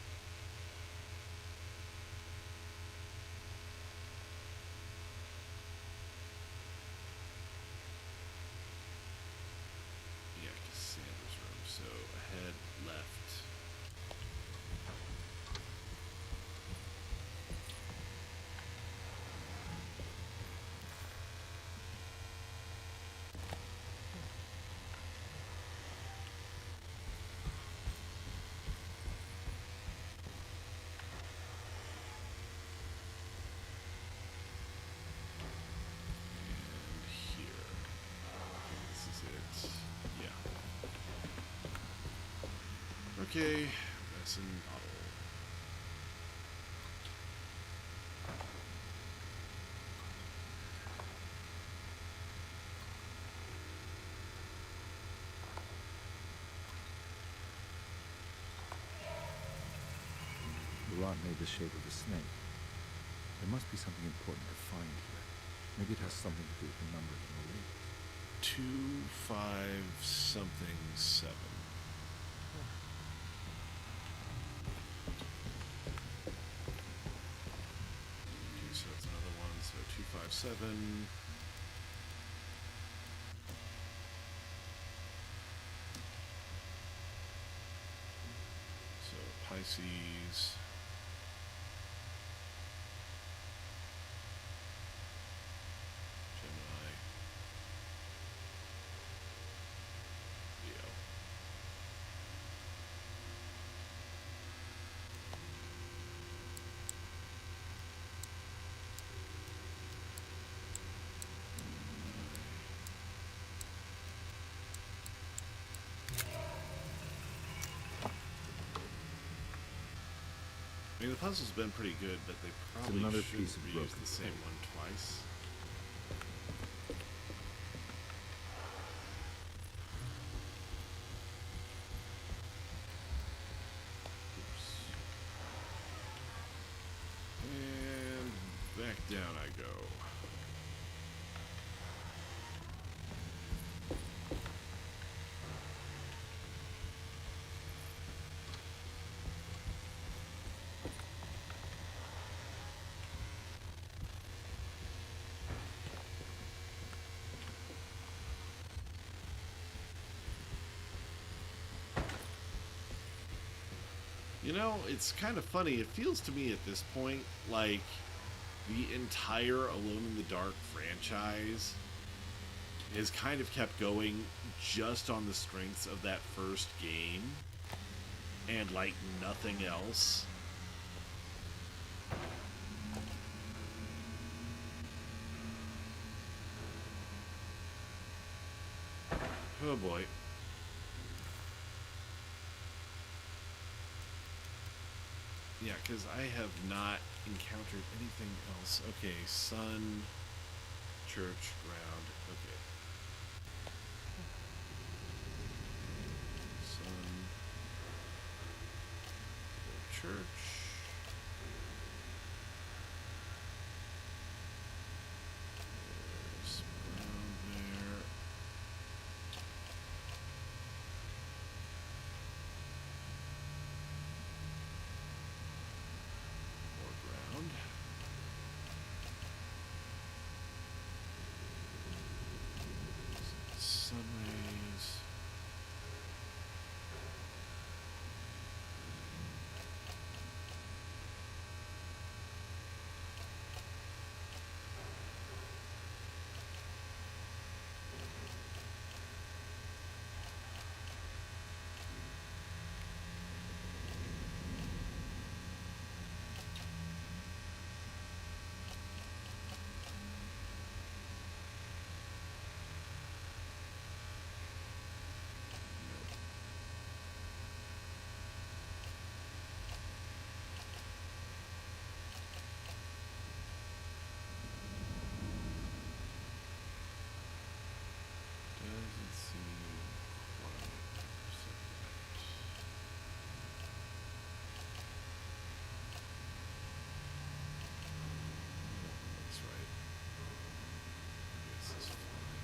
Okay, medicine bottle. The rot made the shape of a snake. There must be something important to find here. Maybe it has something to do with the numbers on the labels. 2, 5, something, 7. Okay, so that's another one. So 2, 5, 7. So Pisces. Gemini. Leo. I mean, the puzzle's been pretty good, but they probably another shouldn't piece of reuse broken the same one twice. Oops. And back down I go. You know, it's kind of funny. It feels to me at this point like the entire Alone in the Dark franchise is kind of kept going just on the strengths of that first game and like nothing else. Oh boy. Yeah, because I have not encountered anything else. Okay, sun, church, ground. Okay. Sun, church. There's ground there. Ground. Sun rays. Doesn't seem quite separate. That's right. This is fine.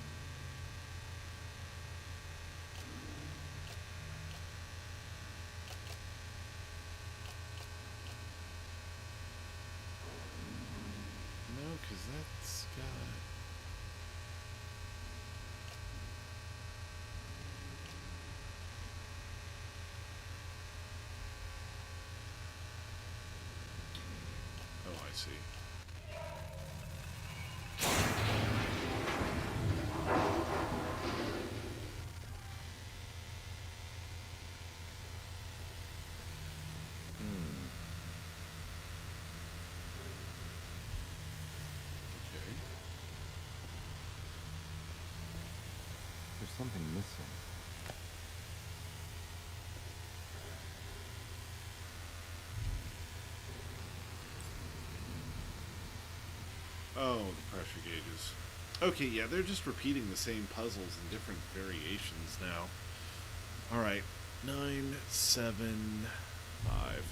No, because that's got... Oh, I see. Okay. There's something missing. Oh, the pressure gauges. Okay, yeah, they're just repeating the same puzzles in different variations now. Alright. 9, 7, 5.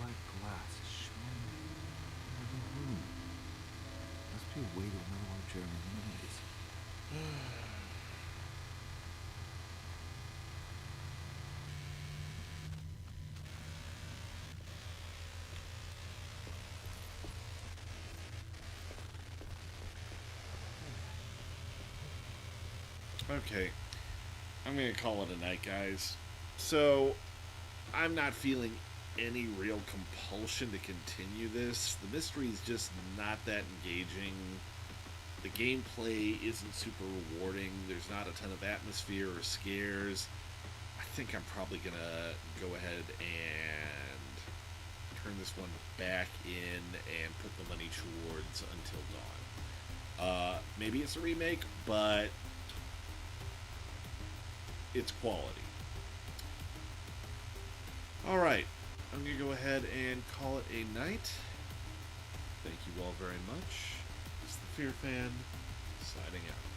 Light glass is shimmering in the room. Must be a way to know our German noise. Okay. I'm gonna call it a night, guys. So, I'm not feeling any real compulsion to continue this. The mystery is just not that engaging. The gameplay isn't super rewarding. There's not a ton of atmosphere or scares. I think I'm probably gonna go ahead and turn this one back in and put the money towards Until Dawn. Maybe it's a remake, but it's quality. Alright, I'm going to go ahead and call it a night. Thank you all very much. It's the Fear Fan, signing out.